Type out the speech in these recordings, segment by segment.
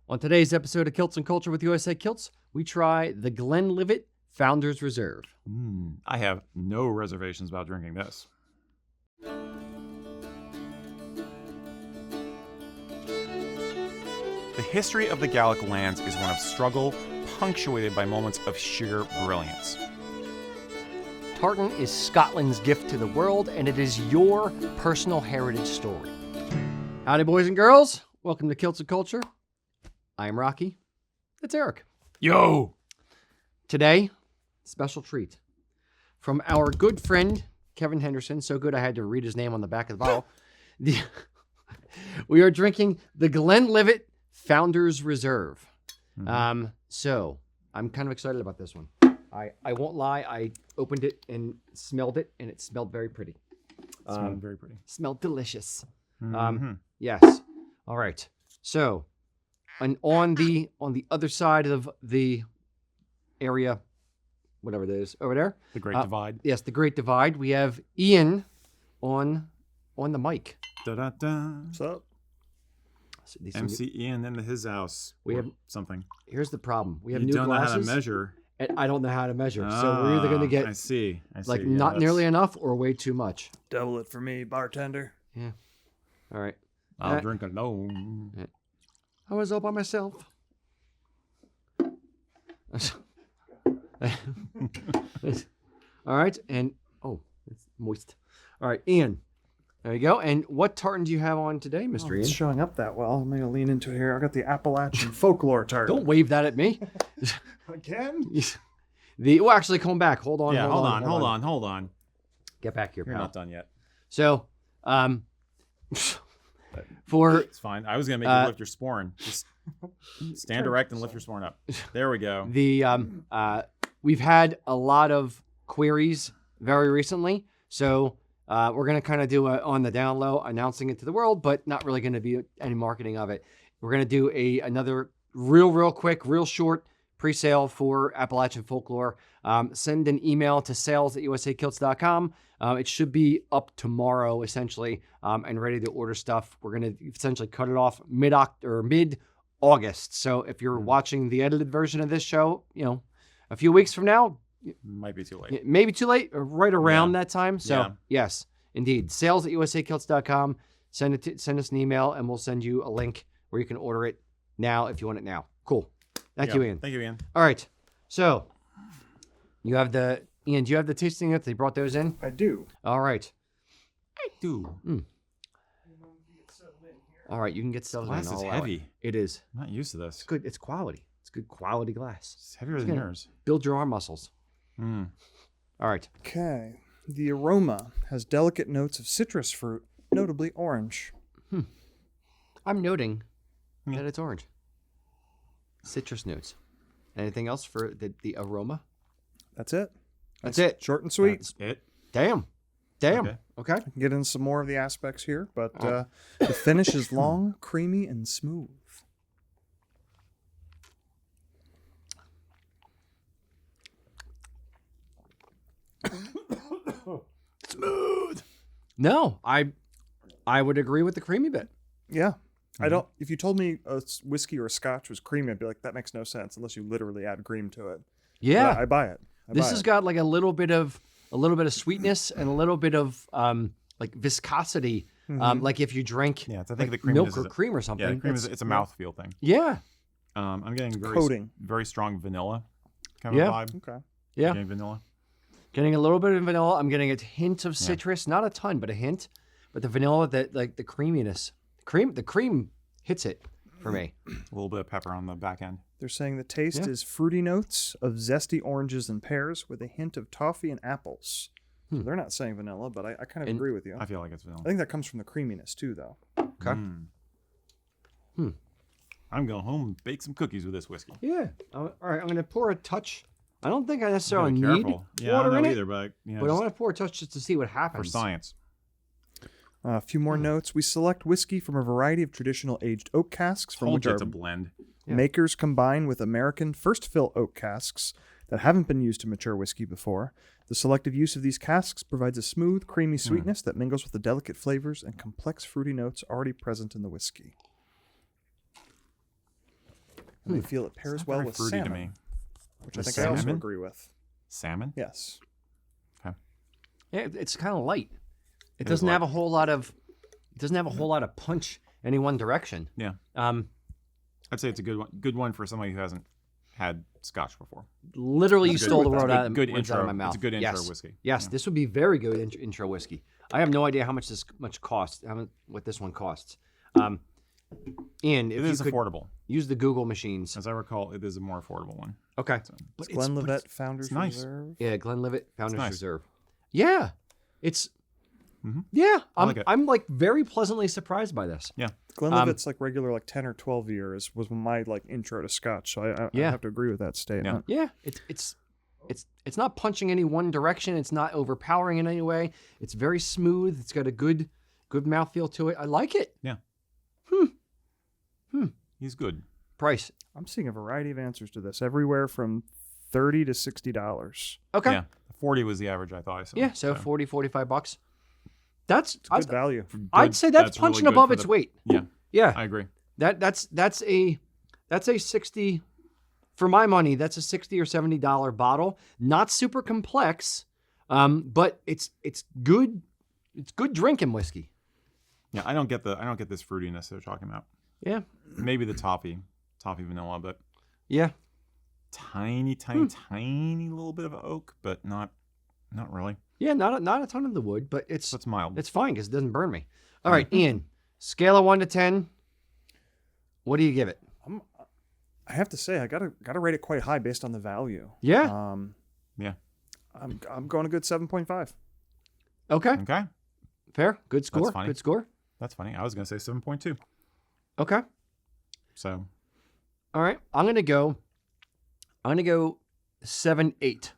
On today's episode of Kilts and Culture with USA Kilts, we try the Glenlivet Founders Reserve. I have no reservations about drinking this. The history of the Gallic lands is one of struggle, punctuated by moments of sheer brilliance. Tartan is Scotland's gift to the world, and it is your personal heritage story. Howdy, boys and girls. Welcome to Kilts and Culture. I am Rocky. That's Erik. Yo! Today, special treat from our good friend, Kevin Henderson. So good I had to read his name on the back of the bottle. We are drinking the Glenlivet Founders Reserve. So I'm kind of excited about this one. I won't lie. I opened it and smelled it, and it smelled very pretty. Smelled very pretty. Smelled delicious. Mm-hmm. Yes. All right. So, and on the other side of the area, whatever it is over there, The Great Divide. Yes, the Great Divide. We have Ian on the mic. Da-da-da. What's up? So MC Ian into his house. We or have something. Here's the problem. We have You new don't glasses. know how to measure. And I don't know how to measure. So we're either going to get I see. like Yeah, not that's- nearly enough or way too much. Double it for me, bartender. Yeah. All right. I'll drink alone. I was all by myself. All right. And, it's moist. All right, Ian. There you go. And what tartan do you have on today, Mr. Ian? It's showing up that well. I'm going to lean into it here. I got the Appalachian Folklore tartan. Don't wave that at me. Again? Well, actually, come back. Hold on. Yeah, hold on. Get back here, You're pal. not done yet. So, for It's fine. I was going to make you lift your sporran. Just stand erect and lift your sporran up. There we go. we've had a lot of queries very recently, so we're going to kind of do on the down low, announcing it to the world, but not really going to be any marketing of it. We're going to do another real quick, real short pre-sale for Appalachian Folklore. Send an email to sales@usakilts.com. It should be up tomorrow, essentially, and ready to order stuff. We're going to essentially cut it off mid-August. So if you're watching the edited version of this show, a few weeks from now, Might be too late. maybe too late, or right around that time. So yes, indeed, sales@usakilts.com. Send us an email, and we'll send you a link where you can order it now if you want it now. Cool. Thank you, Ian. Thank you, Ian. All right. So you have Ian, do you have the tasting notes? They brought those in? I do. All right. I do. All right. You can get settled in. Glass is I'll allow heavy. it. It is. I'm not used to this. It's good. It's quality. It's good quality glass. It's heavier than yours. Build your arm muscles. Mm. All right. Okay. The aroma has delicate notes of citrus fruit, notably orange. I'm noting that it's orange. Citrus notes. Anything else for the aroma? That's it. That's it. Short and sweet. That's it. Damn. Okay. Okay. I can get into some more of the aspects here, but the finish is long, creamy, and smooth. Smooth. No, I would agree with the creamy bit. Yeah. I don't. If you told me a whiskey or a scotch was creamy, I'd be like, that makes no sense unless you literally add cream to it. Yeah. But I buy it. This has got like a little bit of sweetness and a little bit of like viscosity. Like if you drink Yeah, I think like the cream milk is or cream or something. Yeah, the cream it's a mouthfeel thing. Yeah. I'm getting coating. very strong vanilla kind of Yeah. vibe. Okay. Yeah. Getting vanilla. Getting a little bit of vanilla. I'm getting a hint of citrus, not a ton, but a hint. But the vanilla, the creaminess, the cream hits it for me. A little bit of pepper on the back end. They're saying the taste is fruity notes of zesty oranges and pears with a hint of toffee and apples. So they're not saying vanilla, but I kind of agree with you. I feel like it's vanilla. I think that comes from the creaminess too, though. Okay. I'm going home and bake some cookies with this whiskey. Yeah. All right. I'm going to pour a touch. I don't think I necessarily Be need careful. Yeah, I water don't in know it, either, but but I want to pour a touch just to see what for happens. science. A few more notes. We select whiskey from a variety of traditional aged oak casks from Told which you our it's a blend. makers combine with American first fill oak casks that haven't been used to mature whiskey before. The selective use of these casks provides a smooth, creamy sweetness that mingles with the delicate flavors and complex fruity notes already present in the whiskey. and they feel it pairs not well very with fruity to salmon, me. which I The think I also salmon? agree with. Salmon? Yes. Yeah, it's kind of light. It is doesn't have a light. whole lot of. It doesn't have a whole lot of punch any one direction. Yeah. I'd say it's a good one for somebody who hasn't had Scotch before. Literally, you It's a stole good- the it's a word out, good words out of intro. my mouth. It's a good intro yes. whiskey. Yes, Yeah. this would be very good intro whiskey. I have no idea how much this costs. What this one costs. Ian, if It you is could affordable. use the Google machines. As I recall, it is a more affordable one. Okay. So, It's Glenlivet it's Founders nice. Reserve. Yeah, Glenlivet Founders nice. Reserve. Yeah, it's. Mhm. Yeah, like it. I'm like very pleasantly surprised by this. Yeah. Glenlivet's like regular, like 10 or 12 years was my like intro to Scotch. So I Yeah. have to agree with that statement. Yeah, it's not punching any one direction. It's not overpowering in any way. It's very smooth. It's got a good mouthfeel to it. I like it. He's good. Price. I'm seeing a variety of answers to this, everywhere from $30 to $60. Okay. Yeah. 40 was the average I thought I saw. Yeah, so 40, 45 bucks. That's Good value. I'd say that's really punching good above for its the- weight. Yeah, Yeah. I agree. That's a 60 for my money, that's a $60 or $70 bottle. Not super complex, but it's good drinking whiskey. Yeah, I don't get this fruitiness they're talking about. Yeah. Maybe the toffee vanilla, but Yeah. tiny little bit of oak, but not really. Yeah, not a ton of the wood, but it's So it's mild. It's fine because it doesn't burn me. All right, Ian, scale of 1 to 10. What do you give it? I have to say, I gotta rate it quite high based on the value. Yeah. Yeah. I'm going a good 7.5. Okay. Okay. Fair. Good score. fine. Good score. That's funny. I was gonna say 7.2. Okay. So All right. I'm gonna go 7-8.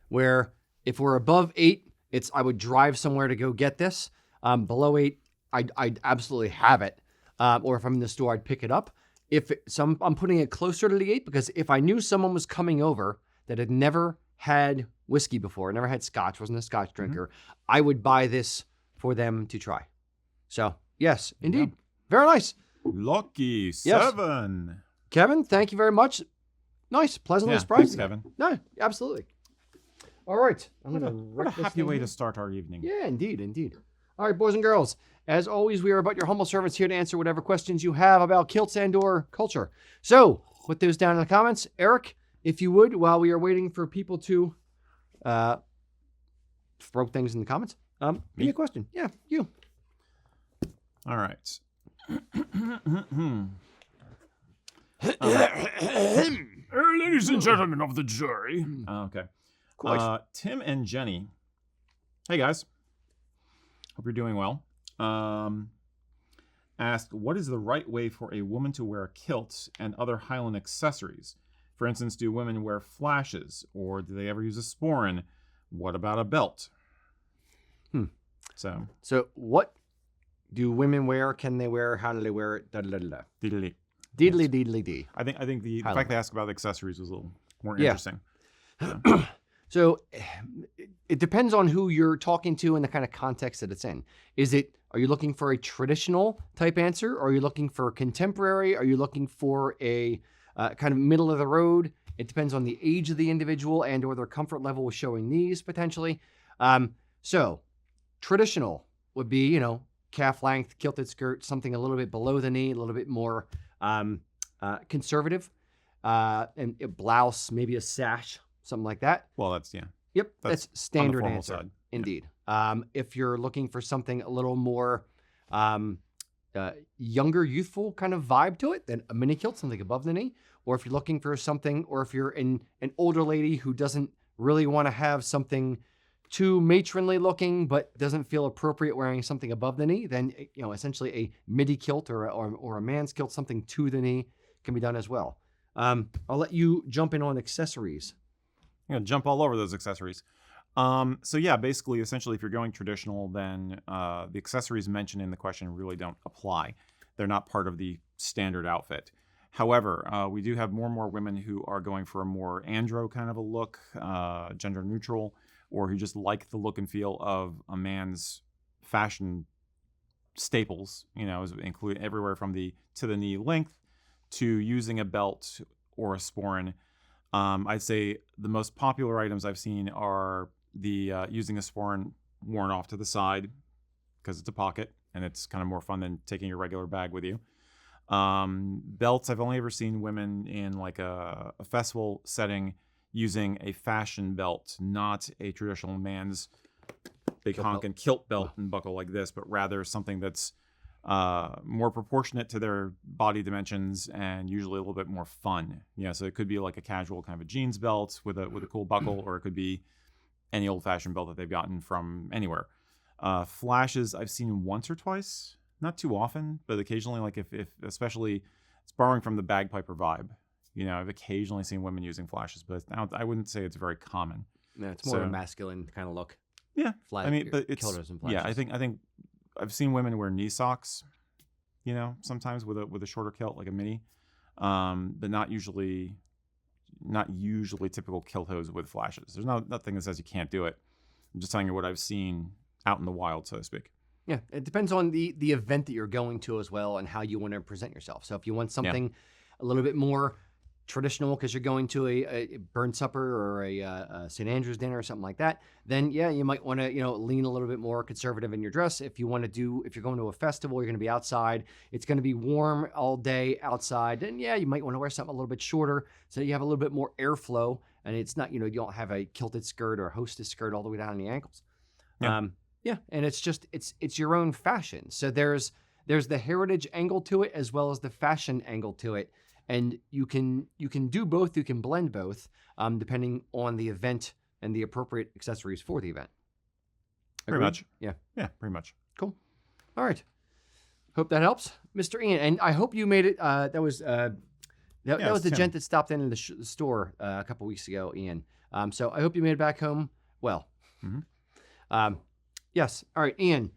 Where if we're above 8, I would drive somewhere to go get this. Below 8, I'd absolutely have it. Or if I'm in the store, I'd pick it up. I'm putting it closer to the 8 because if I knew someone was coming over that had never had whiskey before, never had Scotch, wasn't a Scotch drinker, I would buy this for them to try. So yes, indeed, very nice. lucky 7. Kevin, thank you very much. Nice, pleasantly Yeah, surprised. thanks, Kevin. No, absolutely. All right, I'm gonna What a wreck this happy thing way here. to start our evening. Yeah, indeed. All right, boys and girls. As always, we are about your humble servants here to answer whatever questions you have about kilts and/or culture. So, put those down in the comments. Erik, if you would, while we are waiting for people to throw things in the comments, give me a question. Yeah, you. All right. Ladies and gentlemen of the jury. Okay. Quite. Tim and Jenny. Hey, guys. Hope you're doing well. Asked, what is the right way for a woman to wear a kilt and other Highland accessories? For instance, do women wear flashes, or do they ever use a sporran? What about a belt? So, what do women wear? Can they wear? How do they wear it? Da, da, da, da. Diddly. Deedly dee. I think the Highland. fact they asked about the accessories was a little more Yeah. interesting. So it depends on who you're talking to and the kind of context that it's in. Are you looking for a traditional type answer? Or are you looking for contemporary? Are you looking for a kind of middle of the road? It depends on the age of the individual and or their comfort level with showing these potentially. So traditional would be, calf length, kilted skirt, something a little bit below the knee, a little bit more conservative, and a blouse, maybe a sash, something like that. Well, that's Yep, That's that's standard formal answer. side. Indeed. If you're looking for something a little more younger, youthful kind of vibe to it, then a mini kilt, something above the knee. Or if you're looking for something, or if you're an older lady who doesn't really want to have something too matronly looking, but doesn't feel appropriate wearing something above the knee, then essentially a midi kilt or a man's kilt, something to the knee, can be done as well. I'll let you jump in on accessories. I'm gonna jump all over those accessories. So yeah, basically, essentially, if you're going traditional, then the accessories mentioned in the question really don't apply. They're not part of the standard outfit. However, we do have more and more women who are going for a more andro kind of a look, gender neutral, or who just like the look and feel of a man's fashion staples. Include everywhere from the to the knee length to using a belt or a sporran, I'd say the most popular items I've seen are the using a sporran worn off to the side because it's a pocket and it's kind of more fun than taking your regular bag with you. Belts, I've only ever seen women in like a festival setting using a fashion belt, not a traditional man's big honkin' kilt belt and buckle like this, but rather something that's more proportionate to their body dimensions and usually a little bit more fun. Yeah, so it could be like a casual kind of a jeans belt with a cool buckle, or it could be any old-fashioned belt that they've gotten from anywhere. Flashes I've seen once or twice, not too often, but occasionally, like if especially it's borrowing from the bagpiper vibe. You know, I've occasionally seen women using flashes, but I wouldn't say it's very common. Yeah, it's more of a masculine kind of look. Yeah, Flag, I mean, but it's kilters and flashes. yeah. I think I've seen women wear knee socks, you know, sometimes with a shorter kilt like a mini, but not usually typical kilt hose with flashes. There's nothing that says you can't do it. I'm just telling you what I've seen out in the wild, so to speak. Yeah, it depends on the event that you're going to as well and how you want to present yourself. So if you want something a little bit more traditional because you're going to a burnt supper or a St. Andrew's dinner or something like that, then yeah, you might want to, you know, lean a little bit more conservative in your dress. If you're going to a festival, you're going to be outside, it's going to be warm all day outside, then yeah, you might want to wear something a little bit shorter so you have a little bit more airflow and it's not, you know, you don't have a kilted skirt or a hostess skirt all the way down the ankles. Yeah, and it's just it's your own fashion. So there's the heritage angle to it as well as the fashion angle to it. And you can do both. You can blend both, depending on the event and the appropriate accessories for the event. Pretty much. Yeah. Yeah, pretty much. Cool. All right. Hope that helps, Mr. Ian. And I hope you made it. That was the Tim. gent that stopped in the store a couple weeks ago, Ian. So I hope you made it back home well. Mm-hmm. Yes. All right, Ian.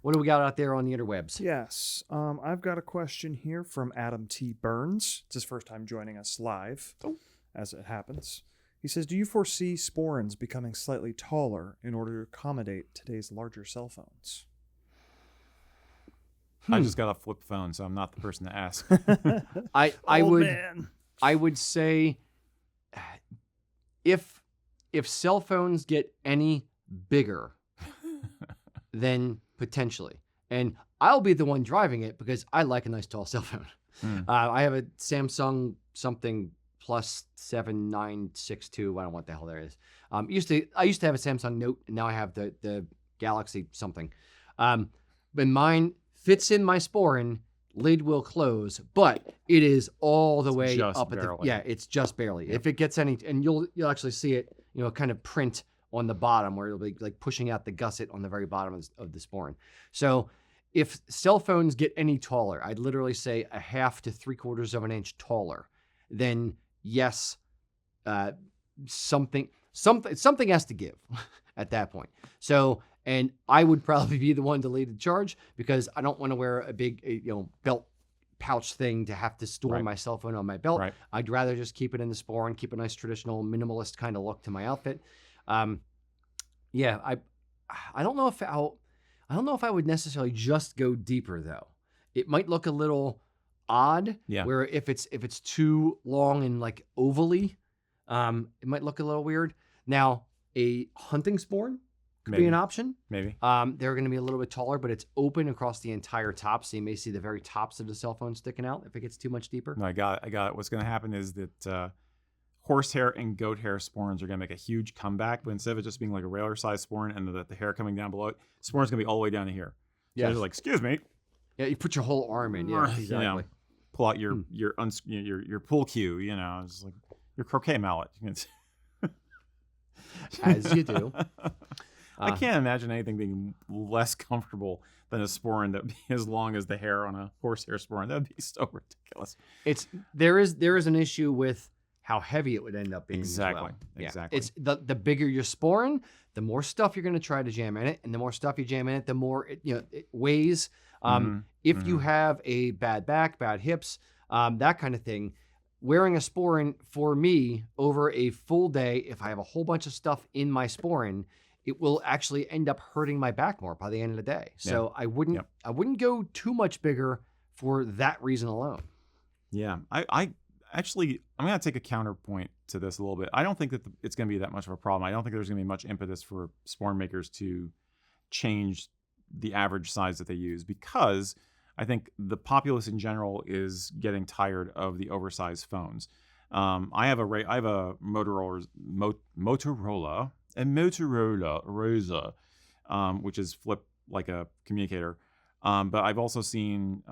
What do we got out there on the interwebs? Yes. I've got a question here from Adam T. Burns. It's his first time joining us live, as it happens. He says, do you foresee sporrans becoming slightly taller in order to accommodate today's larger cell phones? I just got a flip phone, so I'm not the person to ask. I would say if cell phones get any bigger, then potentially. And I'll be the one driving it because I like a nice tall cell phone. I have a Samsung something plus 7962. I don't know what the hell there is. I used to have a Samsung Note, and now I have the Galaxy something. But mine fits in my sporran. Lid will close, but it is all the way just up barely. at the it's just barely. Yep. If it gets any, and you'll actually see it, you know, kind of print on the bottom where it'll be like pushing out the gusset on the very bottom of the sporran. So if cell phones get any taller, I'd literally say a half to 3/4 of an inch taller, then yes, something has to give at that point. So, and I would probably be the one to lead the charge because I don't want to wear a big, belt pouch thing to have to store my cell phone on my belt. Right. I'd rather just keep it in the sporran, keep a nice traditional minimalist kind of look to my outfit. I don't know if I would necessarily just go deeper though. It might look a little odd. Yeah. Where if it's too long and like ovally, it might look a little weird. Now, a hunting sporran could be an option. Maybe. They're going to be a little bit taller, but it's open across the entire top, so you may see the very tops of the cell phone sticking out if it gets too much deeper. No, I got it. What's going to happen is that horsehair and goat hair sporrans are going to make a huge comeback, but instead of it just being like a regular size sporran and the hair coming down below it, sporran's going to be all the way down to here. So they're like, excuse me. Yeah, you put your whole arm in. Yeah, exactly. You know, pull out your pool cue. You know, it's like your croquet mallet. As you do. I can't imagine anything being less comfortable than a sporran that would be as long as the hair on a horsehair sporran. That would be so ridiculous. There is an issue with how heavy it would end up being. Exactly. As well. Exactly. It's the bigger your sporran, the more stuff you're going to try to jam in it, and the more stuff you jam in it, the more it weighs. If you have a bad back, bad hips, that kind of thing, wearing a sporran for me over a full day, if I have a whole bunch of stuff in my sporran, it will actually end up hurting my back more by the end of the day. So I wouldn't go too much bigger for that reason alone. Yeah, I actually, I'm going to take a counterpoint to this a little bit. I don't think that it's going to be that much of a problem. I don't think there's going to be much impetus for sporran makers to change the average size that they use, because I think the populace in general is getting tired of the oversized phones. I have a Motorola Rosa, which is flipped like a communicator. But I've also seen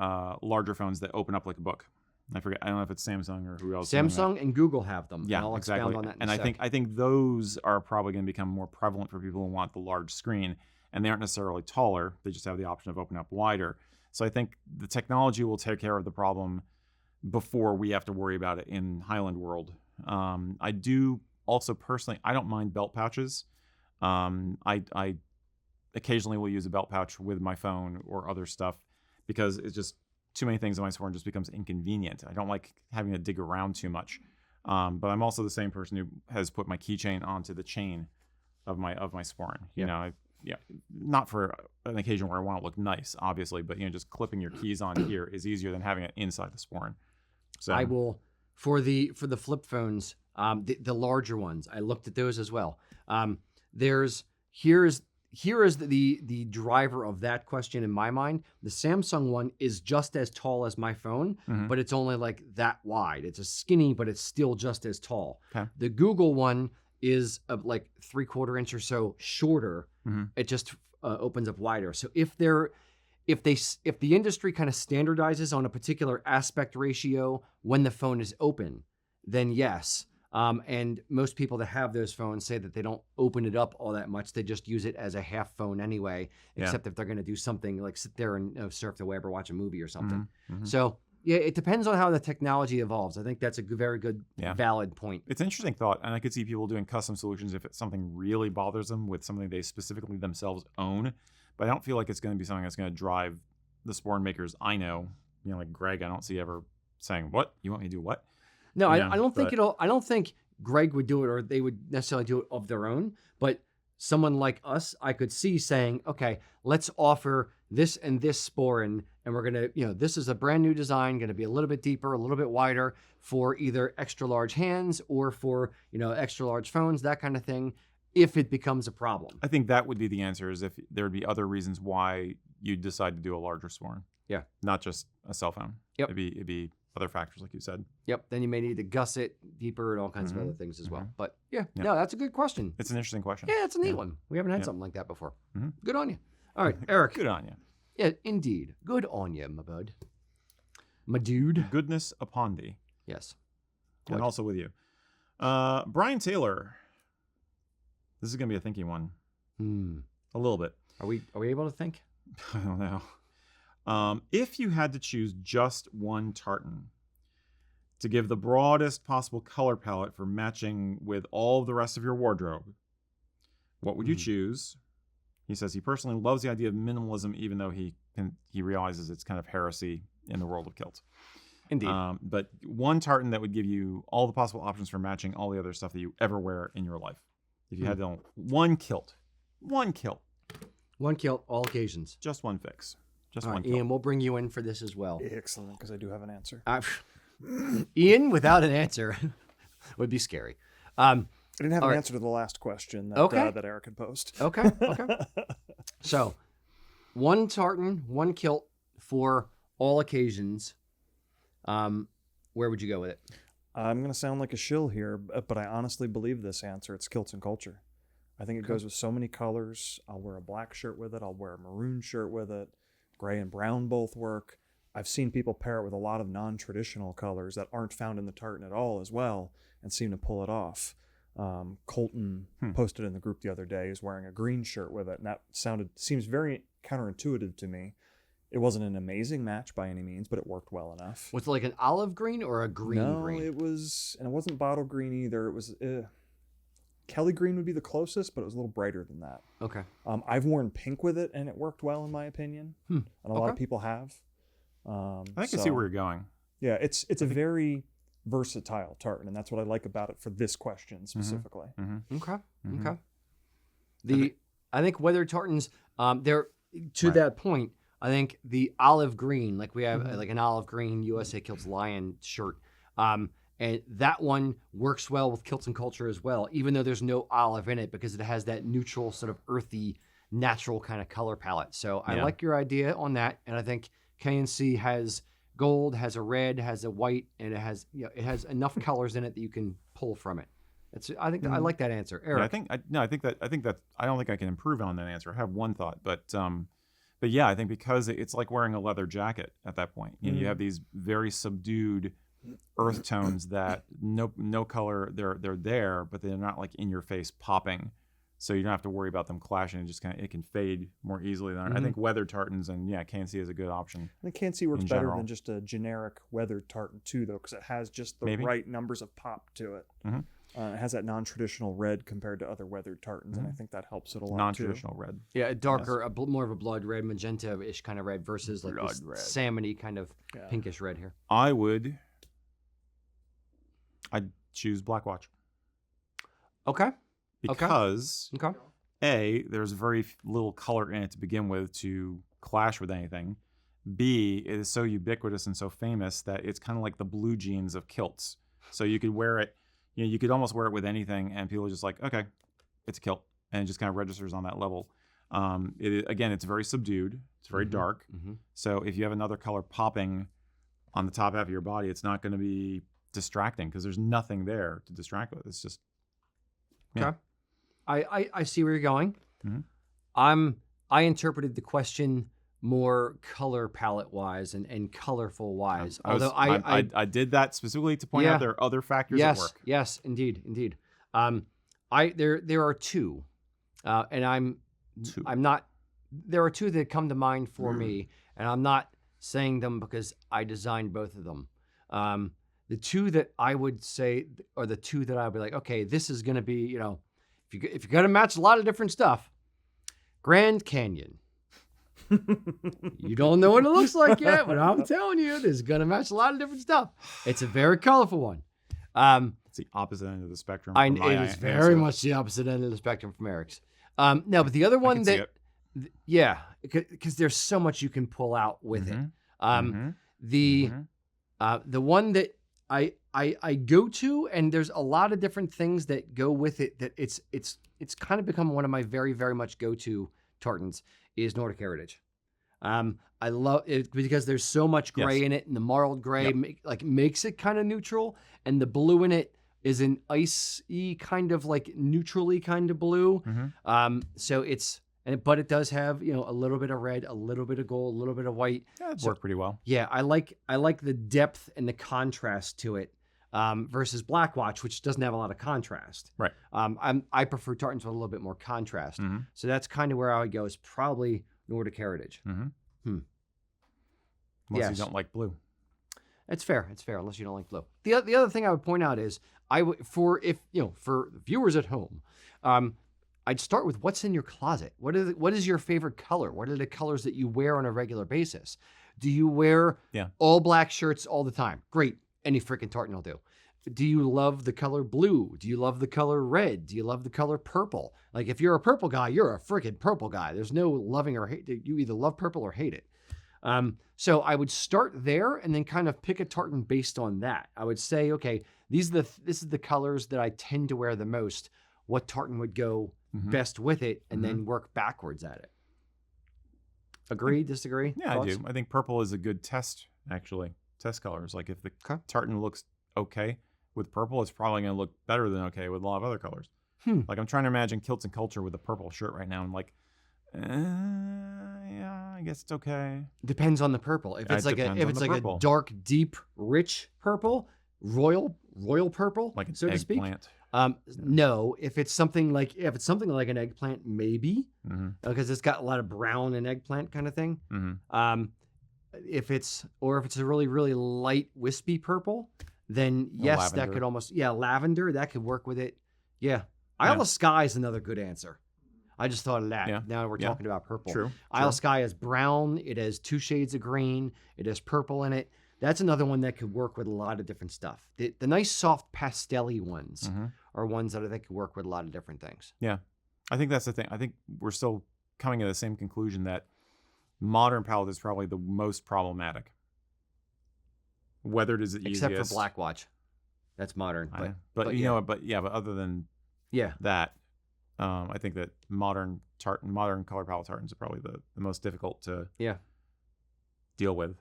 larger phones that open up like a book. I forget. I don't know if it's Samsung or who else. Samsung and Google have them. Yeah, and I'll exactly. expound on that in And a I sec. think those are probably going to become more prevalent for people who want the large screen, and they aren't necessarily taller. They just have the option of opening up wider. So I think the technology will take care of the problem before we have to worry about it in Highland world. I do also personally, I don't mind belt pouches. I occasionally will use a belt pouch with my phone or other stuff, because it's just too many things in my sporran just becomes inconvenient. I don't like having to dig around too much. But I'm also the same person who has put my keychain onto the chain of my sporran. You know, not for an occasion where I want to look nice, obviously, but just clipping your keys on here is easier than having it inside the sporran. So I will for the flip phones, the larger ones. I looked at those as well. Here is the driver of that question in my mind. The Samsung one is just as tall as my phone, but it's only like that wide. It's a skinny, but it's still just as tall. Okay. The Google one is like 3/4 inch or so shorter. It just opens up wider. So if the industry kind of standardizes on a particular aspect ratio when the phone is open, then yes. And most people that have those phones say that they don't open it up all that much. They just use it as a half phone anyway, except if they're going to do something like sit there and surf the web or watch a movie or something. So yeah, it depends on how the technology evolves. I think that's a very good, valid point. It's an interesting thought, and I could see people doing custom solutions if it's something really bothers them with something they specifically themselves own. But I don't feel like it's going to be something that's going to drive the sporran makers I know. Like Greg, I don't see ever saying, "What? You want me to do what?" No, I don't think I don't think Greg would do it, or they would necessarily do it of their own. But someone like us, I could see saying, okay, let's offer this and this sporran, and we're gonna, this is a brand new design, going to be a little bit deeper, a little bit wider for either extra large hands or for extra large phones, that kind of thing. If it becomes a problem, I think that would be the answer. Is if there would be other reasons why you'd decide to do a larger sporran. Yeah, not just a cell phone. Yep, it'd be other factors, like you said. Yep. Then you may need to gusset deeper and all kinds of other things as well. But no, that's a good question. It's an interesting question. Yeah, it's a neat one. We haven't had something like that before. Good on you. All right, Erik. Good on you. Yeah, indeed. Good on you, my bud. My dude. Goodness upon thee. Yes. And also with you. Brian Taylor. This is going to be a thinky one. A little bit. Are we able to think? I don't know. If you had to choose just one tartan to give the broadest possible color palette for matching with all of the rest of your wardrobe, what would you choose? He says he personally loves the idea of minimalism, even though he realizes it's kind of heresy in the world of kilt. Indeed. But one tartan that would give you all the possible options for matching all the other stuff that you ever wear in your life. If you had to own one kilt, all occasions, just one fix. Just all one. Right, Ian, we'll bring you in for this as well. Excellent, because I do have an answer. Ian, without an answer, would be scary. I didn't have an answer to the last question that Erik had posed. Okay. So, one tartan, one kilt for all occasions. Where would you go with it? I'm going to sound like a shill here, but I honestly believe this answer. It's kilts and culture. I think it goes with so many colors. I'll wear a black shirt with it. I'll wear a maroon shirt with it. Gray and brown both work. I've seen people pair it with a lot of non-traditional colors that aren't found in the tartan at all as well, and seem to pull it off. Colton posted in the group the other day is wearing a green shirt with it, and that seems very counterintuitive to me. It wasn't an amazing match by any means, but it worked well enough. Was it like an olive green or a green green? No, it wasn't bottle green either. It was Kelly green would be the closest, but it was a little brighter than that. Okay. I've worn pink with it, and it worked well in my opinion, and a lot of people have. I think I see where you're going. Yeah, it's a very versatile tartan, and that's what I like about it for this question specifically. Okay. I think weathered tartans, they're to that point. I think the olive green, like we have like an olive green USA Kilts Lion shirt, and that one works well with Kilts and Culture as well, even though there's no olive in it because it has that neutral sort of earthy, natural kind of color palette. So I like your idea on that, and I think K&C has gold, has a red, has a white, and it has it has enough colors in it that you can pull from it. I think I like that answer, Erik. Yeah, I think that I don't think I can improve on that answer. I have one thought, but yeah, I think because it's like wearing a leather jacket at that point. You know, you have these very subdued earth tones that no color, they're there, but they're not like in your face popping. So you don't have to worry about them clashing. It can fade more easily than I think weathered tartans, and K&C is a good option. I think K&C works better than just a generic weathered tartan too, though, because it has just the right numbers of pop to it. It has that non-traditional red compared to other weathered tartans, and I think that helps it a lot. Non-traditional red. Yeah, a darker, more of a blood red, magenta-ish kind of red versus like this salmon-y kind of pinkish red here. I'd choose Black Watch. Okay. Because A, there's very little color in it to begin with to clash with anything. B, it is so ubiquitous and so famous that it's kind of like the blue jeans of kilts. So you could wear it, you could almost wear it with anything, and people are just like, okay, it's a kilt, and it just kind of registers on that level. It's very subdued, it's very dark. So if you have another color popping on the top half of your body, it's not going to be distracting because there's nothing there to distract with. It's just okay. I see where you're going. I interpreted the question more color palette wise and colorful wise. Although I did that specifically to point out there are other factors at work. Yes, indeed. There are two, and I'm not. There are two that come to mind for me, and I'm not saying them because I designed both of them. The two that I would say are the two that I'd be like, okay, this is going to be, if you're going to match a lot of different stuff, Grand Canyon. You don't know what it looks like yet, but I'm telling you, this is going to match a lot of different stuff. It's a very colorful one. It's the opposite end of the spectrum. It is very much the opposite end of the spectrum from Erik's. No, but the other one because there's so much you can pull out with it. The one that I go to, and there's a lot of different things that go with it, that it's kind of become one of my very, very much go-to tartans, is Nordic Heritage. I love it because there's so much gray in it, and the marled gray makes it kind of neutral, and the blue in it is an icy kind of like neutrally kind of blue. So but it does have a little bit of red, a little bit of gold, a little bit of white. Yeah, it's worked pretty well. Yeah, I like the depth and the contrast to it versus Black Watch, which doesn't have a lot of contrast. Right. I prefer tartans with a little bit more contrast. So that's kind of where I would go. Is probably Nordic Heritage. Unless you don't like blue. It's fair. It's fair unless you don't like blue. The other thing I would point out is for viewers at home. I'd start with what's in your closet. What is your favorite color? What are the colors that you wear on a regular basis? Do you wear all black shirts all the time? Great. Any freaking tartan will do. Do you love the color blue? Do you love the color red? Do you love the color purple? Like if you're a purple guy, you're a freaking purple guy. There's no loving or hate. You either love purple or hate it. So I would start there and then kind of pick a tartan based on that. I would say, okay, this is the colors that I tend to wear the most. What tartan would go best with it, and then work backwards at it. Agree? Disagree? Yeah, Thoughts? I do. I think purple is a good test colors. Like if the tartan looks okay with purple, it's probably going to look better than okay with a lot of other colors. Like I'm trying to imagine Kilts and Culture with a purple shirt right now. I'm like, I guess it's okay. Depends on the purple. If it's like a dark, deep, rich purple, royal purple, like an so to speak. Eggplant. No, if it's something like an eggplant, maybe because it's got a lot of brown and eggplant kind of thing. If it's a really, really light wispy purple, then yes, lavender. That could almost lavender, that could work with it. Yeah. Isle of Skye is another good answer. I just thought of that. Yeah. Now we're talking about purple. True. Isle of Skye is brown. It has 2 shades of green. It has purple in it. That's another one that could work with a lot of different stuff. The nice soft pastel-y ones are ones that I think could work with a lot of different things. Yeah. I think that's the thing. I think we're still coming to the same conclusion that Modern pallet is probably the most problematic. Weathered is the Except easiest. for black watch. That's modern. But you yeah. know, but other than Yeah. that, I think that modern color palette tartans are probably the most difficult to deal with.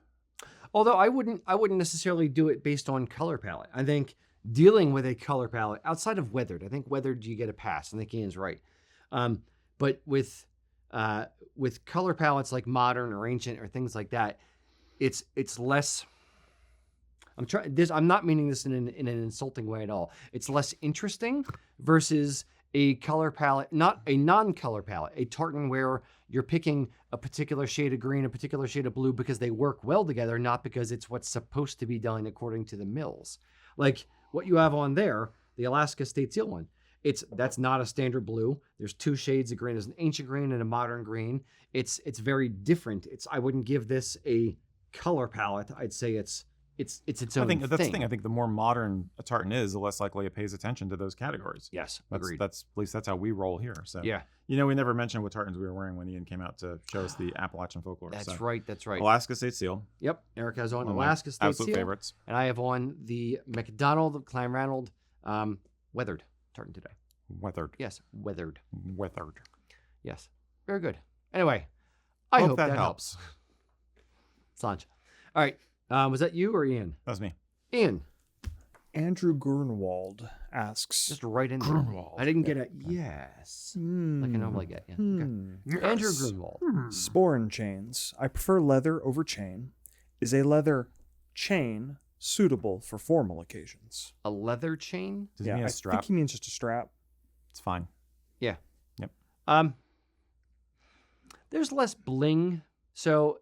Although I wouldn't necessarily do it based on color palette. I think dealing with a color palette outside of weathered, I think weathered you get a pass. I think Ian's right. But with color palettes like modern or ancient or things like that, it's less. I'm not meaning this in an insulting way at all. It's less interesting versus a color palette, not a non-color palette, a tartan where you're picking a particular shade of green, a particular shade of blue because they work well together, not because it's what's supposed to be done according to the mills. Like what you have on there, the Alaska State Seal one. That's not a standard blue. There's two shades of green. There's an ancient green and a modern green. It's very different. I wouldn't give this a color palette. I'd say it's its own I think thing. that's the thing. I think the more modern a tartan is, the less likely it pays attention to those categories. Yes, Agreed. agreed. At least that's how we roll here. So Yeah, we never mentioned what tartans we were wearing when Ian came out to show us the Appalachian Folklore. that's right. That's right. Alaska State Seal. Yep. Eric has on One of my Alaska State absolute Seal, favorites. and I have on the MacDonald Clanranald weathered tartan today. Weathered. Yes, weathered. Weathered. Yes, very good. Anyway, I hope that helps. Sanj. All right. Was that you or Ian? That was me. Ian, Andrew Grunwald asks. just right in there. Grunwald. I didn't get a yes like I normally get. Yeah. Okay. Andrew Grunwald. Sporran chains. I prefer leather over chain. Is a leather chain suitable for formal occasions? A leather chain? Does he mean a I strap? think he means just a strap. It's fine. Yeah. Yep. There's less bling. So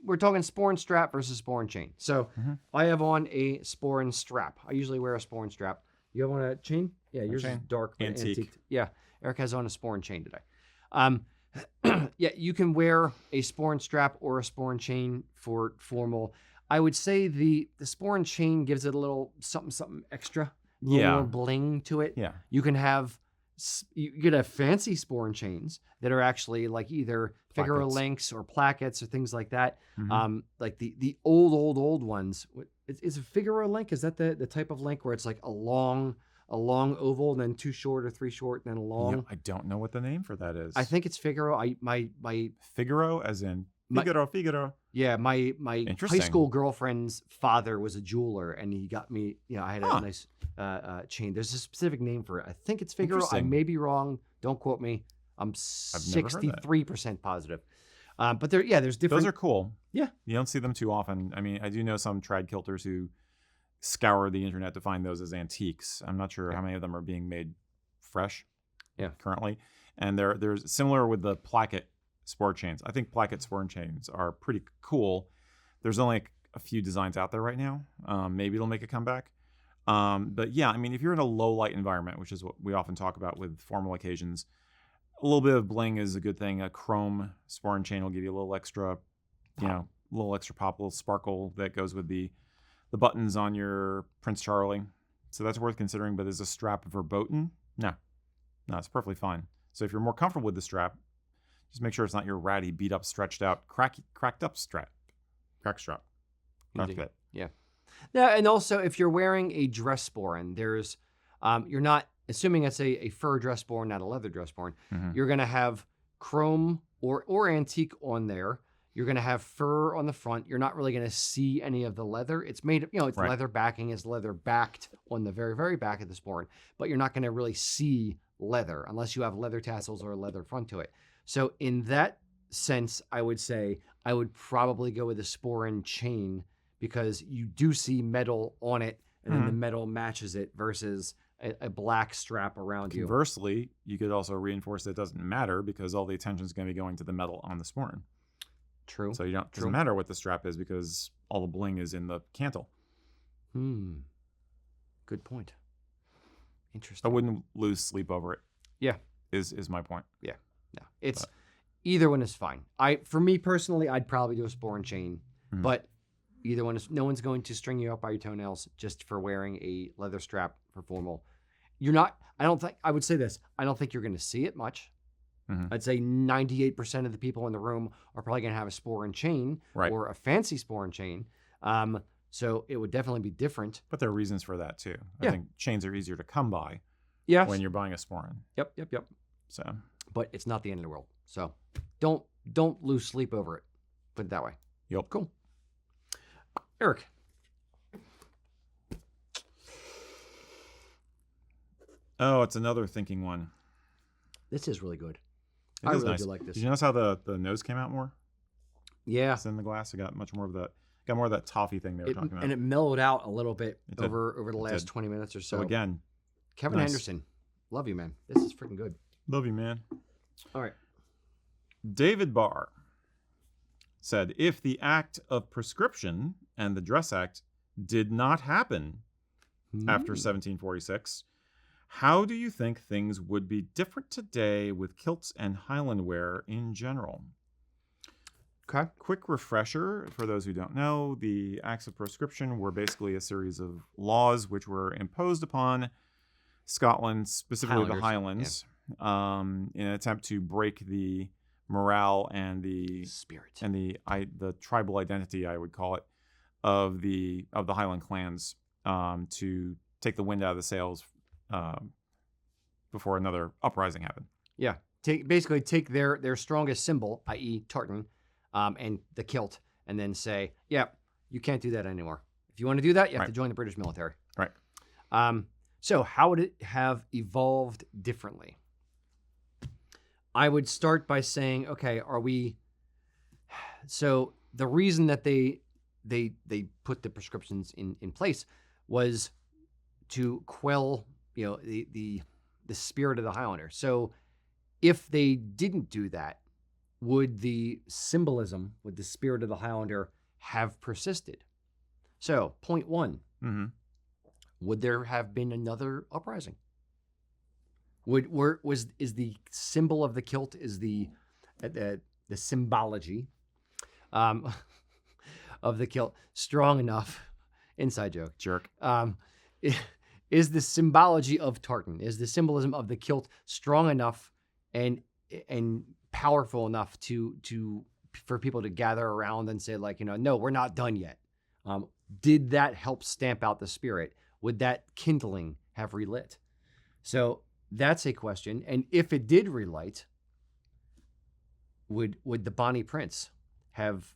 we're talking sporran strap versus sporran chain. So I have on a sporran strap. I usually wear a sporran strap. You have on a chain? Yeah, yours is chain. dark, but Antique. Yeah, Eric has on a sporran chain today. Yeah, you can wear a sporran strap or a sporran chain for formal. I would say the sporran chain gives it a little something extra, a little more bling to it. Yeah. You can have fancy sporran chains that are actually like either Figaro Plackets. links or plackets or things like that. Mhm. Like the old ones. Is a Figaro link? Is that the type of link where it's like a long oval and then two short or three short and then a long? Yeah, I don't know what the name for that is. I think it's Figaro. My Figaro, as in My- Figaro. Yeah, my high Interesting. school girlfriend's father was a jeweler, and he got me. I had a nice chain. There's a specific name for it. I think it's Figaro. I Interesting. may be wrong. Don't quote me. I'm never heard that. 63% positive. But there's different. Those are cool. Yeah. You don't see them too often. I mean, I do know some trad kilters who scour the internet to find those as antiques. I'm not sure how many of them are being made fresh currently. And there's similar with the placket sport chains. I think placket sport chains are pretty cool. There's only a few designs out there right now. Maybe it'll make a comeback. But yeah, I mean, if you're in a low light environment, which is what we often talk about with formal occasions, a little bit of bling is a good thing. A chrome sporran chain will give you a little extra, a little extra pop, a little sparkle that goes with the buttons on your Prince Charlie. So that's worth considering. But is a strap verboten? No, it's perfectly fine. So if you're more comfortable with the strap, just make sure it's not your ratty, beat up, stretched out, cracked up strap. Crack strap. Crack Indeed. it. Yeah, and also if you're wearing a dress sporran, there's you're not assuming it's a fur dress sporran, not a leather dress sporran. Mhm. You're gonna have chrome or antique on there. You're gonna have fur on the front. You're not really gonna see any of the leather. It's made of, it's Right. leather backing, is leather backed on the very, very back of the sporran, but you're not gonna really see leather unless you have leather tassels or a leather front to it. So in that sense, I would say I would probably go with a sporran chain because you do see metal on it, and then the metal matches it versus a black strap around you. Conversely, you could also reinforce that it doesn't matter because all the attention is going to be going to the metal on the sporran. True. So it doesn't matter what the strap is because all the bling is in the cantle. Good point. Interesting. I wouldn't lose sleep over it. Yeah. Is my point. No, it's either one is fine. For me personally, I'd probably do a sporran chain, but either one is. No one's going to string you up by your toenails just for wearing a leather strap for formal. You're not. I don't think. I would say this. I don't think you're going to see it much. Mhm. I'd say 98% of the people in the room are probably going to have a sporran chain Right. or a fancy sporran chain. So it would definitely be different. But there are reasons for that too. I Yeah. think chains are easier to come by Yes. when you're buying a sporran. Yep. So But it's not the end of the world. So don't lose sleep over it. Put it that way. Yep. Cool. Erik. Oh, it's another thinking one. This is really good. It I is really nice. do like this. Did you notice how the nose came out more? Yeah. It's in the glass. It got much more of that. Got more of that toffee thing they were talking about. And it mellowed out a little bit It did. over the It last did. 20 minutes or so. So again, Kevin nice. Henderson. Love you, man. This is freaking good. love you, man. All right. David Barr said, if the Act of Proscription and the Dress Act did not happen after 1746, how do you think things would be different today with kilts and Highland wear in general? Okay. Quick refresher for those who don't know, the Acts of Proscription were basically a series of laws which were imposed upon Scotland, specifically the Highlands, in an attempt to break the morale and the Spirit. and the tribal identity, I would call it, of the Highland clans, to take the wind out of the sails before another uprising happened. Yeah. Basically take their strongest symbol, i.e. tartan, and the kilt, and then say, yeah, you can't do that anymore. If you want to do that, you have to join the British military. Right. So how would it have evolved differently? I would start by saying, okay, so the reason that they put the prescriptions in place was to quell, the spirit of the Highlander. So if they didn't do that, would the symbolism, would the spirit of the Highlander have persisted? So, point one, Mm-hmm. would there have been another uprising? Is the symbol of the kilt, is the symbology of the kilt strong enough? Inside joke. Jerk. Is the symbology of tartan, is the symbolism of the kilt strong enough and powerful enough for people to gather around and say, like, no, we're not done yet? Did that help stamp out the spirit? Would that kindling have relit? So that's a question. And if it did relight, would the Bonnie Prince have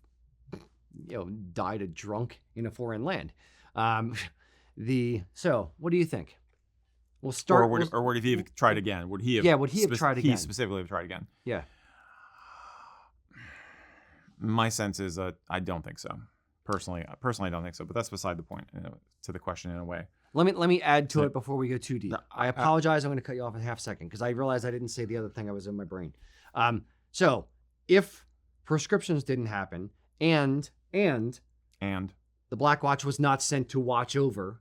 died a drunk in a foreign land? So what do you think? We'll start. Or would he have tried again? Would he have? Yeah, would he have tried again? He specifically have tried again. Yeah. My sense is I don't think so. Personally, I don't think so. But that's beside the point to the question in a way. Let me add to it before we go too deep. No, I apologize. I'm going to cut you off in half a second because I realized I didn't say the other thing that was in my brain. So if prescriptions didn't happen and the Black Watch was not sent to watch over,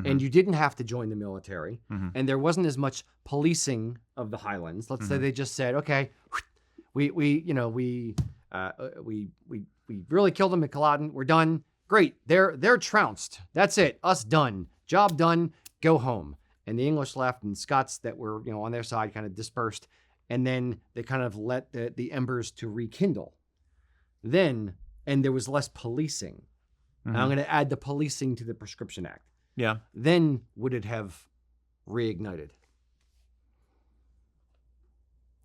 and you didn't have to join the military, and there wasn't as much policing of the Highlands. Let's say they just said, okay, we really killed them at Culloden. We're done. Great. They're trounced. That's it. Us done. Job done. Go home. And the English left, and Scots that were on their side kind of dispersed, and then they kind of let the embers to rekindle. And there was less policing. And I'm going to add the policing to the Prescription Act. Yeah. Then would it have reignited?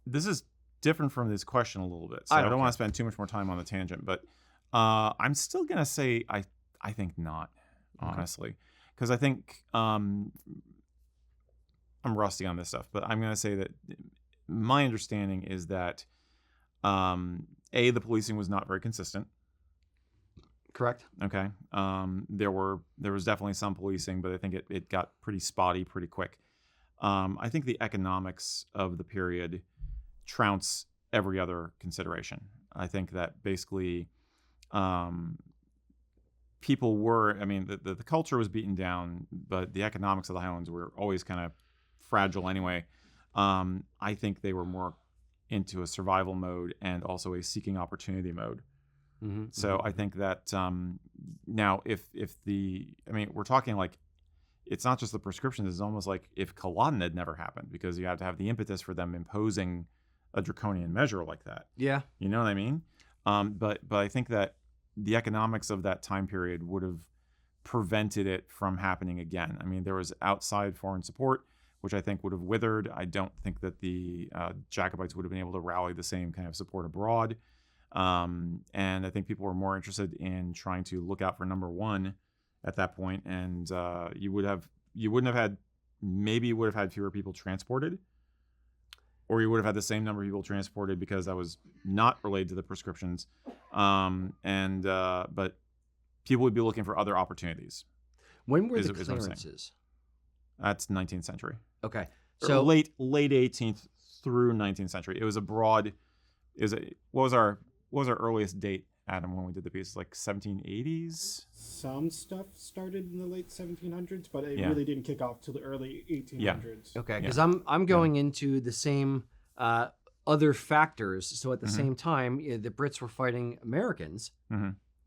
This is different from this question a little bit, so I don't want to spend too much more time on the tangent. But I'm still going to say I think not, honestly, because I think I'm rusty on this stuff. But I'm going to say that my understanding is that the policing was not very consistent. Correct. Okay. There was definitely some policing, but I think it got pretty spotty pretty quick. I think the economics of the period trounce every other consideration. I think that basically people were, the culture was beaten down, but the economics of the Highlands were always kind of fragile anyway. I think they were more into a survival mode and also a seeking opportunity mode. So I think that now if we're talking like, it's not just the prescriptions, it's almost like if Culloden had never happened, because you have to have the impetus for them imposing a draconian measure like that. Yeah. You know what I mean? But I think that the economics of that time period would have prevented it from happening again. I mean, there was outside foreign support, which I think would have withered. I don't think that the Jacobites would have been able to rally the same kind of support abroad. And I think people were more interested in trying to look out for number one at that point. And you would have had fewer people transported, or you would have had the same number of people transported because that was not related to the prescriptions. But people would be looking for other opportunities. When were the clearances? That's 19th century. Okay. So late 18th through 19th century. It was a broad. What was our earliest date, Adam, when we did the piece? Like 1780s. Some stuff started in the late 1700s, but it really didn't kick off till the early 1800s. Yeah. Okay, because I'm going into the same other factors. So at the same time, the Brits were fighting Americans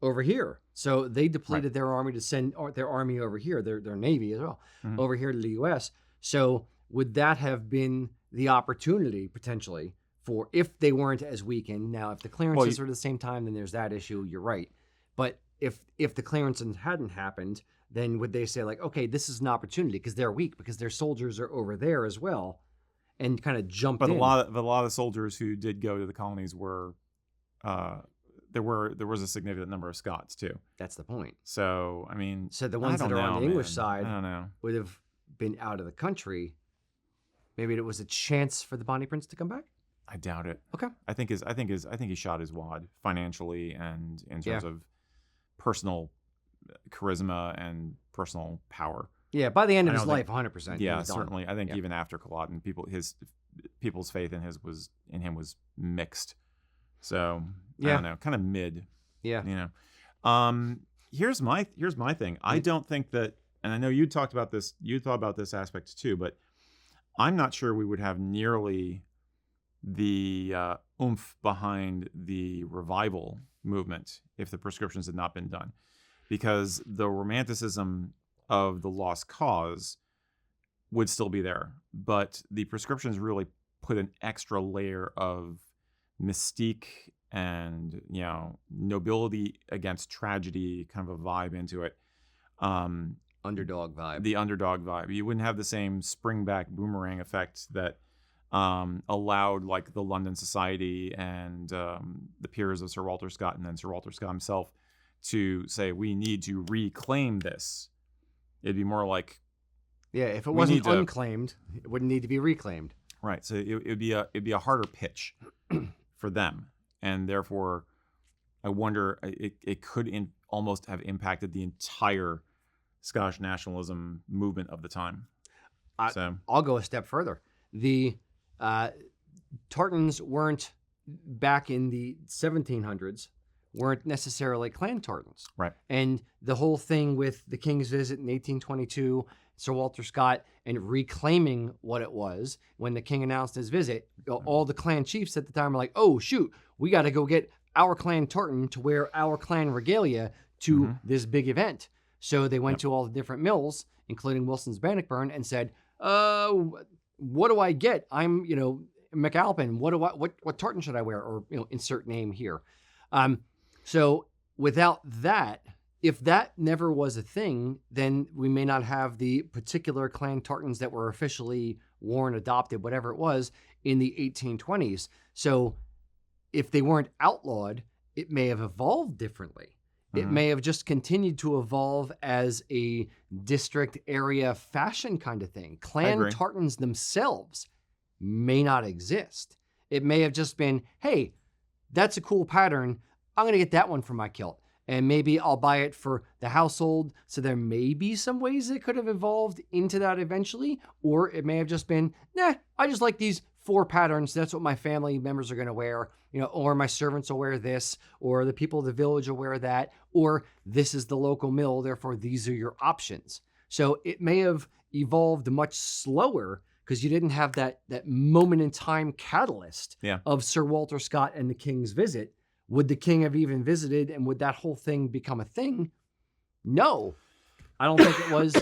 over here, so they depleted their army to send their army over here, their navy as well, over here to the U.S. So would that have been the opportunity potentially for, if they weren't as weakened? Now, if the clearances are at the same time, then there's that issue. You're right, but if the clearances hadn't happened, then would they say like, okay, this is an opportunity because they're weak, because their soldiers are over there as well, and kind of jump in? But a lot of the soldiers who did go to the colonies were, there was a significant number of Scots too. That's the point. So I mean, so the ones that are on the English side, I don't know, would have been out of the country. Maybe it was a chance for the Bonnie Prince to come back. I doubt it. Okay. I think he shot his wad financially and in terms of personal charisma and personal power. Yeah, by the end of his life, 100%. Yeah, certainly. I think even after Culloden, people's faith in him was mixed. So I don't know, kind of mid. Yeah. You know, here's my thing. I don't think that, and I know you talked about this. You thought about this aspect too, but I'm not sure we would have nearly the oomph behind the revival movement if the prescriptions had not been done, because the romanticism of the lost cause would still be there, but the prescriptions really put an extra layer of mystique and, you know, nobility against tragedy kind of a vibe into it. Underdog vibe. The underdog vibe. You wouldn't have the same springback boomerang effect that allowed like the London Society and the peers of Sir Walter Scott and then Sir Walter Scott himself to say, we need to reclaim this. It'd be more like, if it wasn't unclaimed, it wouldn't need to be reclaimed. Right. So it'd be a harder pitch for them, and therefore, I wonder it could almost have impacted the entire Scottish nationalism movement of the time. I'll go a step further. The Tartans weren't, back in the 1700s, weren't necessarily clan Tartans. Right. And the whole thing with the King's visit in 1822, Sir Walter Scott, and reclaiming what it was when the King announced his visit, all the clan chiefs at the time were like, oh, shoot, we got to go get our clan Tartan to wear our clan regalia to this big event. So they went to all the different mills, including Wilson's Bannockburn, and said, what do I get? I'm, McAlpin. What tartan should I wear? Or, insert name here. So without that, if that never was a thing, then we may not have the particular clan tartans that were officially worn, adopted, whatever it was, in the 1820s. So if they weren't outlawed, it may have evolved differently. It may have just continued to evolve as a district area fashion kind of thing. Clan tartans themselves may not exist. It may have just been, hey, that's a cool pattern. I'm going to get that one for my kilt. And maybe I'll buy it for the household. So there may be some ways it could have evolved into that eventually. Or it may have just been, I just like these 4 patterns. That's what my family members are going to wear. Or my servants will wear this, or the people of the village will wear that, or this is the local mill, therefore these are your options. So it may have evolved much slower because you didn't have that moment in time catalyst of Sir Walter Scott and the King's visit. Would the King have even visited, and would that whole thing become a thing? No, I don't think it was.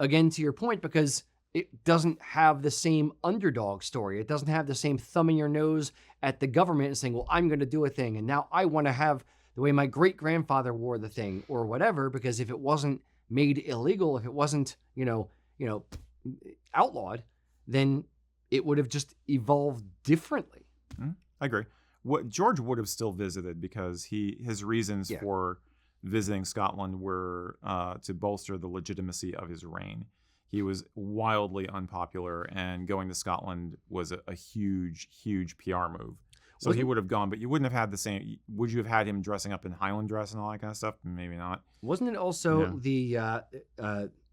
Again, to your point, because it doesn't have the same underdog story. It doesn't have the same thumbing your nose at the government and saying, well, I'm going to do a thing. And now I want to have the way my great grandfather wore the thing or whatever, because if it wasn't made illegal, if it wasn't, outlawed, then it would have just evolved differently. I agree. What George would have still visited because his reasons for visiting Scotland were to bolster the legitimacy of his reign. He was wildly unpopular, and going to Scotland was a huge, huge PR move. So he would have gone, but you wouldn't have had the same. Would you have had him dressing up in Highland dress and all that kind of stuff? Maybe not. Wasn't it also the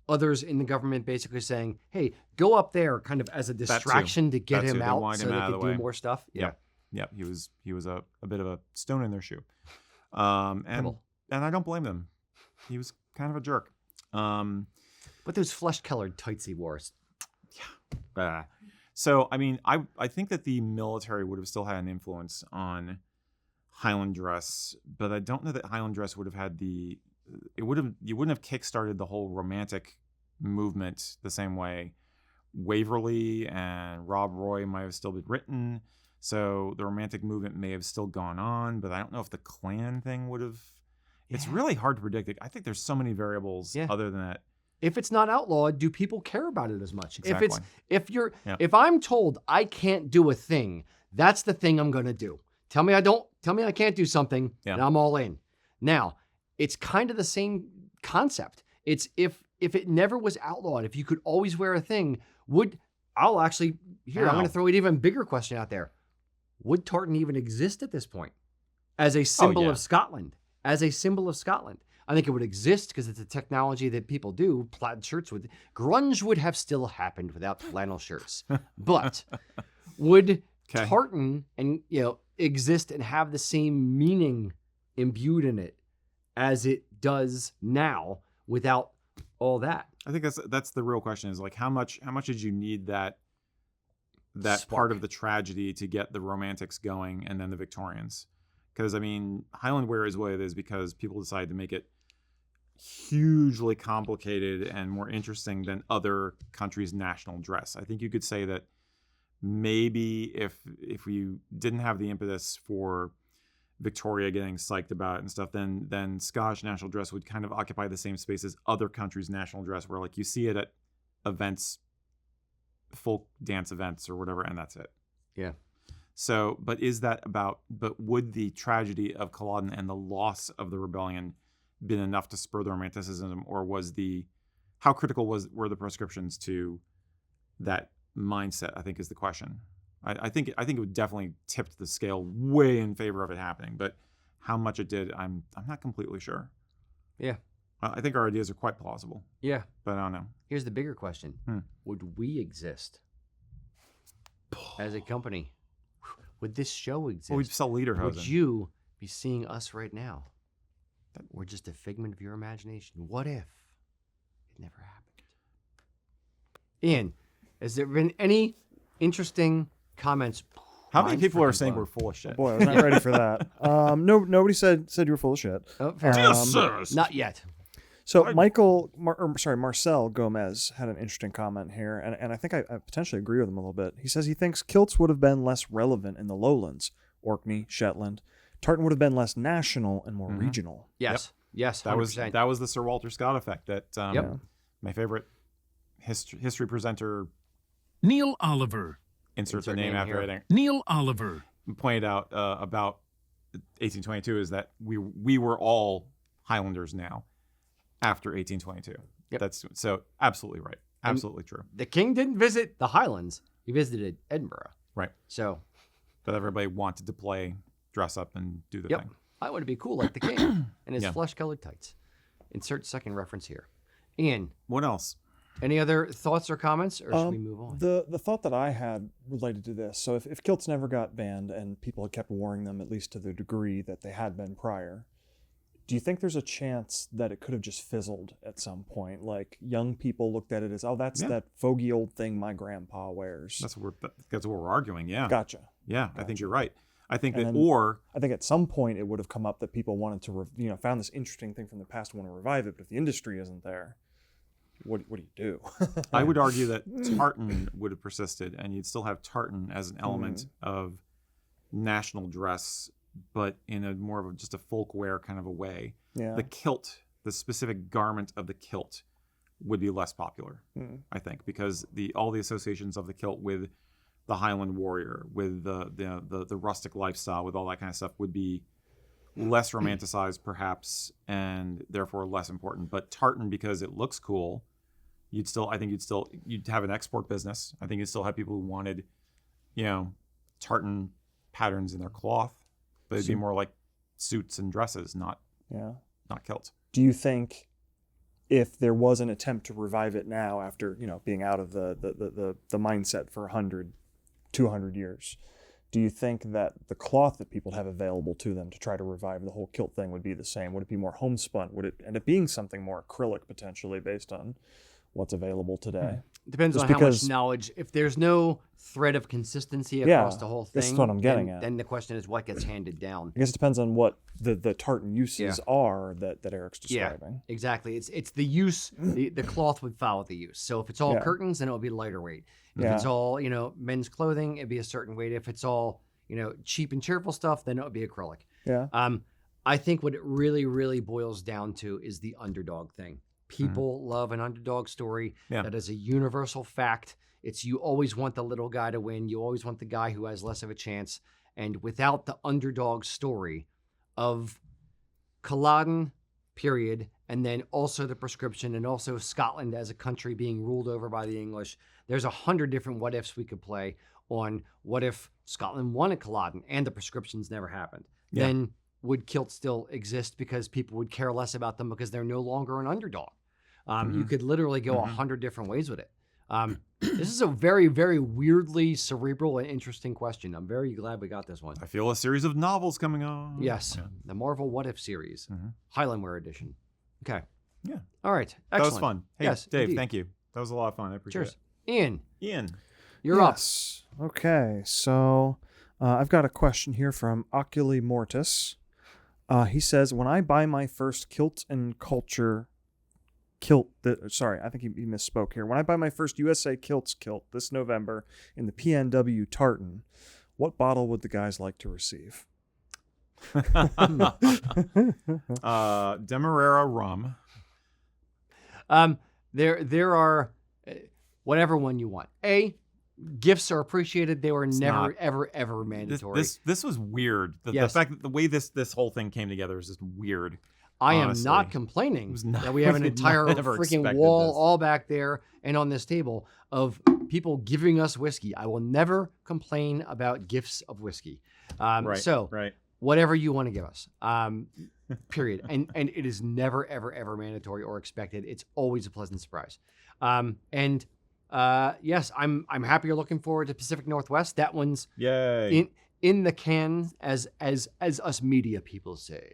others in the government basically saying, hey, go up there kind of as a distraction to get him out so they could do more stuff? Yeah. He was a bit of a stone in their shoe. And I don't blame them. He was kind of a jerk. But those flesh-colored tights he wore. Yeah. So, I mean, I think that the military would have still had an influence on Highland dress, but I don't know that Highland dress would have had you wouldn't have kickstarted the whole romantic movement the same way. Waverley and Rob Roy might have still been written, so the romantic movement may have still gone on, but I don't know if the clan thing would have. It's really hard to predict it. I think there's so many variables other than that. If it's not outlawed, do people care about it as much? Exactly. If I'm told I can't do a thing, that's the thing I'm going to do. Tell me I can't do something, and I'm all in. Now, it's kind of the same concept. It's if it never was outlawed, if you could always wear a thing, I'm going to throw an even bigger question out there. Would tartan even exist at this point as a symbol of Scotland? As a symbol of Scotland. I think it would exist because it's a technology that people do. Plaid shirts grunge would have still happened without flannel shirts. But would tartan exist and have the same meaning imbued in it as it does now without all that? I think that's the real question, is like how much did you need that Spark. Part of the tragedy to get the Romantics going and then the Victorians? Because, I mean, Highland wear is what it is because people decided to make it hugely complicated and more interesting than other countries' national dress. I think you could say that maybe if we didn't have the impetus for Victoria getting psyched about it and stuff, then Scottish national dress would kind of occupy the same space as other countries' national dress, where like you see it at events, folk dance events or whatever, and that's it. Yeah. So, but would the tragedy of Culloden and the loss of the rebellion been enough to spur the Romanticism, or how critical were the proscriptions to that mindset? I think is the question. I think it would definitely tipped the scale way in favor of it happening, but how much it did, I'm not completely sure. Yeah. I think our ideas are quite plausible. Yeah. But I don't know. Here's the bigger question. Would we exist as a company? Would this show exist? Well, we'd sell lederhosen. Would you be seeing us right now? We're just a figment of your imagination. What if it never happened? Ian, has there been any interesting comments? How many people are saying we're full of shit? Oh boy, I was not ready for that. Nobody said you were full of shit. Not yet. So Marcel Gomez had an interesting comment here, and I think I potentially agree with him a little bit. He says he thinks kilts would have been less relevant in the lowlands, Orkney, Shetland. Tartan would have been less national and more regional. Yes. Yep. Yes. 100%. That was the Sir Walter Scott effect that my favorite history presenter, Neil Oliver, insert the name after it. Neil Oliver pointed out about 1822 is that we were all Highlanders now after 1822. Yep. That's so absolutely right. Absolutely true. The king didn't visit the Highlands. He visited Edinburgh. Right. So, but everybody wanted to dress up and do the thing. I want to be cool like the king and his flesh-colored tights. Insert second reference here. Ian. What else? Any other thoughts or comments, or should we move on? The thought that I had related to this, so if kilts never got banned and people had kept wearing them, at least to the degree that they had been prior, do you think there's a chance that it could have just fizzled at some point? Like young people looked at it as, that's that fogey old thing my grandpa wears. That's what we're arguing, yeah. Gotcha. Yeah, I think you're right. I think I think at some point it would have come up that people wanted to, found this interesting thing from the past and want to revive it, but if the industry isn't there. what do you do? I would argue that tartan would have persisted, and you'd still have tartan as an element of national dress, but in a more of just a folk wear kind of a way. Yeah. The kilt, the specific garment of the kilt, would be less popular, I think, because all the associations of the kilt with the Highland warrior, with the rustic lifestyle, with all that kind of stuff, would be less romanticized, perhaps, and therefore less important. But tartan, because it looks cool, you'd have an export business. I think you'd still have people who wanted, tartan patterns in their cloth, but it'd be more like suits and dresses, not kilts. Do you think if there was an attempt to revive it now after, being out of the mindset for 100, 200 years, do you think that the cloth that people have available to them to try to revive the whole kilt thing would be the same? Would it be more homespun? Would it end up being something more acrylic potentially based on what's available today? Depends on how much knowledge. If there's no thread of consistency across the whole thing, this is what I'm getting at. Then the question is what gets handed down. I guess it depends on what the tartan uses are that Eric's describing. Yeah, exactly. It's the use. The cloth would follow the use. So if it's all curtains, then it would be lighter weight. If it's all men's clothing, it'd be a certain weight. If it's all cheap and cheerful stuff, then it would be acrylic. Yeah. I think what it really, really boils down to is the underdog thing. People love an underdog story. Yeah. That is a universal fact. You always want the little guy to win. You always want the guy who has less of a chance. And without the underdog story of Culloden, period, and then also the prescription, and also Scotland as a country being ruled over by the English, there's 100 different what ifs we could play on what if Scotland won at Culloden and the prescriptions never happened. Yeah. Then would kilts still exist because people would care less about them because they're no longer an underdog? You could literally go 100 different ways with it. This is a very, very weirdly cerebral and interesting question. I'm very glad we got this one. I feel a series of novels coming on. Yes, the Marvel What If series, Highlandware edition. Okay. Yeah. All right. Excellent. That was fun. Hey, yes, Dave, indeed. thank you. That was a lot of fun. I appreciate it. Ian, you're up. Okay, so I've got a question here from Oculi Mortis. He says, when I buy my first kilt and culture I think he misspoke here. When I buy my first USA Kilts kilt this November in the PNW Tartan, what bottle would the guys like to receive? Demerara rum. There are whatever one you want. Gifts are appreciated. They were never, ever mandatory. This was weird. The fact that the way this whole thing came together is just weird. I am not complaining that we have an entire freaking wall all back there and on this table of people giving us whiskey. I will never complain about gifts of whiskey. Whatever you want to give us, period. And it is never, ever mandatory or expected. It's always a pleasant surprise. Yes, I'm happy you're looking forward to Pacific Northwest. That one's in the can, as us media people say.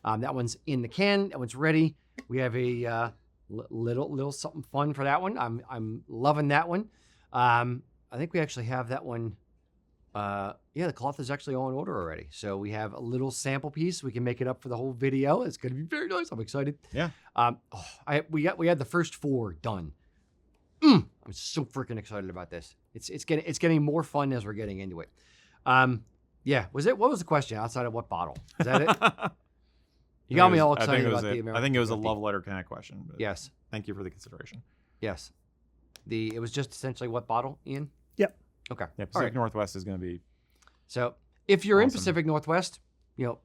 That one's in the can. That one's ready. We have a little something fun for that one. I'm loving that one. I think we actually have that one. The cloth is actually on order already. So we have a little sample piece. We can make it up for the whole video. It's going to be very nice. I'm excited. Yeah. We had the first 4 done. I'm so freaking excited about this. It's getting more fun as we're getting into it. What was the question outside of what bottle? Is that it? You got me all excited about the American. I think it was a love letter kind of question. But yes. Thank you for the consideration. Yes. It was just essentially what bottle, Ian? Yep. Okay. Yeah, Pacific Northwest is going to be. So if you're in Pacific Northwest,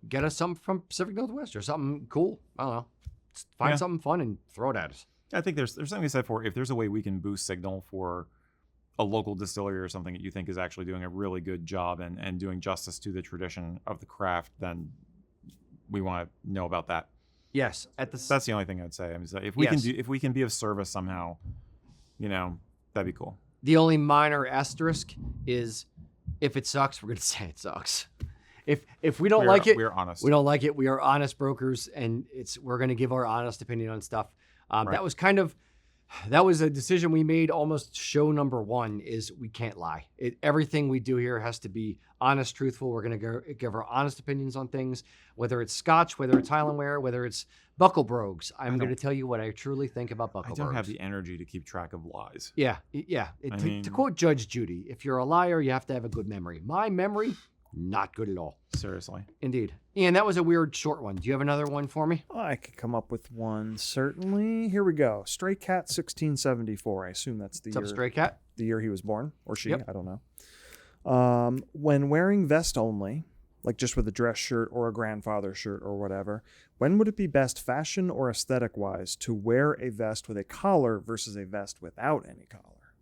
get us something from Pacific Northwest or something cool. I don't know. Find something fun and throw it at us. I think there's something to say for if there's a way we can boost signal for a local distillery or something that you think is actually doing a really good job and doing justice to the tradition of the craft, then we want to know about that. Yes, that's the only thing I'd say. I mean, if we can be of service somehow, that'd be cool. The only minor asterisk is if it sucks, we're going to say it sucks. If we don't like it, we're honest. We don't like it. We are honest brokers, and we're going to give our honest opinion on stuff. That was kind of That was a decision we made almost show number 1 is we can't lie. Everything we do here has to be honest, truthful. We're going to give our honest opinions on things, whether it's Scotch, whether it's Highland wear, whether it's buckle brogues. I'm going to tell you what I truly think about buckle brogues. I don't have the energy to keep track of lies. Yeah. To quote Judge Judy, if you're a liar, you have to have a good memory. My memory, not good at all. Seriously. Indeed. Ian, that was a weird short one. Do you have another one for me? I could come up with one, certainly. Here we go. Stray Cat 1674. I assume that's the What's year. up, Stray Cat? The year he was born, or she, Yep. I don't know. When wearing vest only, like just with a dress shirt or a grandfather shirt or whatever, when would it be best fashion or aesthetic-wise to wear a vest with a collar versus a vest without any collar?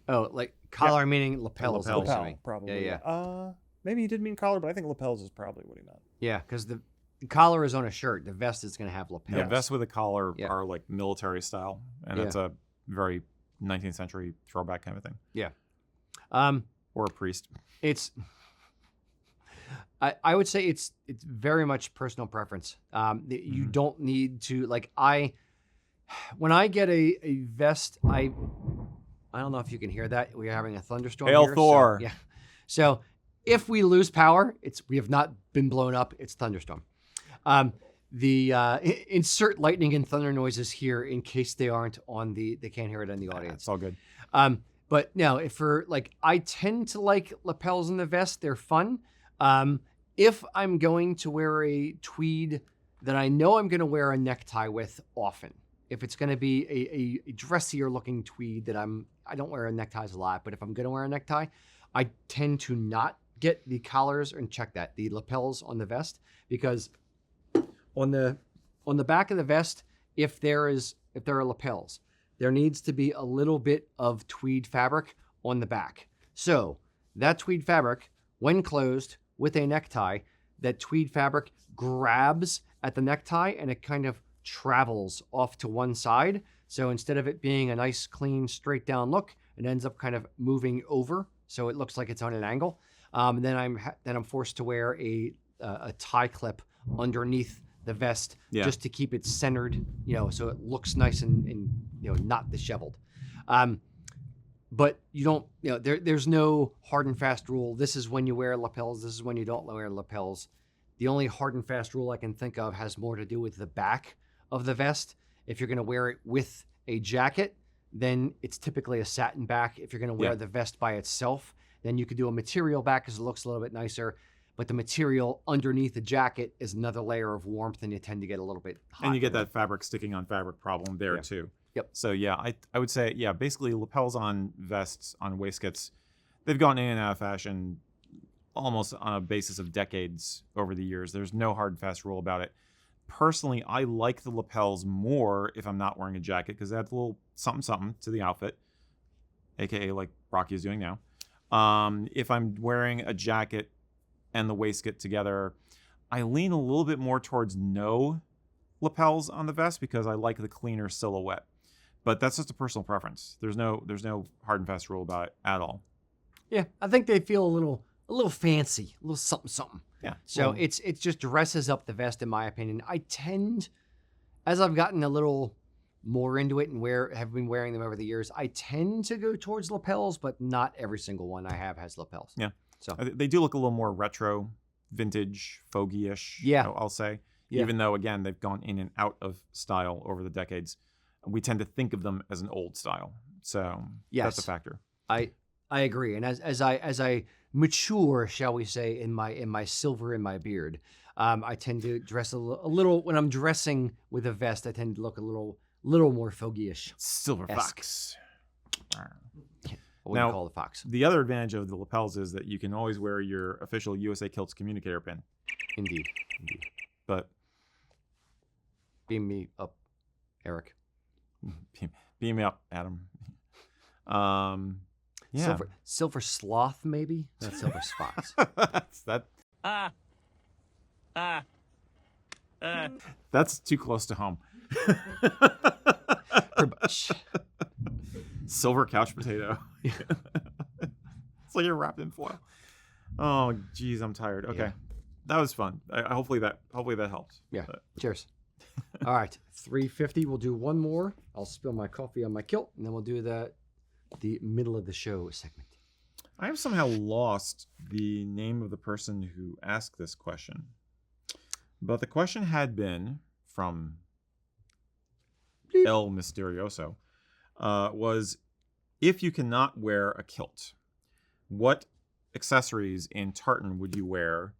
Oh, like collar meaning lapels. I'm Lapels. assuming. Probably. Yeah. Maybe he did mean collar, but I think lapels is probably what he meant. Yeah, because the collar is on a shirt. The vest is going to have lapels. Yeah, vests with a collar Yeah. are like military style, and Yeah. it's a very 19th century throwback kind of thing. Yeah. Or a priest. It's. I would say it's very much personal preference. You don't need to when I get a vest, I don't know if you can hear that. We're having a thunderstorm. Hail here, Thor. So, yeah. So if we lose power, we have not been blown up. It's thunderstorm. Insert lightning and thunder noises here in case they aren't on they can't hear it in the audience. It's all good. But no, I tend to like lapels in the vest. They're fun. If I'm going to wear a tweed that I know I'm going to wear a necktie with often, if it's going to be a dressier looking tweed that I don't wear neckties a lot, but if I'm going to wear a necktie, I tend to not get the collars and the lapels on the vest, because on the back of the vest, if there are lapels, there needs to be a little bit of tweed fabric on the back. So that tweed fabric, when closed with a necktie, that tweed fabric grabs at the necktie and it kind of travels off to one side. So instead of it being a nice, clean, straight down look, it ends up kind of moving over, so it looks like it's on an angle. Then I'm forced to wear a tie clip underneath the vest just to keep it centered, so it looks nice and not disheveled. But you don't, there's no hard and fast rule. This is when you wear lapels. This is when you don't wear lapels. The only hard and fast rule I can think of has more to do with the back of the vest. If you're going to wear it with a jacket, then it's typically a satin back. If you're going to wear the vest by itself, then you could do a material back because it looks a little bit nicer. But the material underneath the jacket is another layer of warmth, and you tend to get a little bit hot. And you get that fabric sticking on fabric problem there too. Yep. So yeah, I would say basically lapels on vests, on waistcoats, they've gone in and out of fashion almost on a basis of decades over the years. There's no hard and fast rule about it. Personally, I like the lapels more if I'm not wearing a jacket, because it adds a little something to the outfit, aka like Rocky is doing now. If I'm wearing a jacket and the waistcoat together, I lean a little bit more towards no lapels on the vest because I like the cleaner silhouette. But that's just a personal preference. There's no hard and fast rule about it at all. Yeah, I think they feel a little fancy, a little something. Yeah. So it just dresses up the vest, in my opinion. I tend, as I've gotten a little more into it and have been wearing them over the years, I tend to go towards lapels, but not every single one I have has lapels. Yeah. So They do look a little more retro, vintage, fogey-ish. Yeah. I'll say. Yeah. Even though, again, they've gone in and out of style over the decades. We tend to think of them as an old style. So that's a factor. I agree. And as I mature, shall we say, in my silver in my beard, I tend to dress a little when I'm dressing with a vest. I tend to look a little more fogey-ish. Silver Esque. fox. I wouldn't call it a fox. The other advantage of the lapels is that you can always wear your official USA Kilts communicator pin. Indeed. But Beam me up, Erik. beam me up, Adam. Yeah. Silver sloth, maybe? Not silver fox. That's too close to home. Silver couch potato. It's like you're wrapped in foil. Oh, geez, I'm tired. Okay, Yeah. that was fun. Hopefully that helped. Yeah. But Cheers. All right, 350. We'll do one more. I'll spill my coffee on my kilt, and then we'll do the middle of the show segment. I have somehow lost the name of the person who asked this question. But the question had been from El Misterioso, was if you cannot wear a kilt, what accessories in tartan would you wear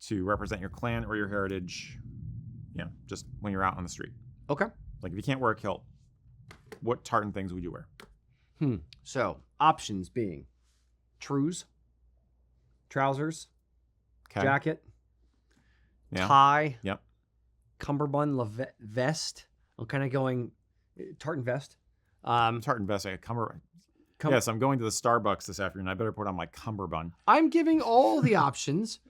to represent your clan or your heritage, just when you're out on the street? Okay. Like if you can't wear a kilt, what tartan things would you wear? So options being trews, trousers, Okay. jacket, Yeah. tie, Yep. cummerbund vest. I'm kind of going tartan vest. Tartan vest, like a cummerbund. Yes, I'm going to the Starbucks this afternoon. I better put on my cummerbund. I'm giving all the options.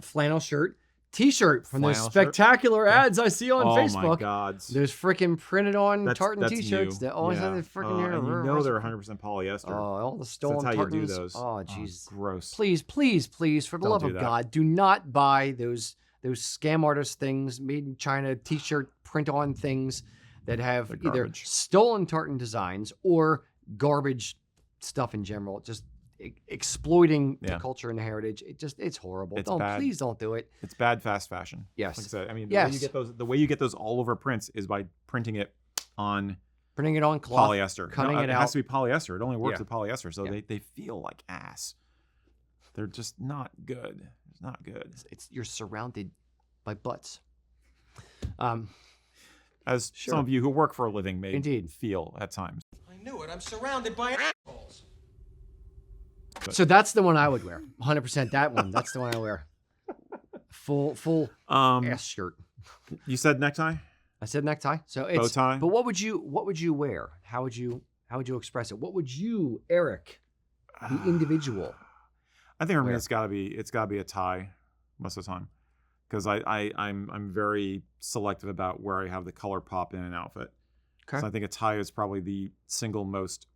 Flannel shirt, T-shirt from those Flannel shirt? spectacular ads I see on Facebook. Oh my God. Those freaking printed on tartan that's T-shirts new. that always have the freaking and you know they're 100% polyester. Oh, all the stolen That's how you do tartans. those. Oh, jeez. Gross. Please, please, please, for the Don't love do of that. God, do not buy those scam artist things, made in China T-shirt print on things that have They're either garbage. stolen tartan designs or garbage stuff in general. Just exploiting the Yeah. culture and the heritage. It's horrible. It's bad. Please don't do it. It's bad fast fashion. Yes. Like I said, I mean, Yes. the way you get those all over prints is by printing it on Printing it on cloth, polyester. cutting it It out. has to be polyester. It only works Yeah. with polyester, so Yeah. they feel like ass. They're just not good. It's not good. You're surrounded by butts. As Sure. some of you who work for a living may Indeed. feel at times. I knew it. I'm surrounded by assholes. So that's the one I would wear. 100% that one. That's the one I wear. Full ass shirt. You said necktie? I said necktie. So it's Bow tie? But what would you wear? How would you express it? What would you, Erik, the individual? I think for me Wear? it's gotta be a tie most of the time. Because I'm very selective about where I have the color pop in an outfit. Okay. So I think a tie is probably the single most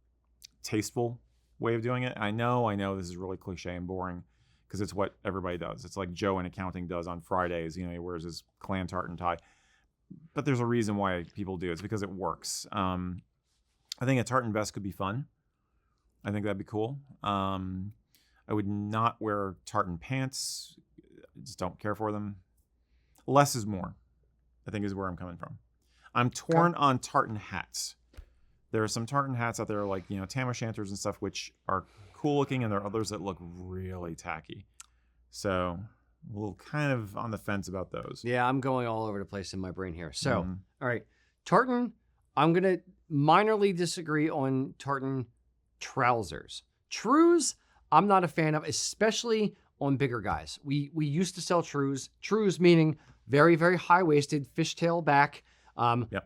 tasteful way of doing it. I know this is really cliche and boring because it's what everybody does. It's like Joe in accounting does on Fridays. He wears his clan tartan tie. But there's a reason why people do it. It's because it works. I think a tartan vest could be fun. I think that'd be cool. I would not wear tartan pants. I just don't care for them. Less is more, I think, is where I'm coming from. I'm torn on tartan hats. There are some tartan hats out there like, tam o' shanters and stuff, which are cool looking, and there are others that look really tacky. So a little kind of on the fence about those. Yeah, I'm going all over the place in my brain here. So, Mhm. all right, tartan. I'm gonna minorly disagree on tartan trousers. Trews, I'm not a fan of, especially on bigger guys. We used to sell trews. Trews meaning very, very high-waisted, fishtail back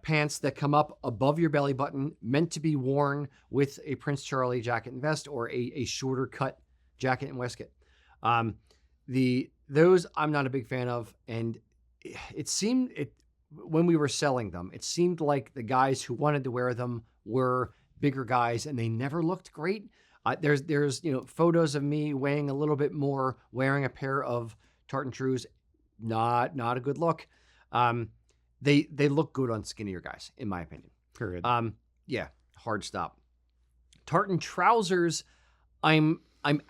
pants that come up above your belly button, meant to be worn with a Prince Charlie jacket and vest or a shorter cut jacket and waistcoat. Those I'm not a big fan of, and when we were selling them, it seemed like the guys who wanted to wear them were bigger guys, and they never looked great. There's photos of me weighing a little bit more, wearing a pair of tartan trews. Not a good look. They look good on skinnier guys, in my opinion. Period. Yeah, hard stop. Tartan trousers, I'm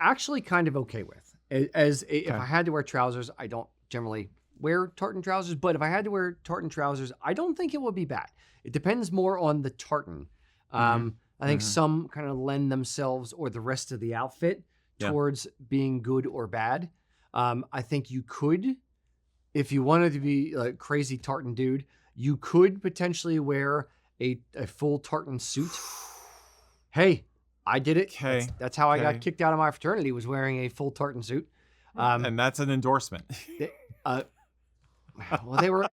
actually kind of okay with. If I had to wear trousers, I don't generally wear tartan trousers, but if I had to wear tartan trousers, I don't think it would be bad. It depends more on the tartan. I think some kind of lend themselves or the rest of the outfit towards being good or bad. I think you could, if you wanted to be a crazy tartan dude, you could potentially wear a full tartan suit. Hey, I did it. Okay. That's how I Okay. got kicked out of my fraternity, was wearing a full tartan suit. And that's an endorsement. Well, they were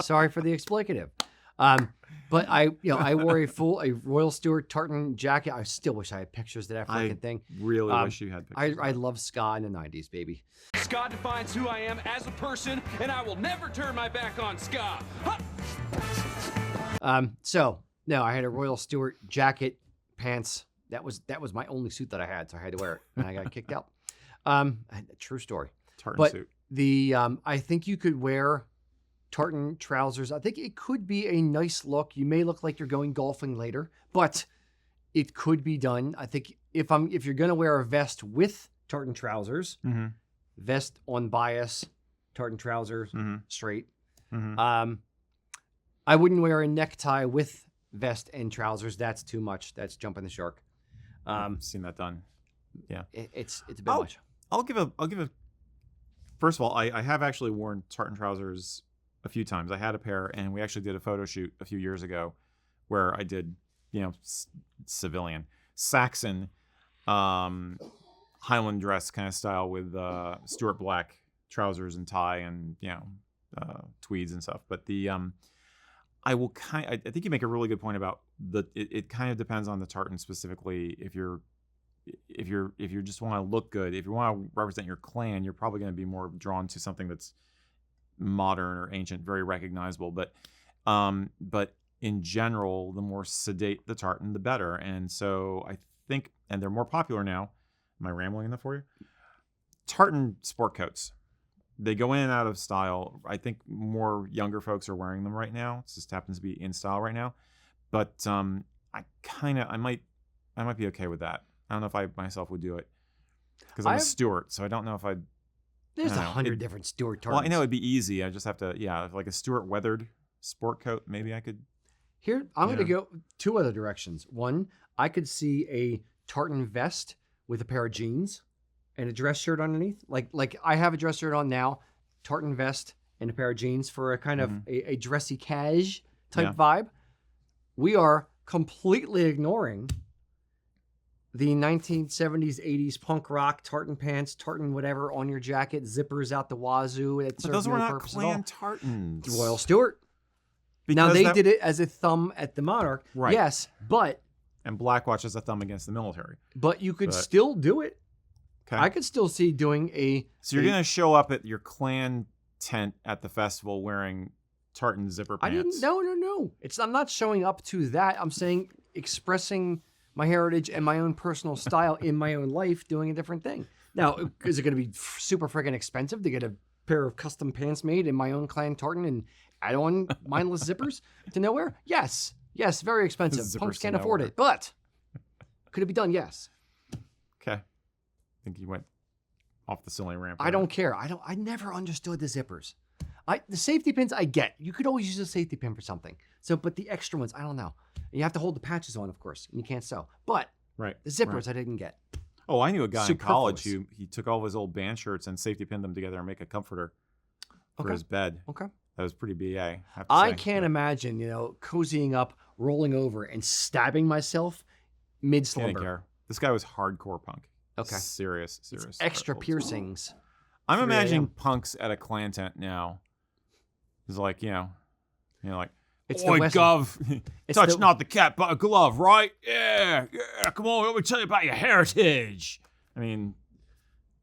sorry for the explicative. But I wore a Royal Stewart tartan jacket. I still wish I had pictures of that freaking thing. Really wish you had pictures. I love ska in the 90s, baby. Ska defines who I am as a person, and I will never turn my back on ska. So no, I had a Royal Stewart jacket, pants. That was my only suit that I had, so I had to wear it, and I got kicked out. True story. Tartan But suit. I think you could wear tartan trousers. I think it could be a nice look. You may look like you're going golfing later, but it could be done. I think if you're going to wear a vest with tartan trousers, vest on bias, tartan trousers straight. I wouldn't wear a necktie with vest and trousers. That's too much. That's jumping the shark. I've seen that done. Yeah, It's a bit much. I'll give a. First of all, I have actually worn tartan trousers a few times. I had a pair, and we actually did a photo shoot a few years ago, where I did, civilian Saxon, Highland dress kind of style with Stuart Black trousers and tie and tweeds and stuff. But I think you make a really good point about it kind of depends on the tartan specifically. If you just want to look good, if you want to represent your clan, you're probably going to be more drawn to something that's modern or ancient, very recognizable. But in general, the more sedate the tartan, the better. And so I think, and they're more popular now. Am I rambling enough for you? Tartan sport coats. They go in and out of style. I think more younger folks are wearing them right now. It just happens to be in style right now. But I might be okay with that. I don't know if I myself would do it because I'm a Stuart, so I don't know if I'd. There's 100 different Stuart tartans. Well, I know it'd be easy. I just have to, like a Stuart weathered sport coat. Maybe I could. Here, I'm going to go two other directions. One, I could see a tartan vest with a pair of jeans and a dress shirt underneath. Like I have a dress shirt on now, tartan vest and a pair of jeans for a kind of a dressy cash type vibe. We are completely ignoring the 1970s, 80s punk rock, tartan pants, tartan whatever on your jacket, zippers out the wazoo. But those were not clan tartans. Royal Stuart. Now, they did it as a thumb at the monarch. Right. Yes, but... And Blackwatch as a thumb against the military. But you could still do it. Okay. I could still see doing a... So you're going to show up at your clan tent at the festival wearing tartan zipper pants? No. I'm not showing up to that. I'm saying expressing my heritage and my own personal style in my own life, doing a different thing. Now, is it going to be super freaking expensive to get a pair of custom pants made in my own clan tartan and add on mindless zippers to nowhere? Yes, very expensive. Punks can't afford it, but could it be done? Yes. Okay. I think you went off the silly ramp. I don't care. I never understood the zippers. The safety pins I get. You could always use a safety pin for something. So, but the extra ones, I don't know. And you have to hold the patches on, of course, and you can't sew. But the zippers I didn't get. Oh, I knew a guy in college who he took all of his old band shirts and safety pinned them together and make a comforter for his bed. Okay. That was pretty BA. I can't imagine, cozying up, rolling over, and stabbing myself mid-slumber. Didn't care. This guy was hardcore punk. Okay. Serious. It's extra piercings. I'm imagining punks at a clan tent now. It's like, like, it's oi, Gov, touch not the cat but a glove, right? Yeah, come on, let me tell you about your heritage. I mean,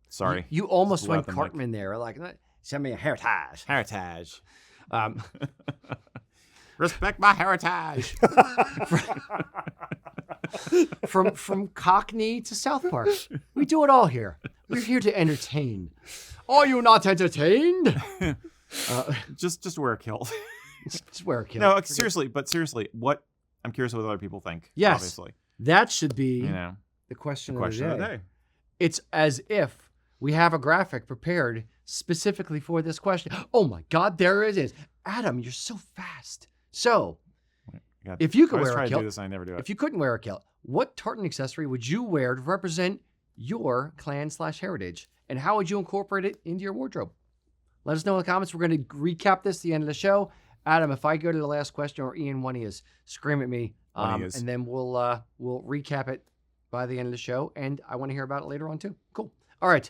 sorry. You almost went Cartman there. Like, send me a heritage. Heritage. Respect my heritage. From Cockney to South Park. We do it all here. We're here to entertain. Are you not entertained? Just wear a kilt. Just wear a kilt. No, seriously, what I'm curious what other people think. Yes, obviously. That should be the question of the day. It's as if we have a graphic prepared specifically for this question. Oh my God, there it is. Adam, you're so fast. So, if you could wear a kilt, I never do it. If you couldn't wear a kilt, what tartan accessory would you wear to represent your clan/heritage? And how would you incorporate it into your wardrobe? Let us know in the comments. We're going to recap this at the end of the show. Adam, if I go to the last question or Ian, one he is, scream at me. And then we'll recap it by the end of the show. And I want to hear about it later on too. Cool. All right.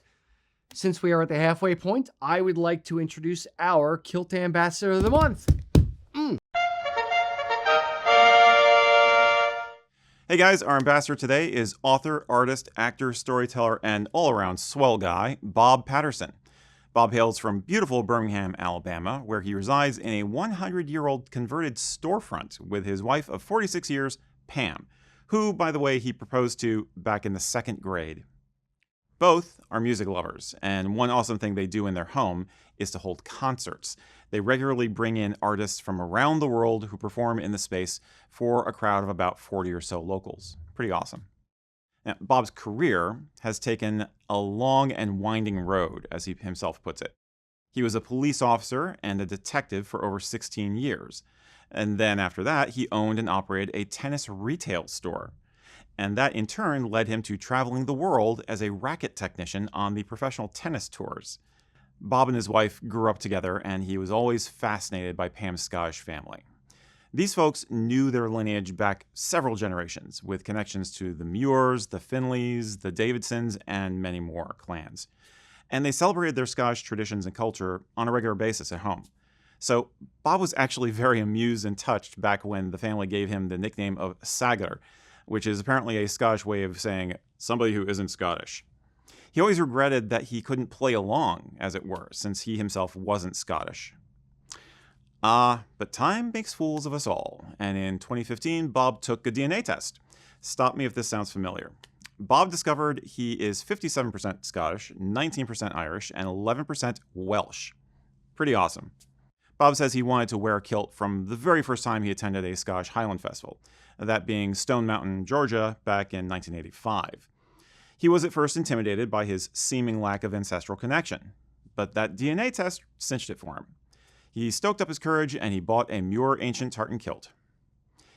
Since we are at the halfway point, I would like to introduce our Kilt Ambassador of the Month. Hey guys, our ambassador today is author, artist, actor, storyteller, and all-around swell guy, Bob Patterson. Bob hails from beautiful Birmingham, Alabama, where he resides in a 100-year-old converted storefront with his wife of 46 years, Pam, who, by the way, he proposed to back in the 2nd grade. Both are music lovers, and one awesome thing they do in their home is to hold concerts. They regularly bring in artists from around the world who perform in the space for a crowd of about 40 or so locals. Pretty awesome. Now, Bob's career has taken a long and winding road, as he himself puts it. He was a police officer and a detective for over 16 years. And then after that, he owned and operated a tennis retail store. And that in turn led him to traveling the world as a racket technician on the professional tennis tours. Bob and his wife grew up together, and he was always fascinated by Pam's Scottish family. These folks knew their lineage back several generations, with connections to the Muirs, the Finleys, the Davidsons, and many more clans. And they celebrated their Scottish traditions and culture on a regular basis at home. So Bob was actually very amused and touched back when the family gave him the nickname of Sagar, which is apparently a Scottish way of saying somebody who isn't Scottish. He always regretted that he couldn't play along, as it were, since he himself wasn't Scottish. But time makes fools of us all, and in 2015, Bob took a DNA test. Stop me if this sounds familiar. Bob discovered he is 57% Scottish, 19% Irish, and 11% Welsh. Pretty awesome. Bob says he wanted to wear a kilt from the very first time he attended a Scottish Highland festival, that being Stone Mountain, Georgia, back in 1985. He was at first intimidated by his seeming lack of ancestral connection, but that DNA test cinched it for him. He stoked up his courage and he bought a Muir ancient tartan kilt.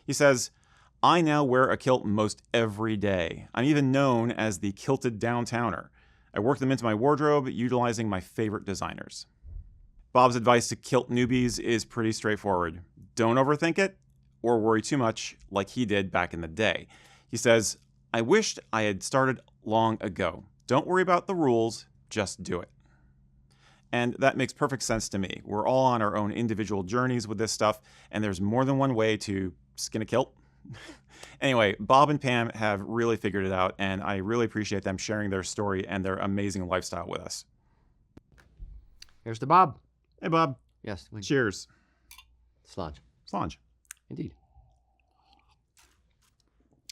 He says, "I now wear a kilt most every day. I'm even known as the kilted downtowner. I work them into my wardrobe, utilizing my favorite designers." Bob's advice to kilt newbies is pretty straightforward. Don't overthink it or worry too much like he did back in the day. He says, "I wished I had started long ago. Don't worry about the rules, just do it." And that makes perfect sense to me. We're all on our own individual journeys with this stuff, and there's more than one way to skin a kilt. Anyway, Bob and Pam have really figured it out, and I really appreciate them sharing their story and their amazing lifestyle with us. Here's to Bob. Hey, Bob. Yes. Cheers. Sludge. Slange. Indeed.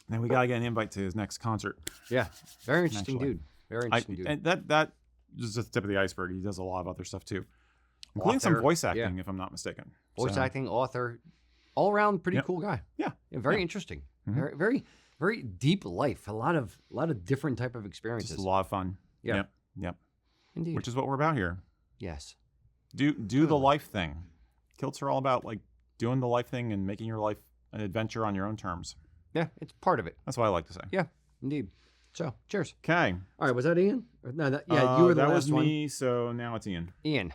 Now we gotta get an invite to his next concert. Yeah. Very interesting Actually. dude. Very interesting dude. And that is just the tip of the iceberg. He does a lot of other stuff too, including some Author, voice acting, yeah. if I'm not mistaken. Voice So, acting, author, all around pretty Yep. cool guy. Yeah. Very Yeah. interesting. Mhm. Very, very, very deep life. A lot of different type of experiences. Just a lot of fun. Yeah. Yep. Indeed. Which is what we're about here. Yes. Do the life thing. Kilts are all about like doing the life thing and making your life an adventure on your own terms. Yeah, it's part of it. That's what I like to say. Yeah, indeed. So, cheers. Okay. All right, was that Ian? Or, no, you were the that last was one. me. So now it's Ian. Ian.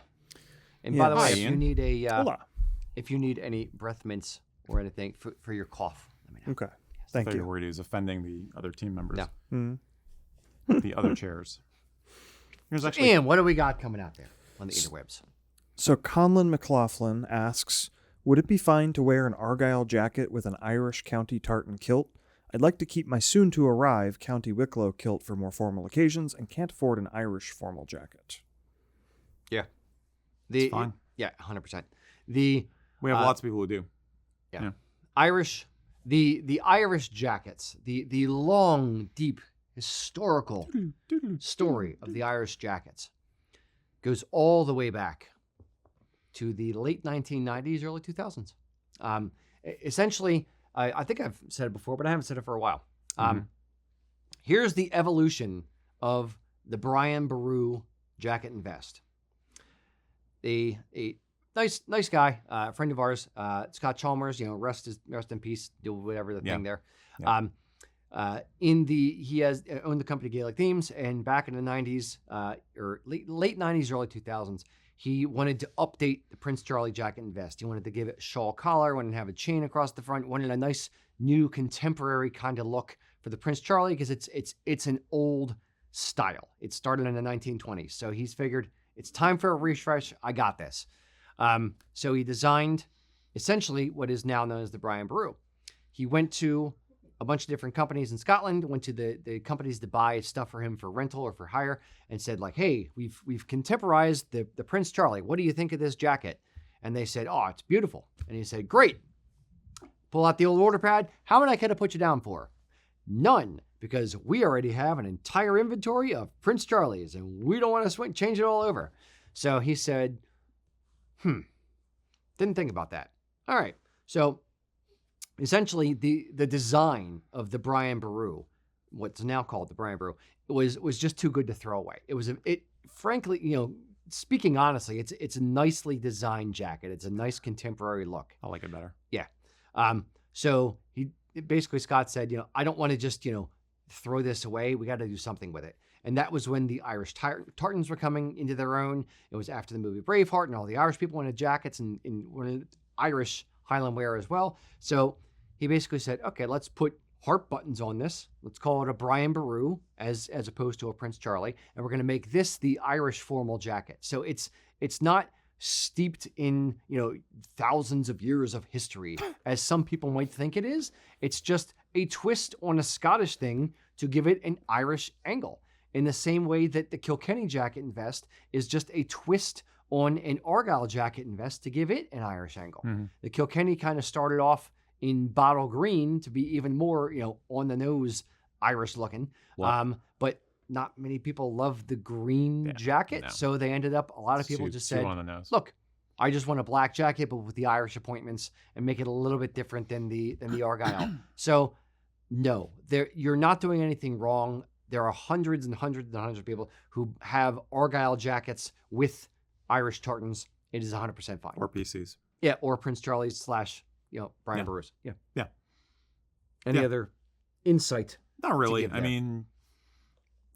And Yeah. by the way, Hi, if you Ian. need a Hola. if you need any breath mints or anything for your cough, let me know. Okay. I Thank thought you you. were worried he was offending the other team members. No. Mhm. The other chairs. Here's actually Ian, what do we got coming out there on the interwebs? So Conlon McLaughlin asks, would it be fine to wear an Argyll jacket with an Irish County Tartan Kilt? I'd like to keep my soon-to-arrive County Wicklow kilt for more formal occasions and can't afford an Irish formal jacket. Yeah. It's fine. Yeah, 100%. The We have lots of people who do. Irish, the Irish jackets, the long, deep, historical story of the Irish jackets goes all the way back to the late 1990s, early 2000s. Essentially, I think I've said it before, but I haven't said it for a while. Here's the evolution of the Brian Boru jacket and vest. A nice guy, a friend of ours, Scott Chalmers. Rest in peace. Do whatever the thing there. Yeah. He has owned the company Gaelic Themes, and back in the 90s, or late 90s, early 2000s, he wanted to update the Prince Charlie jacket and vest. He wanted to give it a shawl collar, wanted to have a chain across the front, wanted a nice new contemporary kind of look for the Prince Charlie because it's an old style. It started in the 1920s, so he's figured it's time for a refresh. I got this. So he designed essentially what is now known as the Brian Boru. He went to a bunch of different companies in Scotland, went to the companies to buy stuff for him for rental or for hire, and said like, hey, we've contemporized the Prince Charlie. What do you think of this jacket? And they said, oh, it's beautiful. And he said, great. Pull out the old order pad. How many I could have put you down for? None, because we already have an entire inventory of Prince Charlie's and we don't want to change it all over. So he said, didn't think about that. All right. So essentially the design of the Brian Boru, what's now called the Brian Boru, was just too good to throw away. Frankly, speaking honestly, it's a nicely designed jacket. It's a nice contemporary look. I like it better. Yeah. So Scott said, I don't want to just, throw this away. We got to do something with it. And that was when the Irish Tartans were coming into their own. It was after the movie Braveheart, and all the Irish people wanted jackets and wanted Irish Highland wear as well. So he basically said, okay, let's put heart buttons on this. Let's call it a Brian Boru as opposed to a Prince Charlie. And we're going to make this the Irish formal jacket. So it's not steeped in, thousands of years of history as some people might think it is. It's just a twist on a Scottish thing to give it an Irish angle. In the same way that the Kilkenny jacket and vest is just a twist on an Argyll jacket and vest to give it an Irish angle. Mm-hmm. The Kilkenny kind of started off in bottle green to be even more, on the nose Irish looking. But not many people love the green jacket. No. So they ended up, a lot of people just said, on the nose. Look, I just want a black jacket, but with the Irish appointments and make it a little bit different than the Argyll. So no, you're not doing anything wrong. There are hundreds and hundreds and hundreds of people who have Argyll jackets with Irish tartans. It is 100% fine. Or PCs. Yeah, or Prince Charlie's / Brian Boru's. Yeah. Yeah. Any other insight? Not really. I mean,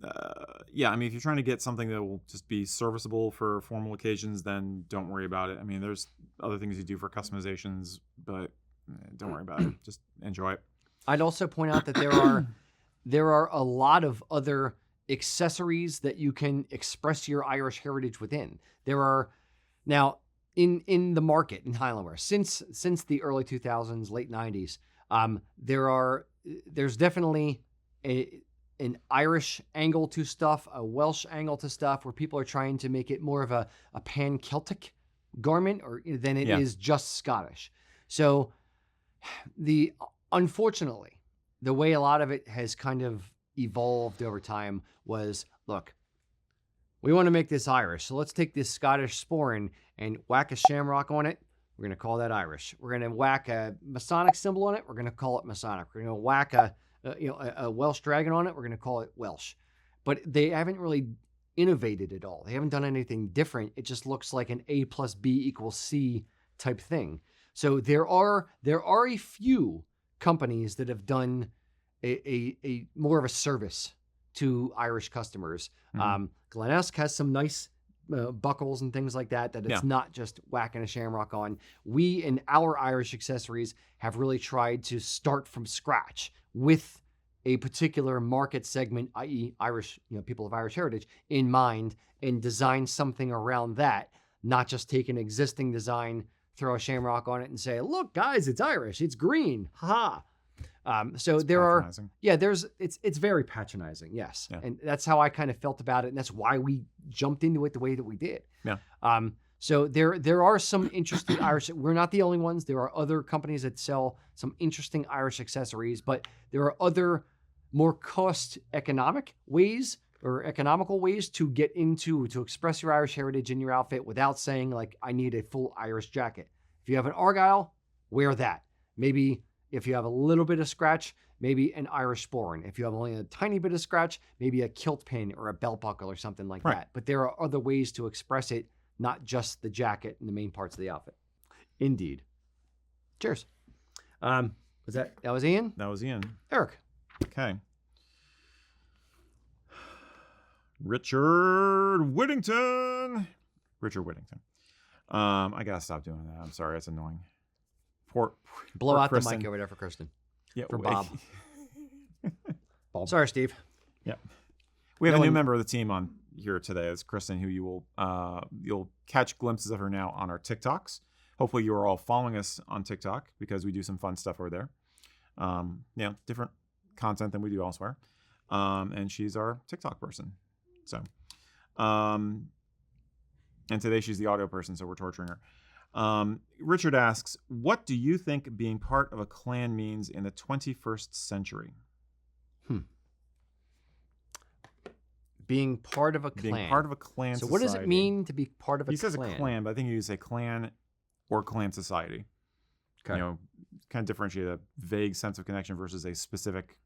if you're trying to get something that will just be serviceable for formal occasions, then don't worry about it. I mean, there's other things you do for customizations, but don't worry about it. Just enjoy it. I'd also point out that there are a lot of other accessories that you can express your Irish heritage within. There are now in the market in Highland wear since the early 2000s, late 90s. There's definitely an Irish angle to stuff, a Welsh angle to stuff, where people are trying to make it more of a pan-Celtic garment than it is just Scottish. So unfortunately, the way a lot of it has kind of evolved over time was, look, we want to make this Irish, so let's take this Scottish sporran and whack a shamrock on it. We're going to call that Irish. We're going to whack a Masonic symbol on it. We're going to call it Masonic. We're going to whack a Welsh dragon on it. We're going to call it Welsh. But they haven't really innovated at all. They haven't done anything different. It just looks like an A plus B equals C type thing. So there are a few companies that have done a more of a service to Irish customers. Mm-hmm. Glenlivet has some nice buckles and things like that it's not just whacking a shamrock on. We in our Irish accessories have really tried to start from scratch with a particular market segment, i.e. Irish, people of Irish heritage in mind, and design something around that, not just take an existing design, throw a shamrock on it and say, look guys, it's Irish, it's green, haha. So it's it's very patronizing, yes. Yeah. And that's how I kind of felt about it. And that's why we jumped into it the way that we did. Yeah. So there are some interesting Irish, we're not the only ones. There are other companies that sell some interesting Irish accessories, but there are other more economical ways to get into, to express your Irish heritage in your outfit without saying like, I need a full Irish jacket. If you have an Argyll, wear that. Maybe if you have a little bit of scratch, maybe an Irish sporran. If you have only a tiny bit of scratch, maybe a kilt pin or a belt buckle or something like that. But there are other ways to express it, not just the jacket and the main parts of the outfit. Indeed. Cheers. That was Ian? That was Ian. Erik. Okay. Richard Whittington. I gotta stop doing that. I'm sorry, it's annoying. Blow out Kristen. The mic over there for Kristen. Yeah, for Bob. Sorry, Steve. Yeah. We have a new member of the team on here today. It's Kristen, who you'll catch glimpses of her now on our TikToks. Hopefully you are all following us on TikTok because we do some fun stuff over there. Different content than we do elsewhere. And she's our TikTok person. So, and today she's the audio person, so we're torturing her. Richard asks, what do you think being part of a clan means in the 21st century? Being part of a Being clan. part of a clan So society. what does it mean to be part of a He clan? says a clan, but I think you say clan or clan society. Okay. You know, kind of differentiate a vague sense of connection versus a specific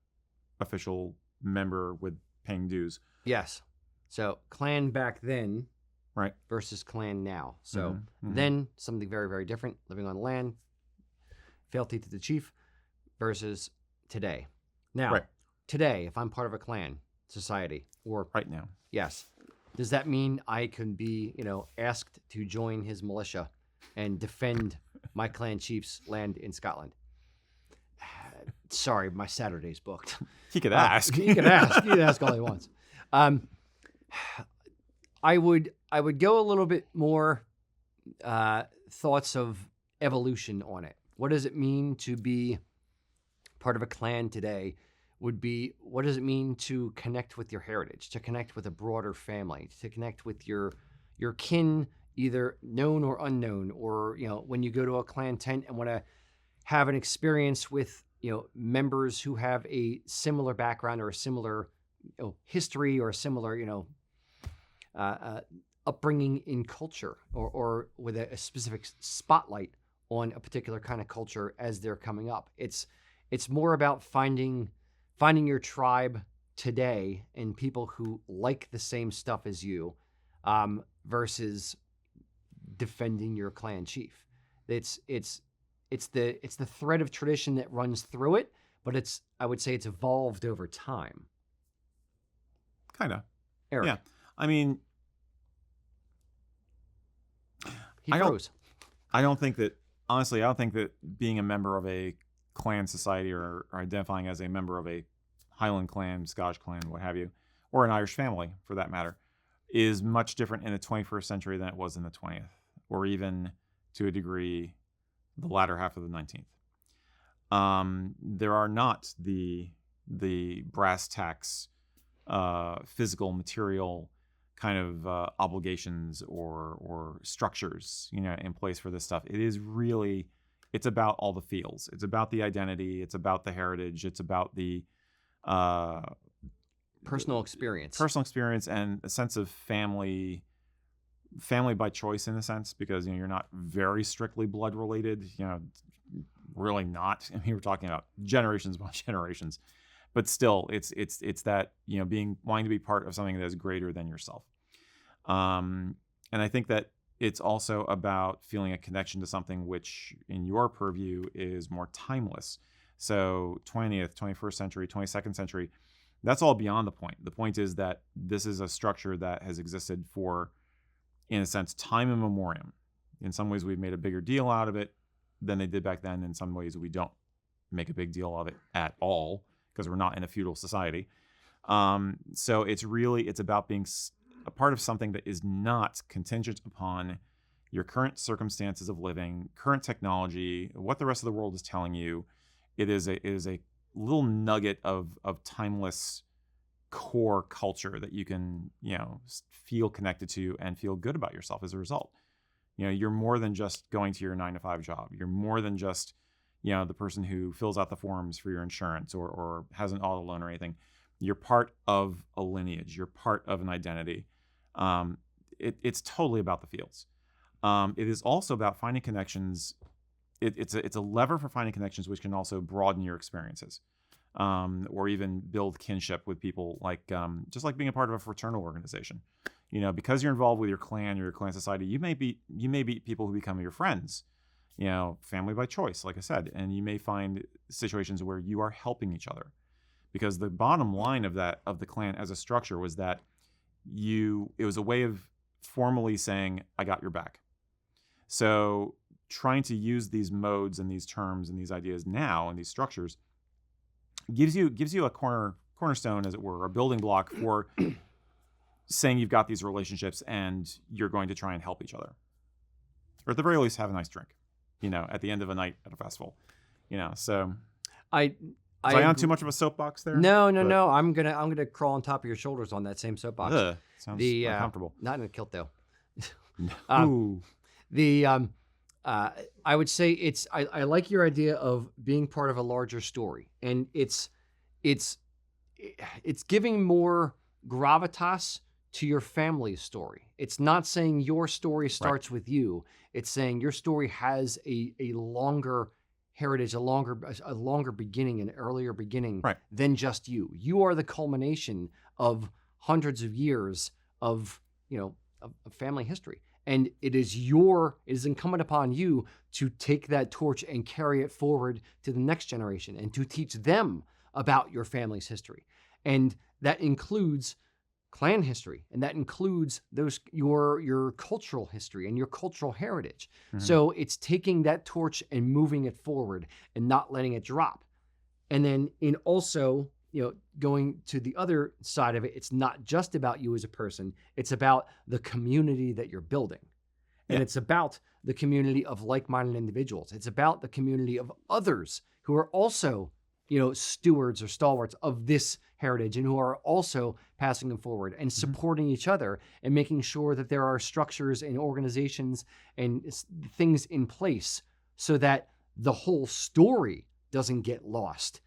official member with paying dues. Yes. So clan back then Right. versus clan now. So Mhm. then something very, very different. Living on land, fealty to the chief versus today. Now, Right. today, if I'm part of a clan society or Right now. yes, does that mean I can be, asked to join his militia and defend my clan chief's land in Scotland? Sorry, my Saturday's booked. He could ask. He can ask. He can ask all he wants. I would go a little bit more thoughts of evolution on it. What does it mean to be part of a clan today? Would be, what does it mean to connect with your heritage, to connect with a broader family, to connect with your kin, either known or unknown, or when you go to a clan tent and want to have an experience with members who have a similar background or a similar history or a similar upbringing in culture, or with a specific spotlight on a particular kind of culture as they're coming up. It's more about finding your tribe today and people who like the same stuff as you, versus defending your clan chief. It's the thread of tradition that runs through it, but I would say it's evolved over time. Kind of. Erik, Yeah. I mean, he I don't- froze. I don't think that being a member of a clan society or identifying as a member of a Highland clan, Scottish clan, what have you, or an Irish family for that matter, is much different in the 21st century than it was in the 20th, or even to a degree the latter half of the 19th. There are not the brass tacks, physical, material kind of obligations or structures, in place for this stuff. It's about all the feels. It's about the identity. It's about the heritage. It's about the Personal experience. And a sense of family by choice, in a sense, because you're not very strictly blood related. Really not. I mean, we're talking about generations upon generations, but still, it's that wanting to be part of something that is greater than yourself. And I think that it's also about feeling a connection to something which, in your purview, is more timeless. So 20th, 21st century, 22nd century, that's all beyond the point. The point is that this is a structure that has existed for, in a sense, time immemorial. In some ways, we've made a bigger deal out of it than they did back then. In some ways, we don't make a big deal of it at all because we're not in a feudal society. So it's about being a part of something that is not contingent upon your current circumstances of living, current technology, what the rest of the world is telling you. It is a little nugget of timeless core culture that you can feel connected to and feel good about yourself as a result. You're more than just going to your 9-to-5 job. You're more than just the person who fills out the forms for your insurance or has an auto loan or anything. You're part of a lineage. You're part of an identity. It's totally about the feels. It is also about finding connections. It's a lever for finding connections, which can also broaden your experiences, or even build kinship with people, like just like being a part of a fraternal organization. Because you're involved with your clan or your clan society, you may meet people who become your friends. Family by choice, like I said, and you may find situations where you are helping each other, because the bottom line of the clan as a structure was that it was a way of formally saying, I got your back. So trying to use these modes and these terms and these ideas now and these structures gives you a cornerstone, as it were, a building block for saying you've got these relationships and you're going to try and help each other, or at the very least have a nice drink, at the end of a night at a festival, So I on too much of a soapbox there? No. I'm gonna crawl on top of your shoulders on that same soapbox. Sounds uncomfortable. Not in a kilt though. Ooh. I would say I like your idea of being part of a larger story, and it's giving more gravitas to your family's story. It's not saying your story starts with you. It's saying your story has a longer heritage, a longer beginning, an earlier beginning than just you. You are the culmination of hundreds of years of family history. And it is incumbent upon you to take that torch and carry it forward to the next generation and to teach them about your family's history. And that includes clan history, and that includes your cultural history and your cultural heritage. So it's taking that torch and moving it forward and not letting it drop. And then in also, going to the other side of it, it's not just about you as a person, it's about the community that you're building. And it's about the community of like-minded individuals. It's about the community of others who are also, stewards or stalwarts of this heritage and who are also passing them forward and supporting each other and making sure that there are structures and organizations and things in place so that the whole story doesn't get lost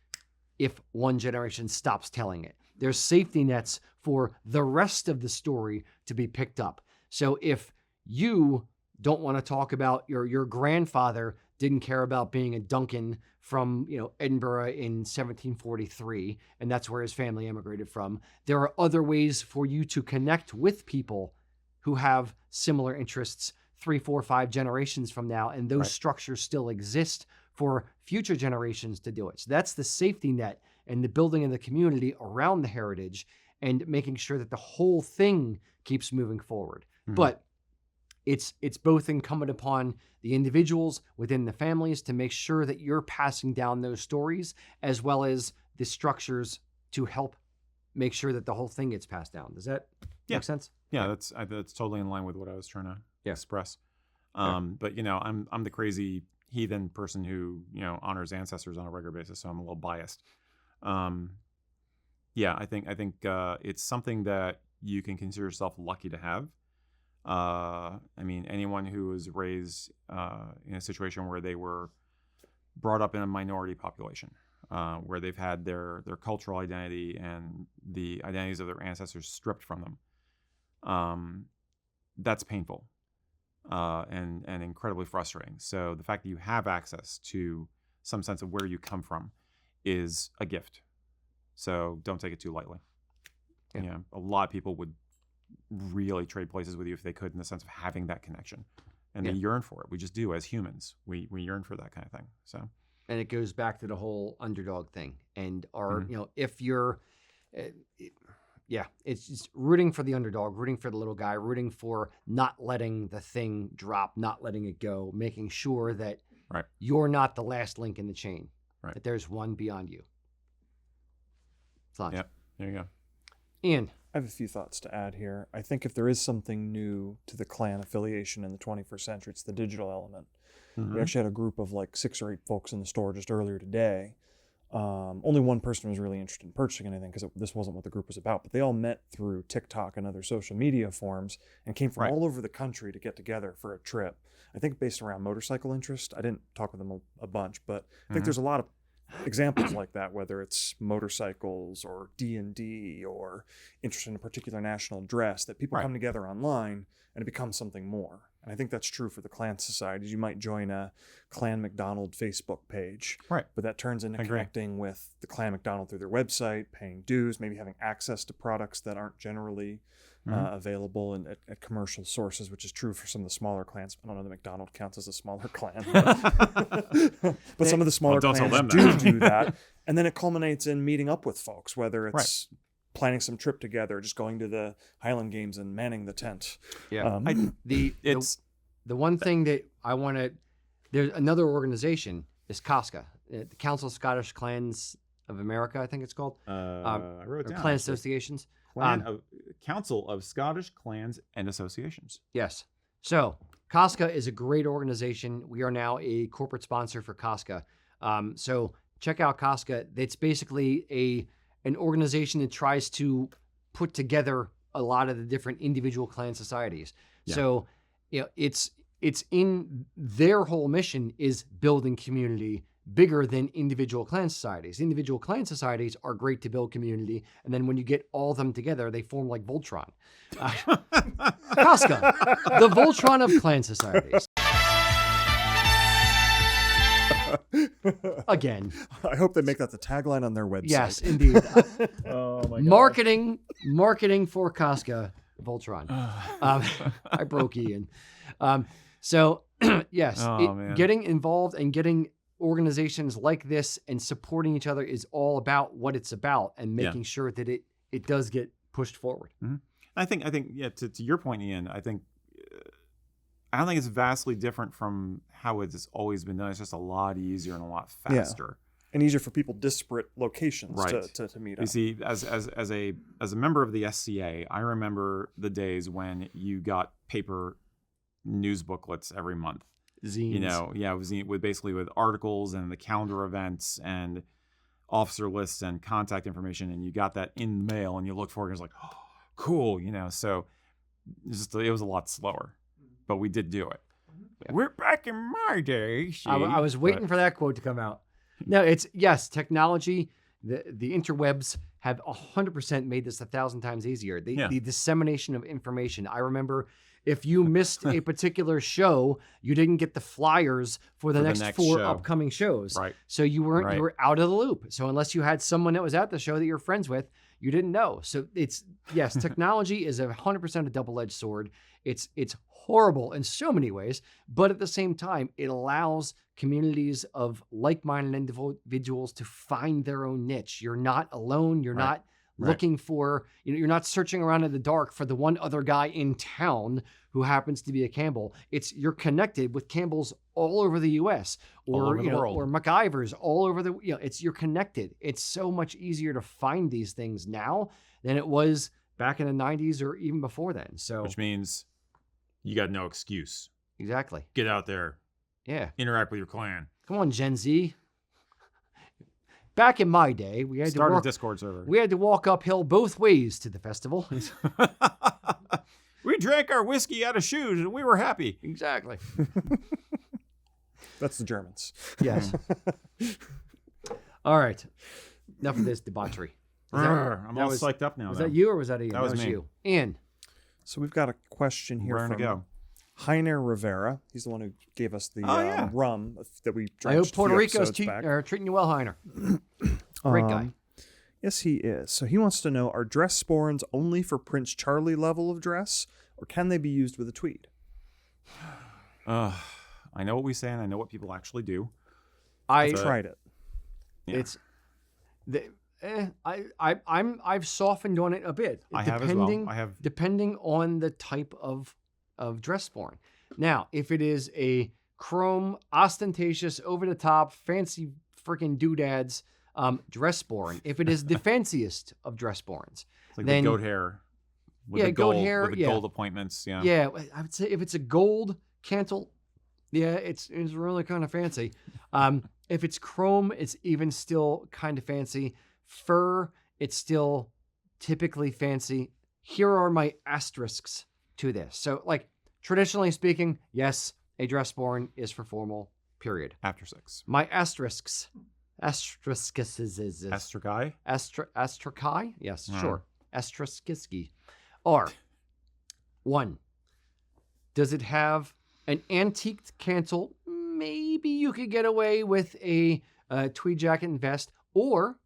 if one generation stops telling it. There's safety nets for the rest of the story to be picked up. So if you don't want to talk about your grandfather didn't care about being a Duncan from Edinburgh in 1743, and that's where his family immigrated from, there are other ways for you to connect with people who have similar interests 3, 4, 5 generations from now, and those structures still exist for future generations to do it. So that's the safety net and the building of the community around the heritage and making sure that the whole thing keeps moving forward. But it's both incumbent upon the individuals within the families to make sure that you're passing down those stories, as well as the structures to help make sure that the whole thing gets passed down. Does that make sense? Yeah, that's totally in line with what I was trying to express. But I'm the crazy heathen person who honors ancestors on a regular basis, so I'm a little biased. I think it's something that you can consider yourself lucky to have. Anyone who was raised in a situation where they were brought up in a minority population, where they've had their cultural identity and the identities of their ancestors stripped from them, that's painful and incredibly frustrating. So the fact that you have access to some sense of where you come from is a gift. So don't take it too lightly. A lot of people would really trade places with you if they could, in the sense of having that connection, and they yearn for it. We just do as humans. We yearn for that kind of thing. So, and it goes back to the whole underdog thing. And if you're, it's just rooting for the underdog, rooting for the little guy, rooting for not letting the thing drop, not letting it go, making sure that you're not the last link in the chain. That there's one beyond you. Thoughts? Yep. There you go. Ian. I have a few thoughts to add here. I think if there is something new to the clan affiliation in the 21st century, it's the digital element. We actually had a group of like 6 or 8 folks in the store just earlier today. Only one person was really interested in purchasing anything because this wasn't what the group was about, but they all met through TikTok and other social media forums and came from all over the country to get together for a trip. I think based around motorcycle interest. I didn't talk with them a bunch, but I think there's a lot of examples like that, whether it's motorcycles or D&D or interest in a particular national dress, that people come together online and it becomes something more. And I think that's true for the clan societies. You might join a Clan MacDonald Facebook page, but that turns into connecting with the Clan MacDonald through their website, paying dues, maybe having access to products that aren't generally available at commercial sources, which is true for some of the smaller clans. I don't know that MacDonald counts as a smaller clan, but some of the smaller clans do that. And then it culminates in meeting up with folks, whether it's planning some trip together, just going to the Highland Games and manning the tent. The one thing that I want to, there's another organization, is COSCA, the Council of Scottish Clans of America, I think it's called. I wrote it down. Clan associations. Council of Scottish Clans and Associations. Yes. So COSCA is a great organization. We are now a corporate sponsor for COSCA. So check out COSCA. It's basically an organization that tries to put together a lot of the different individual clan societies. So it's in their whole mission is building community, bigger than individual clan societies. Individual clan societies are great to build community, and then when you get all of them together, they form like Voltron. Casca, the Voltron of clan societies. Again. I hope they make that the tagline on their website. Yes, indeed. Oh my god. Marketing for Casca, Voltron. I broke Ian. So yes, man. getting involved and getting organizations like this and supporting each other is all about what it's about, and making sure that it does get pushed forward. Mm-hmm. I think to your point, Ian, I don't think it's vastly different from how it's always been done. It's just a lot easier and a lot faster. And easier for people disparate locations Right. to meet up. You see, as a member of the SCA, I remember the days when you got paper news booklets every month. Zines. You know, with articles and the calendar events and officer lists and contact information, and you got that in the mail, and you look for it, and it's like, oh, cool, you know. So it was a lot slower, but we did do it. Yeah. We're back in my day. I was waiting for that quote to come out. No, technology, the interwebs have 100% made this 1,000 times easier. The dissemination of information. I remember if you missed a particular show, you didn't get the flyers for the next 4 upcoming shows. Right. So you were out of the loop. So unless you had someone that was at the show that you're friends with, you didn't know. So technology is 100% a double-edged sword. It's horrible in so many ways, but at the same time, it allows communities of like-minded individuals to find their own niche. You're not alone. You're not looking for, you're not searching around in the dark for the one other guy in town who happens to be a Campbell. You're connected with Campbells all over the U.S. or or MacIvers all over the. You're connected. It's so much easier to find these things now than it was back in the 90s or even before then. So, which means you got no excuse. Exactly. Get out there. Yeah. Interact with your clan. Come on, Gen Z. Back in my day, we had Start to a Discord server. We had to walk uphill both ways to the festival. We drank our whiskey out of shoes and we were happy. Exactly. That's the Germans. Yes. All right. Enough of this debauchery. I'm all psyched up now. Was that you or was that Ian? That was me. You. Ian. So we've got a question here Raring to go. Heiner Rivera. He's the one who gave us the rum that we drank. I hope Puerto Rico's treating you well, Heiner. Great guy. Yes, he is. So he wants to know, are dress sporrans only for Prince Charlie level of dress, or can they be used with a tweed? I know what we say, and I know what people actually do. I tried it. Yeah. I've softened on it a bit. I have as well. Depending on the type of dress sporran. Now, if it is a chrome, ostentatious, over the top, fancy freaking doodads dress sporran, if it is the fanciest of dress sporrans, like then the goat hair. With the goat gold, hair. With the gold appointments. Yeah. Yeah, I would say if it's a gold cantle, it's really kind of fancy. If it's chrome, it's even still kind of fancy. Fur, it's still typically fancy. Here are my asterisks to this. So, like, traditionally speaking, yes, a dress sporran is for formal, period. After 6. My asterisks. Asterisks. Astrakai? Yes, sure. Astraskiski are: 1, does it have an antiqued cantle? Maybe you could get away with a tweed jacket and vest, or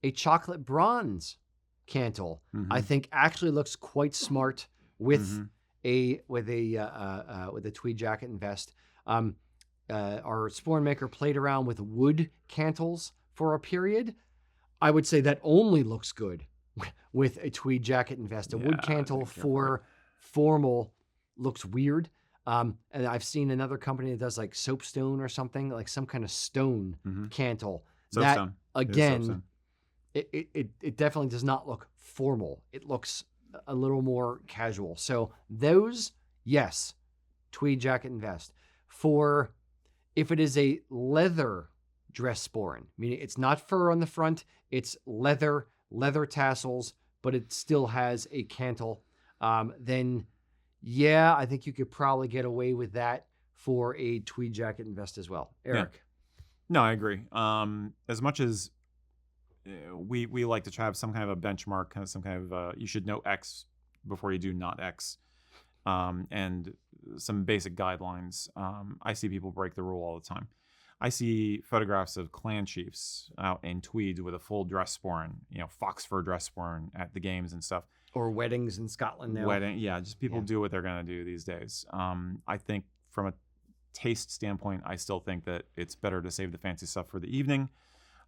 a chocolate bronze cantle. Mm-hmm. I think actually looks quite smart with a tweed jacket and vest. Our sporran maker played around with wood cantles for a period. I would say that only looks good with a tweed jacket and vest. A wood cantle for formal looks weird. And I've seen another company that does like soapstone or something, like some kind of stone cantle. Soapstone. That, again, it definitely does not look formal. It looks a little more casual. So those, yes, tweed jacket and vest. For if it is a leather dress sporran, meaning it's not fur on the front, it's leather tassels, but it still has a cantle, then yeah, I think you could probably get away with that for a tweed jacket and vest as well. Erik. No, I agree. As much as we like to have some kind of a benchmark, kind of some kind of you should know X before you do not X, and some basic guidelines. I see people break the rule all the time. I see photographs of clan chiefs out in tweeds with a full dress sporran, fox fur dress sporran at the games and stuff. Or weddings in Scotland now. Just people do what they're gonna do these days. I think from a taste standpoint, I still think that it's better to save the fancy stuff for the evening.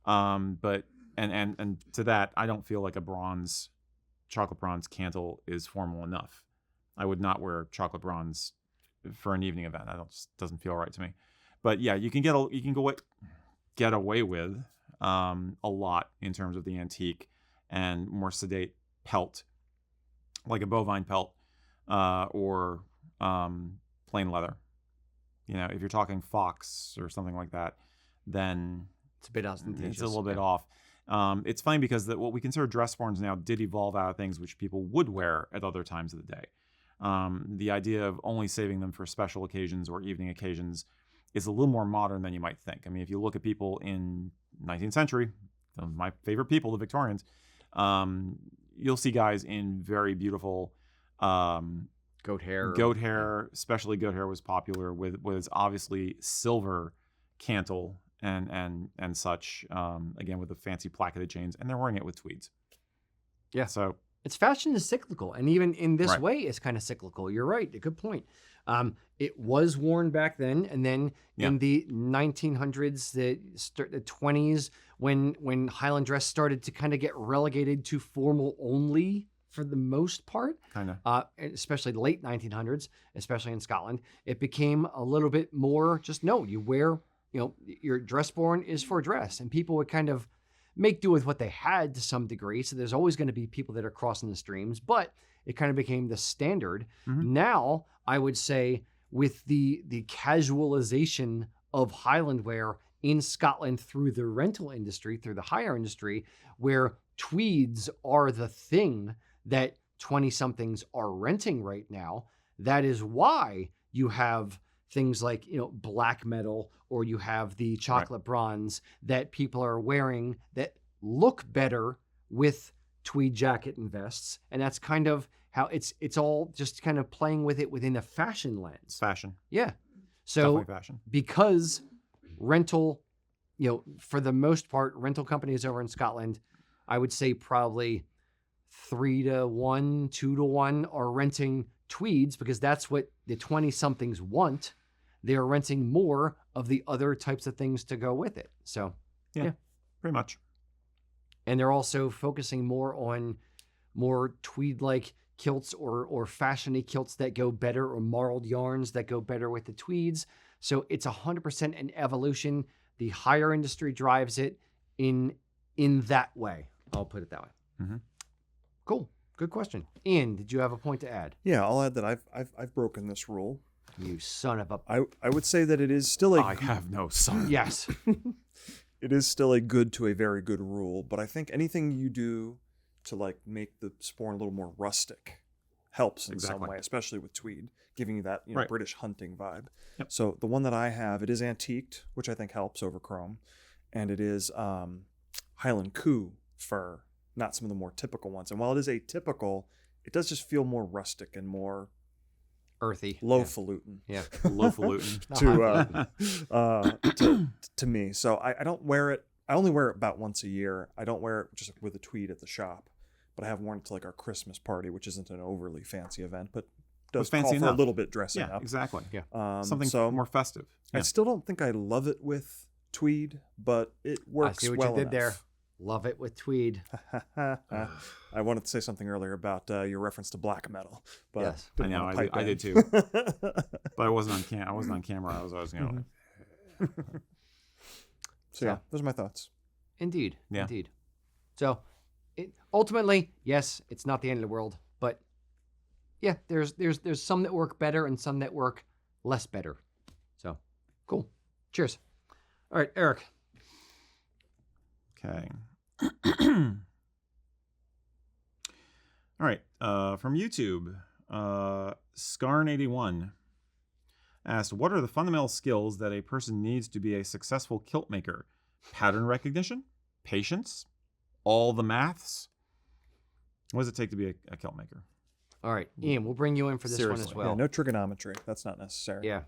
But to that, I don't feel like a chocolate bronze cantle is formal enough. I would not wear chocolate bronze for an evening event. Just doesn't feel right to me. But yeah, you can get away with a lot in terms of the antique and more sedate pelt, like a bovine pelt or plain leather. If you're talking fox or something like that, then it's a bit ostentatious. It's a little bit off. It's funny because what we consider dress sporrans now did evolve out of things which people would wear at other times of the day. The idea of only saving them for special occasions or evening occasions is a little more modern than you might think. I mean, if you look at people in 19th century, my favorite people, the Victorians, you'll see guys in very beautiful goat hair. Goat hair, especially goat hair was popular with obviously silver cantle and such. Again, with the fancy placketed chains, and they're wearing it with tweeds. Yeah. So it's fashion is cyclical, and even in this way, it's kind of cyclical. You're right. A good point. It was worn back then, and then in the 1900s, the 20s, when Highland dress started to kind of get relegated to formal only for the most part, especially the late 1900s, especially in Scotland, it became a little bit more just you wear, your dress sporran is for dress, and people would kind of make do with what they had to some degree. So there's always going to be people that are crossing the streams, but it kind of became the standard. Mm-hmm. Now, I would say with the casualization of Highland wear in Scotland through the rental industry, through the hire industry, where tweeds are the thing that 20-somethings are renting right now, that is why you have things like, black metal, or you have the chocolate bronze that people are wearing that look better with tweed jacket and vests. And that's kind of how it's all just kind of playing with it within a fashion lens. Fashion. Yeah. So definitely fashion. Because rental, for the most part, rental companies over in Scotland, I would say probably 3-to-1, 2-to-1 are renting tweeds because that's what the 20-somethings want. They're renting more of the other types of things to go with it. So, yeah. Pretty much. And they're also focusing more on more tweed-like kilts or fashiony kilts that go better, or marled yarns that go better with the tweeds. So it's 100% an evolution. The hire industry drives it in that way. I'll put it that way. Mm-hmm. Cool. Good question. Ian, did you have a point to add? Yeah, I'll add that I've broken this rule. You son of a... I would say that it is still I have no son. Yes. It is still a good to a very good rule, but I think anything you do to make the sporran a little more rustic helps in some way, especially with tweed, giving you that British hunting vibe. Yep. So the one that I have, it is antiqued, which I think helps over chrome, and it is Highland Coo fur, not some of the more typical ones. And while it is atypical, it does just feel more rustic and more earthy, lowfalutin. Yeah, lowfalutin to me. So I don't wear it. I only wear it about once a year. I don't wear it just with a tweed at the shop, but I have worn it to our Christmas party, which isn't an overly fancy event, but does fancy call for enough. a little bit dressing up. Exactly. Yeah, something more festive. Yeah. I still don't think I love it with tweed, but it works. I see what well you did enough. there. Love it with tweed. I wanted to say something earlier about your reference to black metal, but yes, I know I did too. But I wasn't on I wasn't on camera. I was So yeah, those are my thoughts. Indeed. Yeah. Indeed. So ultimately, yes, it's not the end of the world, but yeah, there's some that work better and some that work less better. So cool. Cheers. All right, Erik. Okay. All right. From YouTube, Scarn81. asked, what are the fundamental skills that a person needs to be a successful kilt maker? Pattern recognition? Patience? All the maths? What does it take to be a kilt maker? All right, Ian, we'll bring you in for this one as Seriously. well. Yeah, no trigonometry. That's not necessary. Yeah.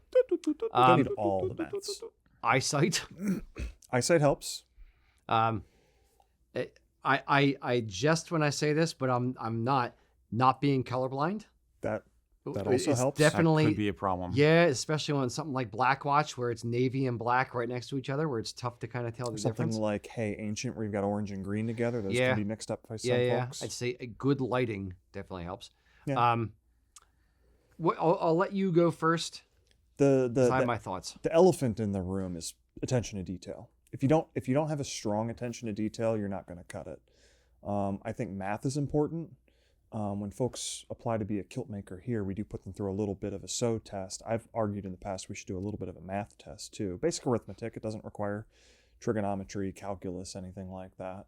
Don't need all the maths. Eyesight. Eyesight helps. I jest when I say this, but I'm not being colorblind. That also It's helps. Definitely That could be a problem. Yeah, especially when something like Black Watch, where it's navy and black right next to each other, where it's tough to kind of tell the Something difference. like Hey Ancient, where you've got orange and green together. Those Yeah. can be mixed up by some Yeah. folks. I'd say a good lighting definitely helps. Yeah. I'll let you go first. I have my thoughts. The elephant in the room is attention to detail. If you don't have a strong attention to detail, you're not going to cut it. I think math is important. When folks apply to be a kilt maker here, we do put them through a little bit of a sew test. I've argued in the past we should do a little bit of a math test too. Basic arithmetic. It doesn't require trigonometry, calculus, anything like that.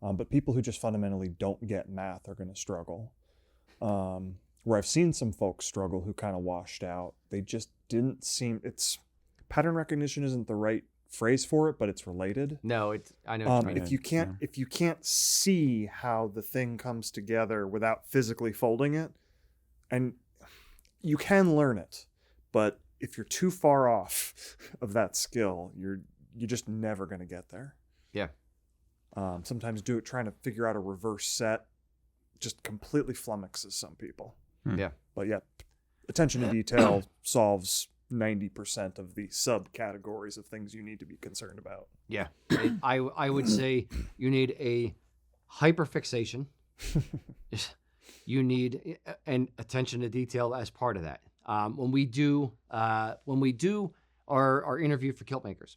But people who just fundamentally don't get math are going to struggle. Where I've seen some folks struggle who kind of washed out. They just didn't seem. It's pattern recognition isn't the right phrase for it, but it's related. No, I know what you mean. If you can't see how the thing comes together without physically folding it, and you can learn it, but if you're too far off of that skill, you're just never going to get there. Yeah. Sometimes trying to figure out a reverse set just completely flummoxes some people. Yeah. But yeah, attention to detail solves 90% of the subcategories of things you need to be concerned about. Yeah. I would say you need a hyperfixation. You need an attention to detail as part of that. When we do our interview for kilt makers,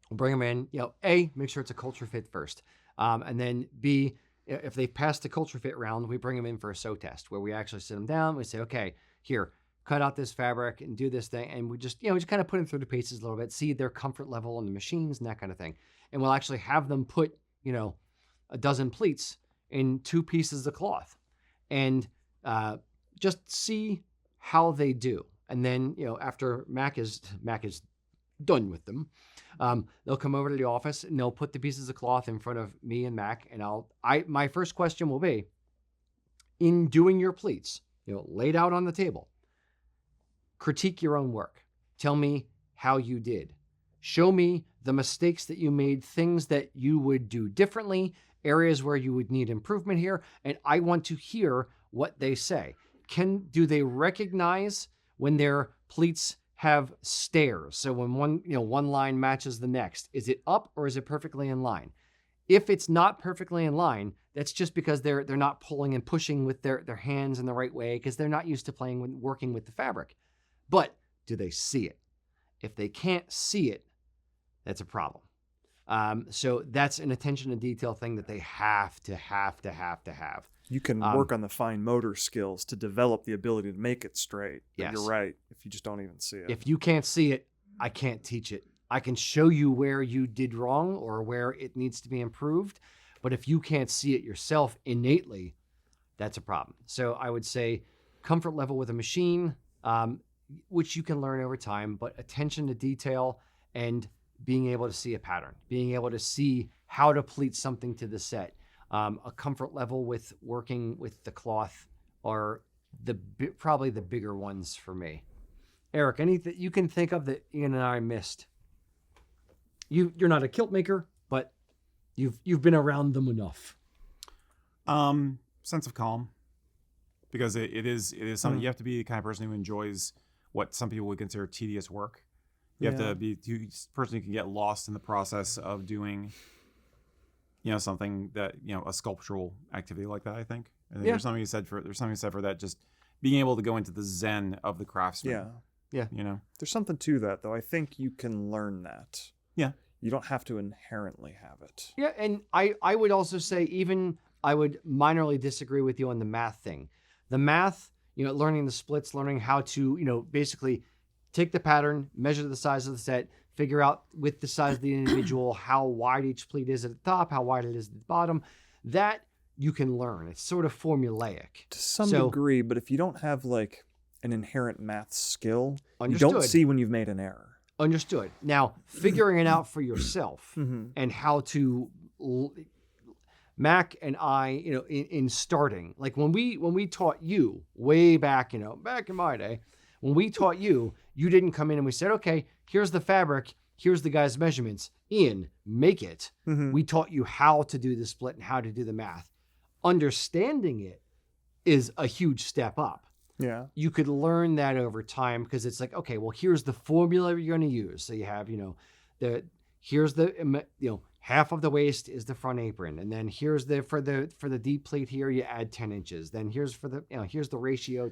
we'll bring them in. A, make sure it's a culture fit first, and then B, if they pass the culture fit round, we bring them in for a sew test where we actually sit them down. We say, okay, here, cut out this fabric and do this thing. And we just kind of put them through the paces a little bit, see their comfort level on the machines and that kind of thing. And we'll actually have them put, a dozen pleats in 2 pieces of cloth and just see how they do. And then, after Mac is done with them, they'll come over to the office and they'll put the pieces of cloth in front of me and Mac. And my first question will be, in doing your pleats, laid out on the table, critique your own work. Tell me how you did. Show me the mistakes that you made, things that you would do differently, areas where you would need improvement here. And I want to hear what they say. Do they recognize when their pleats have stairs? So when one line matches the next, is it up or is it perfectly in line? If it's not perfectly in line, that's just because they're not pulling and pushing with their hands in the right way because they're not used to working with the fabric. But do they see it? If they can't see it, that's a problem. So that's an attention to detail thing that they have to have. You can work on the fine motor skills to develop the ability to make it straight. But Yes. You're right. If you just don't even see it. If you can't see it, I can't teach it. I can show you where you did wrong or where it needs to be improved. But if you can't see it yourself innately, that's a problem. So I would say comfort level with a machine, which you can learn over time, but attention to detail and being able to see a pattern, being able to see how to pleat something to the set. A comfort level with working with the cloth are probably the bigger ones for me. Erik, anything you can think of that Ian and I missed? You're not a kilt maker, but you've been around them enough. Sense of calm, because it is something you have to be the kind of person who enjoys what some people would consider tedious work. You have to be the person who can get lost in the process of doing, something that, a sculptural activity like that, I think. I think there's something said for that, just being able to go into the zen of the craftsman. Yeah. There's something to that, though. I think you can learn that. Yeah. You don't have to inherently have it. Yeah, and I would also say I would minorly disagree with you on the math thing. The math, learning the splits, learning how to, basically take the pattern, measure the size of the set, figure out with the size of the individual how wide each pleat is at the top, how wide it is at the bottom. That you can learn. It's sort of formulaic. To some degree, but if you don't have an inherent math skill. Understood. You don't see when you've made an error. Understood. Now, figuring it out for yourself Mm-hmm. and how to Mac and I, in starting, like when we taught you way back, back in my day, when we taught you, you didn't come in and we said, okay, here's the fabric, here's the guy's measurements, Ian, make it. Mm-hmm. We taught you how to do the split and how to do the math. Understanding it is a huge step up. Yeah. You could learn that over time because it's like, okay, well, here's the formula you're going to use. So you have, here's the, half of the waist is the front apron. And then here's for the deep pleat here, you add 10 inches. Then here's here's the ratio,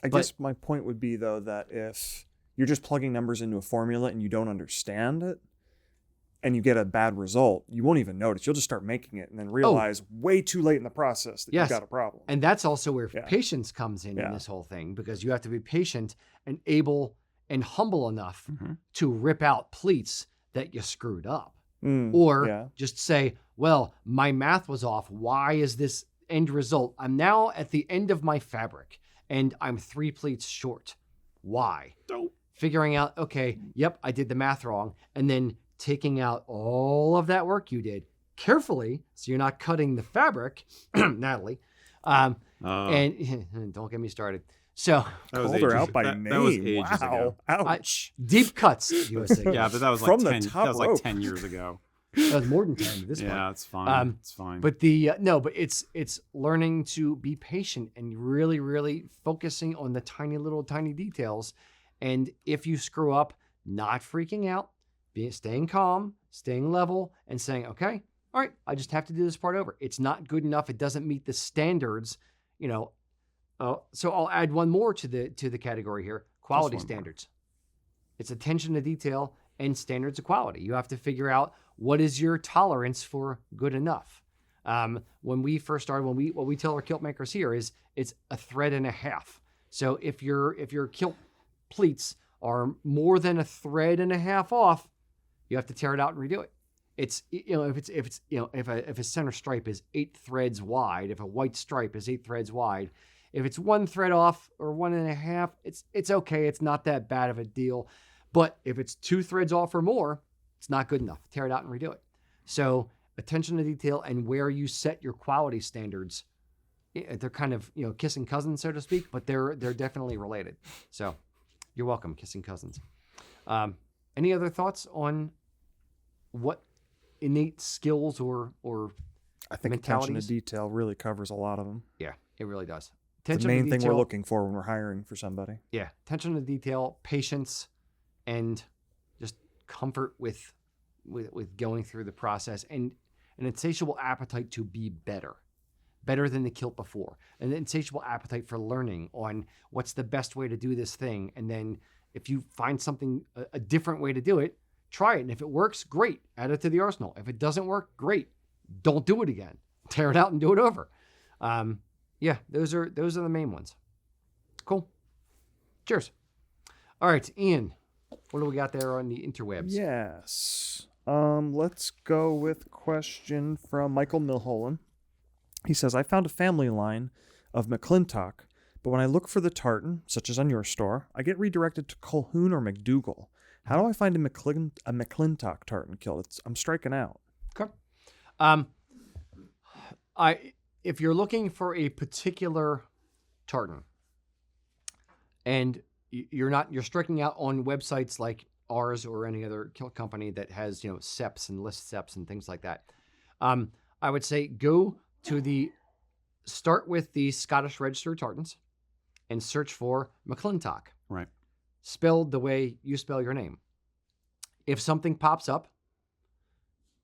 I guess my point would be, though, that if you're just plugging numbers into a formula and you don't understand it and you get a bad result, you won't even notice. You'll just start making it and then realize way too late in the process that you've got a problem. And that's also where patience comes in this whole thing, because you have to be patient and able and humble enough to rip out pleats that you screwed up. Or just say, well, my math was off. Why is this end result? I'm now at the end of my fabric and I'm 3 pleats short. Why? Figuring out, okay, yep, I did the math wrong. And then taking out all of that work you did carefully so you're not cutting the fabric, Natalie. And don't get me started. So called her out by name. That was ages ago. Ouch. Deep cuts, you would say. Yeah, but that was From like the 10. top That was like rope. 10 years ago. That was more than 10 at this point. Yeah, it's fine. It's fine. But but it's learning to be patient and really, really focusing on the tiny details. And if you screw up, not freaking out, staying calm, staying level, and saying, okay, all right, I just have to do this part over. It's not good enough. It doesn't meet the standards, So I'll add one more to the category here: quality standards. It's attention to detail and standards of quality. You have to figure out what is your tolerance for good enough. When we first started, what we tell our kilt makers here is it's a thread and a half. So if your kilt pleats are more than a thread and a half off, you have to tear it out and redo it. It's if a center stripe is 8 threads wide, if a white stripe is 8 threads wide, if it's 1 thread off or 1.5, it's okay. It's not that bad of a deal. But if it's 2 threads off or more, it's not good enough. Tear it out and redo it. So attention to detail and where you set your quality standards, they're kind of kissing cousins, so to speak, but they're definitely related. So you're welcome, kissing cousins. Any other thoughts on what innate skills or I think mentalities? attention to detail really covers a lot of them. Yeah, it really does. It's the main thing we're looking for when we're hiring for somebody. Yeah, attention to detail, patience, and just comfort with going through the process, and an insatiable appetite to be better than the kilt before, an insatiable appetite for learning on what's the best way to do this thing. And then if you find something, a different way to do it, try it. And if it works, great, add it to the arsenal. If it doesn't work, great, don't do it again. Tear it out and do it over. Yeah, those are the main ones. Cool. Cheers. All right, Ian, what do we got there on the interwebs? Yes. Let's go with question from Michael Milholland. He says, I found a family line of McClintock, but when I look for the tartan, such as on your store, I get redirected to Colquhoun or McDougall. How do I find a McClintock tartan kilt? I'm striking out. Okay. If you're looking for a particular tartan and you're striking out on websites like ours or any other kilt company that has, SEPs and list SEPs and things like that, I would say start with the Scottish Register tartans and search for McClintock. Right. Spelled the way you spell your name. If something pops up,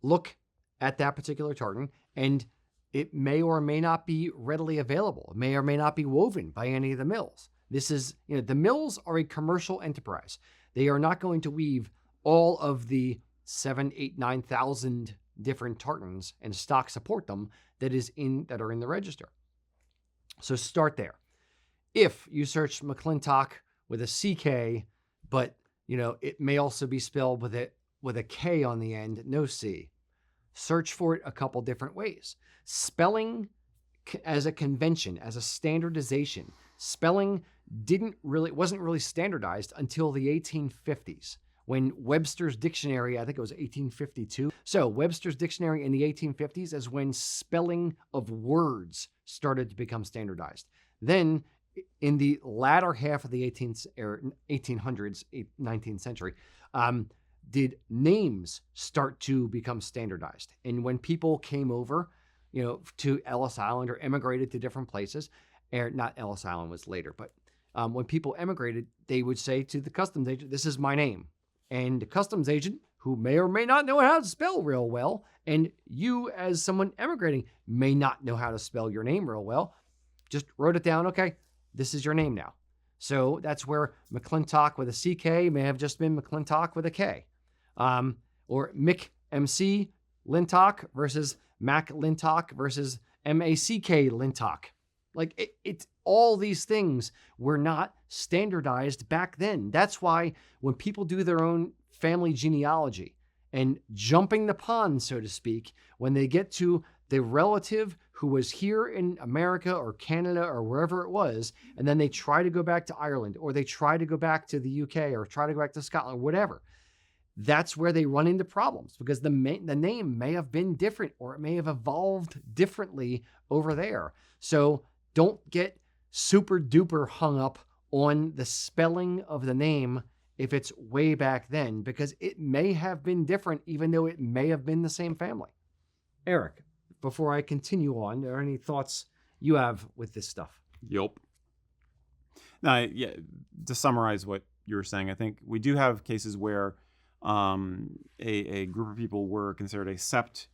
look at that particular tartan, and it may or may not be readily available. It may or may not be woven by any of the mills. This is, the mills are a commercial enterprise. They are not going to weave all of the 7,000, 8,000, 9,000 different tartans and stock support them that are in the register. So start there. If you search McClintock with a CK, but it may also be spelled with a K on the end, no C. Search for it a couple different ways. Spelling as a convention, as a standardization. Spelling wasn't really standardized until the 1850s, when Webster's Dictionary, I think it was 1852. So Webster's Dictionary in the 1850s is when spelling of words started to become standardized. Then in the latter half of the 1800s, 19th century, did names start to become standardized. And when people came over, to Ellis Island or emigrated to different places, or not Ellis Island was later, but when people emigrated, they would say to the customs agent, "This is my name." And the customs agent, who may or may not know how to spell real well, and you as someone emigrating may not know how to spell your name real well, just wrote it down. Okay, this is your name now. So that's where McClintock with a CK may have just been McClintock with a K. Or Mick MC Lintock versus Mac Lintock versus MACK Lintock. Like it's all these things were not standardized back then. That's why when people do their own family genealogy and jumping the pond, so to speak, when they get to the relative who was here in America or Canada or wherever it was, and then they try to go back to Ireland or they try to go back to the UK or try to go back to Scotland, whatever, that's where they run into problems because the name may have been different or it may have evolved differently over there. So don't get super duper hung up on the spelling of the name if it's way back then, because it may have been different, even though it may have been the same family. Erik, before I continue on, are there any thoughts you have with this stuff? Yup. Now, yeah, to summarize what you were saying, I think we do have cases where a group of people were considered a sept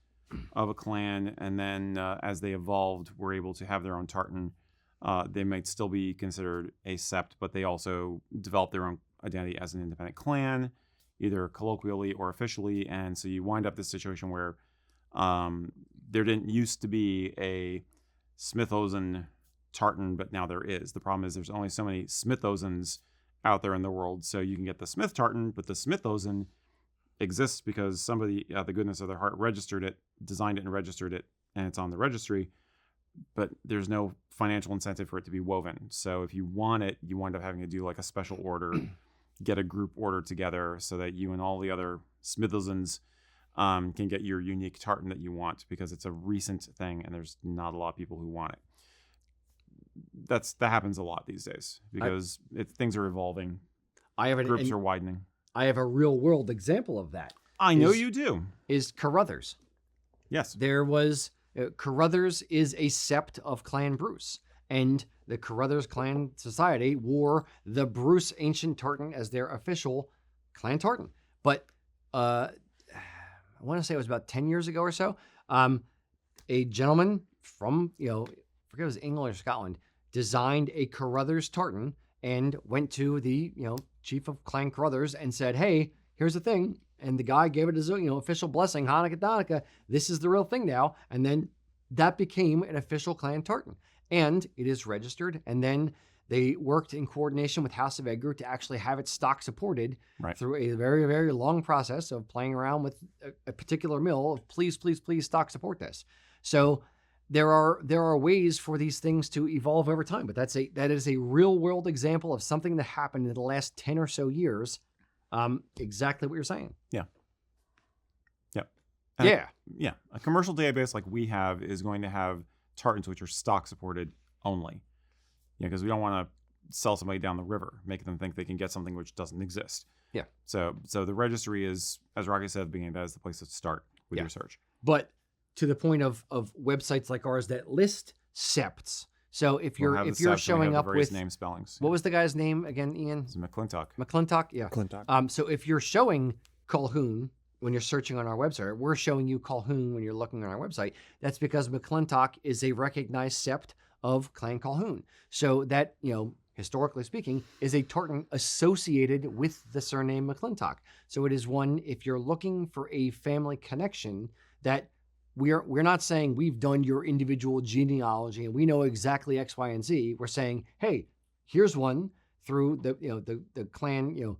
of a clan, and then as they evolved, were able to have their own tartan. They might still be considered a sept, but they also developed their own identity as an independent clan, either colloquially or officially. And so you wind up this situation where there didn't used to be a Smithosen tartan, but now there is. The problem is there's only so many Smithosens out there in the world. So you can get the Smith tartan, but the Smithosen exists because somebody, out the goodness of their heart, registered it, designed it and registered it, and it's on the registry. But there's no financial incentive for it to be woven. So if you want it, you wind up having to do like a special order, get a group order together so that you and all the other Smithsons can get your unique tartan that you want, because it's a recent thing and there's not a lot of people who want it. That happens a lot these days because things are evolving. Groups are widening. I have a real world example of that. I know you do. Is Carruthers. Yes. There was Carruthers is a sept of Clan Bruce, and the Carruthers Clan Society wore the Bruce Ancient Tartan as their official clan tartan. But I want to say it was about 10 years ago or so, a gentleman from, I forget if it was England or Scotland, designed a Carruthers tartan and went to the, chief of Clan Carruthers and said, "Hey, here's the thing." And the guy gave it his, official blessing, Hanukkah Donica, this is the real thing now. And then that became an official clan tartan. And it is registered. And then they worked in coordination with House of Edgar to actually have it stock supported through a very, very long process of playing around with a particular mill of please, please, please stock support this. So there are ways for these things to evolve over time. But that is a real world example of something that happened in the last 10 or so years. Exactly what you're saying. Yeah. Yeah. A commercial database like we have is going to have tartans which are stock supported only. Because we don't want to sell somebody down the river, make them think they can get something which doesn't exist. Yeah. So the registry is, as Rocky said at the beginning, that is the place to start with your search. But to the point of websites like ours that list septs. So if you're showing up with name spellings. What was the guy's name again, Ian? It's McClintock. McClintock, yeah. McClintock. So if you're showing Colquhoun when you're searching on our website, we're showing you Colquhoun when you're looking on our website. That's because McClintock is a recognized sept of Clan Colquhoun. So that, historically speaking, is a tartan associated with the surname McClintock. So it is one, if you're looking for a family connection, that we're not saying we've done your individual genealogy and we know exactly X, Y, and Z. We're saying, hey, here's one through the clan,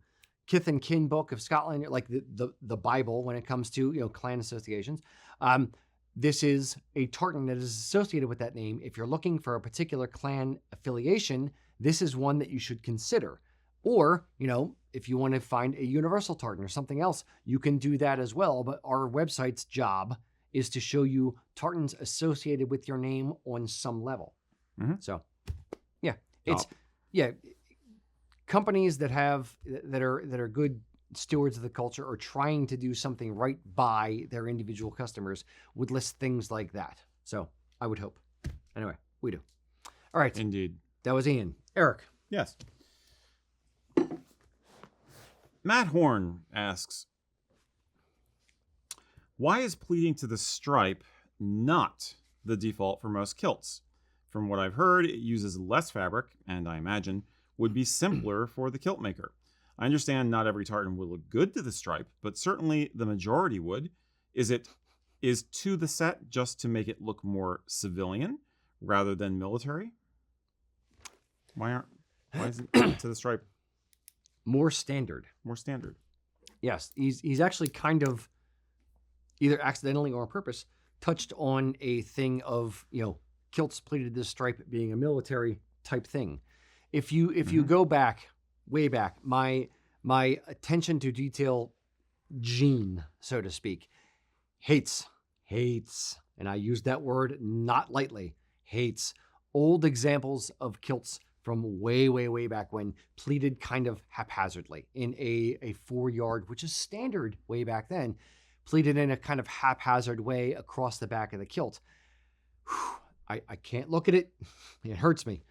kith and kin book of Scotland, like the Bible when it comes to, clan associations. this is a tartan that is associated with that name. If you're looking for a particular clan affiliation, this is one that you should consider. Or, if you want to find a universal tartan or something else, you can do that as well. But our website's job is to show you tartans associated with your name on some level. Mm-hmm. So, companies that are good stewards of the culture or trying to do something right by their individual customers would list things like that. So I would hope. Anyway, we do. All right. Indeed. That was Ian. Eric. Yes. Matt Horn asks, why is pleating to the stripe not the default for most kilts? From what I've heard, it uses less fabric, and I imagine would be simpler for the kilt maker. I understand not every tartan will look good to the stripe, but certainly the majority would. Is to the set just to make it look more civilian rather than military? Why isn't it to the stripe more standard? More standard. Yes, he's actually kind of either accidentally or on purpose touched on a thing of, kilts pleated to the stripe being a military type thing. If you go back, way back, my attention to detail gene, so to speak, hates, and I use that word not lightly, hates old examples of kilts from way, way, way back when, pleated kind of haphazardly in a 4-yard, which is standard way back then, pleated in a kind of haphazard way across the back of the kilt. I can't look at it. It hurts me.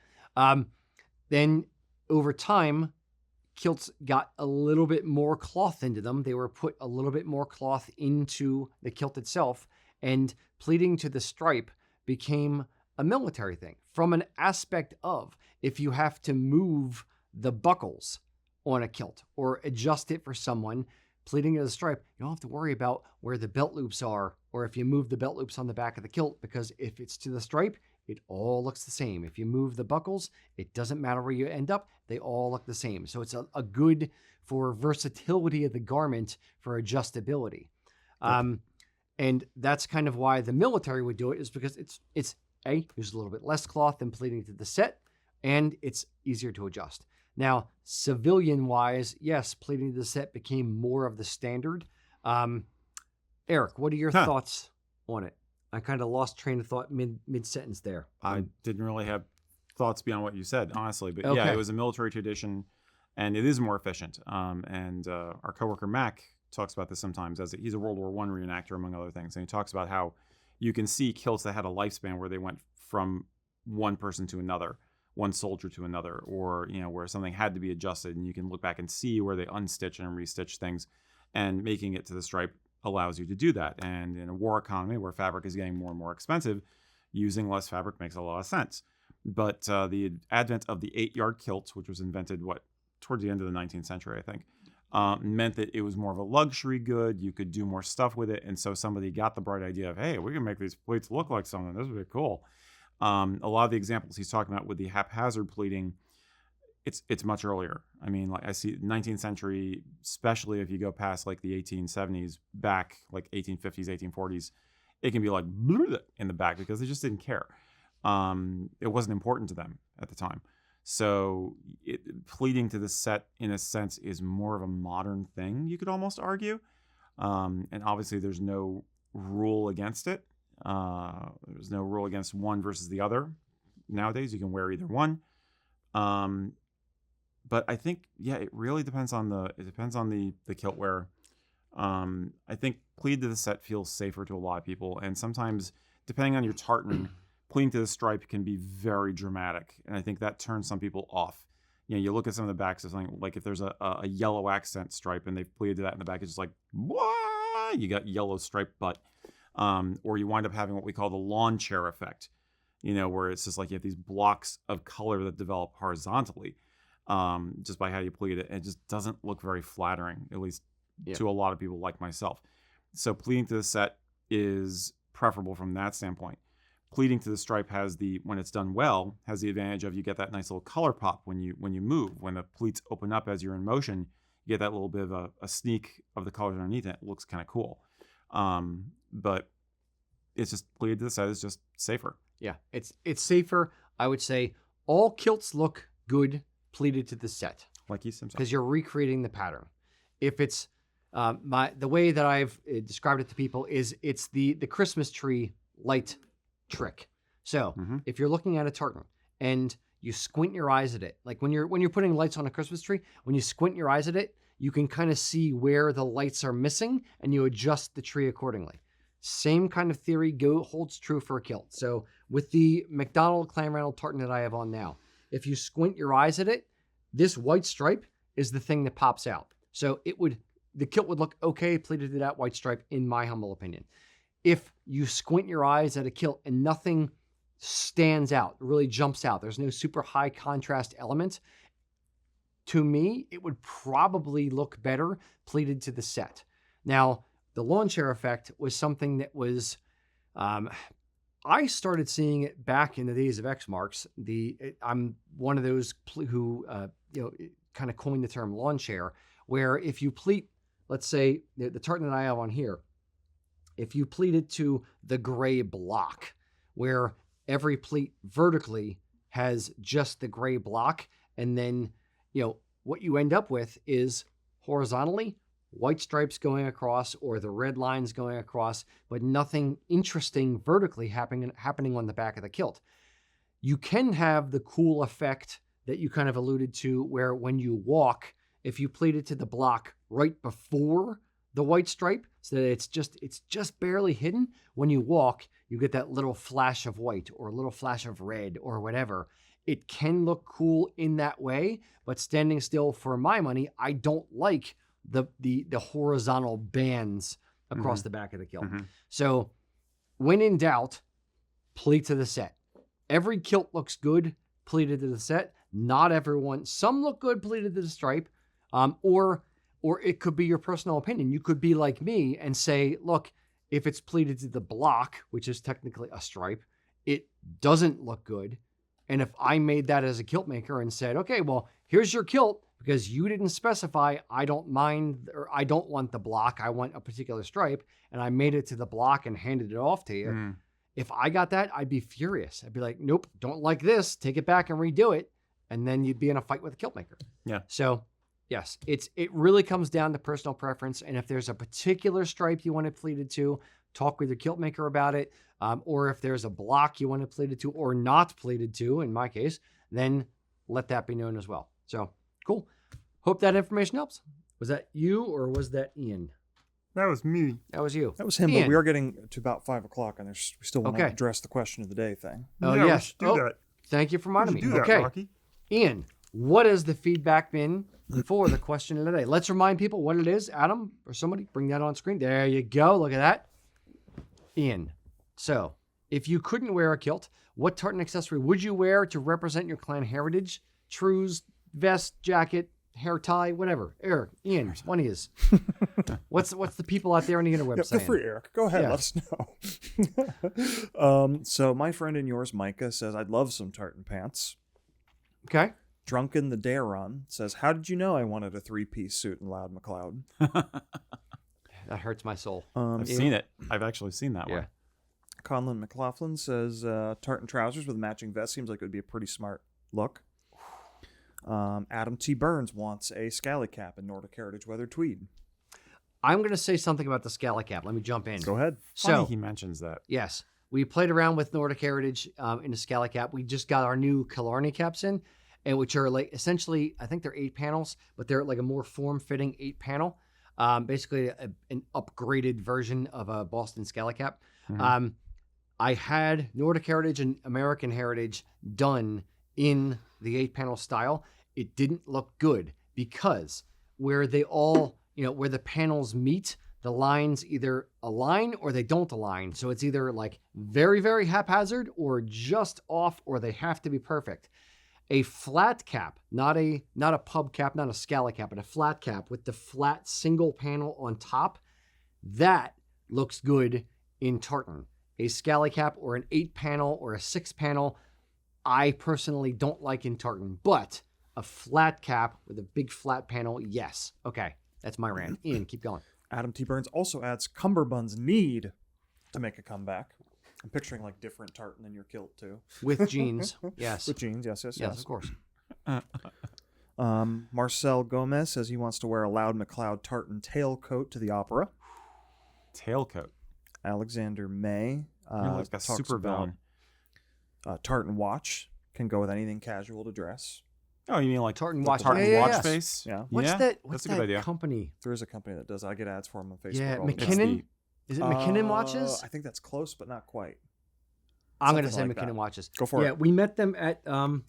Then over time, kilts got a little bit more cloth into them. They were put a little bit more cloth into the kilt itself, and pleating to the stripe became a military thing from an aspect of if you have to move the buckles on a kilt or adjust it for someone, pleating to the stripe, you don't have to worry about where the belt loops are or if you move the belt loops on the back of the kilt, because if it's to the stripe, it all looks the same. If you move the buckles, it doesn't matter where you end up. They all look the same. So it's a good for versatility of the garment for adjustability. And that's kind of why the military would do it, is because it's uses a little bit less cloth than pleating to the set, and it's easier to adjust. Now, civilian-wise, yes, pleating to the set became more of the standard. Eric, what are your thoughts on it? I kind of lost train of thought mid-sentence there. I didn't really have thoughts beyond what you said, honestly. But okay. Yeah, it was a military tradition, and it is more efficient. And our coworker Mac talks about this sometimes, as he's a World War I reenactor, among other things. And he talks about how you can see kilts that had a lifespan where they went from one person to another, one soldier to another, or where something had to be adjusted, and you can look back and see where they unstitch and restitch things, and making it to the stripe allows you to do that. And in a war economy where fabric is getting more and more expensive, using less fabric makes a lot of sense. But the advent of the 8-yard kilt, which was invented towards the end of the 19th century, I think, meant that it was more of a luxury good. You could do more stuff with it, and so somebody got the bright idea of, hey, we can make these pleats look like something. This would be cool. A lot of the examples he's talking about with the haphazard pleating, it's much earlier. I mean, like I see 19th century, especially if you go past like the 1870s, back like 1850s, 1840s, it can be like in the back because they just didn't care. It wasn't important to them at the time. So pleating to the set, in a sense, is more of a modern thing, you could almost argue. And obviously there's no rule against it. There's no rule against one versus the other. Nowadays, you can wear either one. But I think, it really depends on the kilt wearer. I think pleated to the set feels safer to a lot of people. And sometimes, depending on your tartan, pleating to the stripe can be very dramatic. And I think that turns some people off. You look at some of the backs of something, like if there's a yellow accent stripe and they've pleated to that in the back, it's just like, what? You got yellow striped butt. Or you wind up having what we call the lawn chair effect, where it's just like you have these blocks of color that develop horizontally, just by how you pleat it. And it just doesn't look very flattering, at least to a lot of people like myself. So pleating to the set is preferable from that standpoint. Pleating to the stripe when it's done well, has the advantage of you get that nice little color pop when you move. When the pleats open up as you're in motion, you get that little bit of a sneak of the colors underneath it. It looks kind of cool. But it's just pleated to the set is just safer. Yeah, it's safer. I would say all kilts look good pleated to the set Like he himself. because you're recreating the pattern. If it's the way that I've described it to people is it's the Christmas tree light trick. So if you're looking at a tartan and you squint your eyes at it, like when you're putting lights on a Christmas tree, when you squint your eyes at it, you can kind of see where the lights are missing and you adjust the tree accordingly. Same kind of theory holds true for a kilt. So with the MacDonald Clanranald tartan that I have on now, if you squint your eyes at it, this white stripe is the thing that pops out. So the kilt would look okay pleated to that white stripe, in my humble opinion. If you squint your eyes at a kilt and nothing stands out, really jumps out, there's no super high contrast element, to me, it would probably look better pleated to the set. Now, the lawn chair effect was something that was, I started seeing it back in the days of X marks. I'm one of those who, kind of coined the term lawn chair, where if you pleat, let's say the tartan that I have on here, if you pleat it to the gray block, where every pleat vertically has just the gray block, and then, what you end up with is horizontally white stripes going across or the red lines going across, but nothing interesting vertically happening on the back of the kilt. You can have the cool effect that you kind of alluded to, where when you walk, if you pleat it to the block right before the white stripe, so that it's just barely hidden, when you walk, you get that little flash of white or a little flash of red or whatever. It can look cool in that way, but standing still, for my money, I don't like the horizontal bands across the back of the kilt. So when in doubt, pleat to the set. Every kilt looks good pleated to the set. Not everyone. Some look good pleated to the stripe, or it could be your personal opinion. You could be like me and say, look, if it's pleated to the block, which is technically a stripe, it doesn't look good. And if I made that as a kilt maker and said, okay, well, here's your kilt, because you didn't specify, I don't mind, or I don't want the block, I want a particular stripe, and I made it to the block and handed it off to you. If I got that, I'd be furious. I'd be like, nope, don't like this, take it back and redo it. And then you'd be in a fight with a kilt maker. Yeah. So yes, it really comes down to personal preference. And if there's a particular stripe you want it pleated to, talk with your kilt maker about it. Or if there's a block you want it pleated to or not pleated to, in my case, then let that be known as well. So cool. Hope that information helps. Was that you or was that Ian? That was me. That was you. That was him, Ian. but we are getting to about 5 o'clock, and we still want to address the question of the day thing. Oh, Yeah, we yes. should do that. Thank you for reminding me. Do that, Okay. Rocky. Ian, what has the feedback been for the question of the day? Let's remind people what it is. Adam or somebody, bring that on screen. There you go. Look at that. Ian, so if you couldn't wear a kilt, what tartan accessory would you wear to represent your clan heritage? Trews, vest, jacket, hair tie, whatever. Eric, Ian, one of yous. What's the people out there on the interweb Yeah, saying? feel free, Eric. Go ahead. Yeah. Let us know. So my friend and yours, Micah, says, I'd love some tartan pants. Okay. Drunken the Daron says, how did you know I wanted a 3-piece suit in Loud McLeod? That hurts my soul. I've seen it. I've actually seen that Yeah. one. Conlon McLaughlin says, tartan trousers with a matching vest seems like it would be a pretty smart look. Adam T. Burns wants a scally cap in Nordic Heritage Weather Tweed. I'm going to say something about the scally cap. Let me jump in. Go ahead. Funny So, he mentions that. yes, we played around with Nordic Heritage in the scally cap. We just got our new Killarney caps in, and which are like essentially, I think they're 8 panels, but they're like a more form-fitting 8 panel. Basically an upgraded version of a Boston scally cap. I had Nordic Heritage and American Heritage done in the 8 panel style. It didn't look good because where they all, where the panels meet, the lines either align or they don't align. So it's either like very, very haphazard or just off, or they have to be perfect. A flat cap, not a pub cap, not a scally cap, but a flat cap with the flat single panel on top, that looks good in tartan. A scally cap or an 8 panel or a 6 panel, I personally don't like in tartan, but a flat cap with a big flat panel, yes. Okay, that's my rant. Ian, keep going. Adam T. Burns also adds cummerbunds need to make a comeback. I'm picturing like different tartan in your kilt too. With jeans. Yes. With jeans, yes. Yes, of course. Marcel Gomez says he wants to wear a Loud MacLeod tartan tailcoat to the opera. Tailcoat. Alexander May You're like a talks super about villain. tartan watch can go with anything casual to dress. Oh, you mean like Tartan the watch. Tartan Yeah, yeah, watch yes. face? Yeah. What's Yeah, that? What's that's a good that idea. company? There is a company that does. I get ads for them on Facebook. Yeah, all the time. McKinnon. Is it McKinnon watches? I think that's close, but not quite. I'm going to say something like McKinnon that. watches. Go for Yeah, it. we met them at the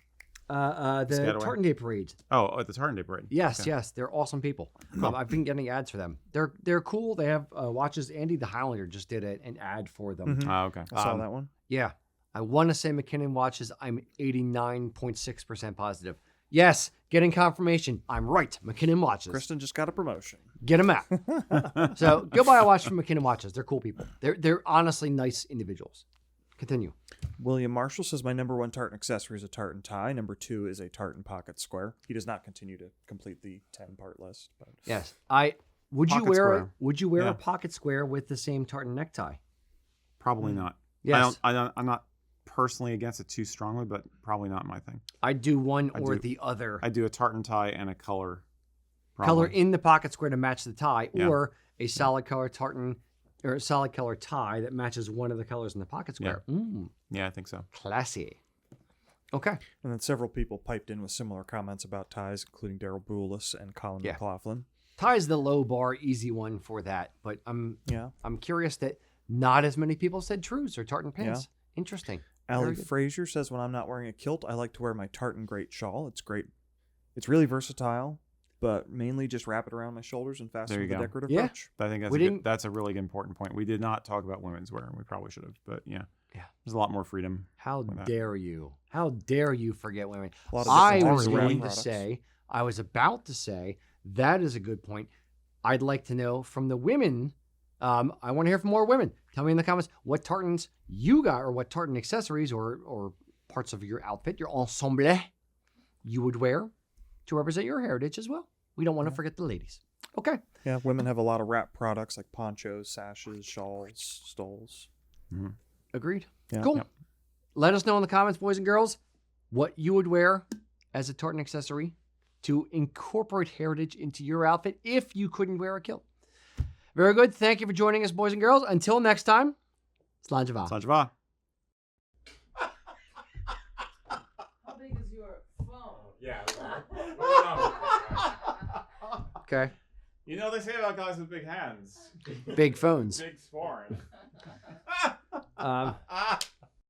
Piscataway? Tartan Day Parade. Oh, at the Tartan Day Parade. Yes, Okay. yes, they're awesome people. I've been getting ads for them. They're cool. They have watches. Andy the Highlander just did an ad for them. Mhm. Oh, okay. I saw that one. Yeah, I want to say McKinnon watches. I'm 89.6% positive. Yes, getting confirmation. I'm right. McKinnon watches. Kristen just got a promotion. Get them out. So go buy a watch from McKinnon watches. They're cool people. They're honestly nice individuals. Continue. William Marshall says my number 1 tartan accessory is a tartan tie. Number 2 is a tartan pocket square. He does not continue to complete the 10-part list. But Yes, would you Pocket wear square. would you wear Yeah. a pocket square with the same tartan necktie? Probably not. Yes. I'm not personally against it too strongly, but probably not my thing. I'd do one I or do- the other. I do a tartan tie and a color. Color problem. in the pocket square to match the tie, Yeah. or a solid color tartan or a solid color tie that matches one of the colors in the pocket square. Yeah, I think so. Classy. Okay. and then several people piped in with similar comments about ties, including Daryl Boulis and Colin Yeah. McLaughlin. Tie's the low bar, easy one for that. But I'm curious that not as many people said trews or tartan pants. Interesting. Allie Very good. Frazier says when I'm not wearing a kilt, I like to wear my tartan great shawl. It's great. It's really versatile, but mainly just wrap it around my shoulders and fasten There you with a go. decorative Yeah. brooch. I think that's a really important point. We did not talk about women's wear, and we probably should have. But yeah, there's a lot more freedom. How with that. dare you? How dare you forget women? A lot of I different was types of going wrapping to products. say, I was about to say, that is a good point. I'd like to know from the women. I want to hear from more women. Tell me in the comments what tartans you got, or what tartan accessories or parts of your outfit, your ensemble, you would wear to represent your heritage as well. We don't want to forget the ladies. Okay. Yeah, women have a lot of wrap products like ponchos, sashes, shawls, stoles. Agreed. Yeah. Cool. Yep. Let us know in the comments, boys and girls, what you would wear as a tartan accessory to incorporate heritage into your outfit if you couldn't wear a kilt. Very good. Thank you for joining us, boys and girls. Until next time, Slán Java. Sanjava. How big is your phone? Yeah. Okay. You know they say about guys with big hands. Big phones. Big sporran. Um,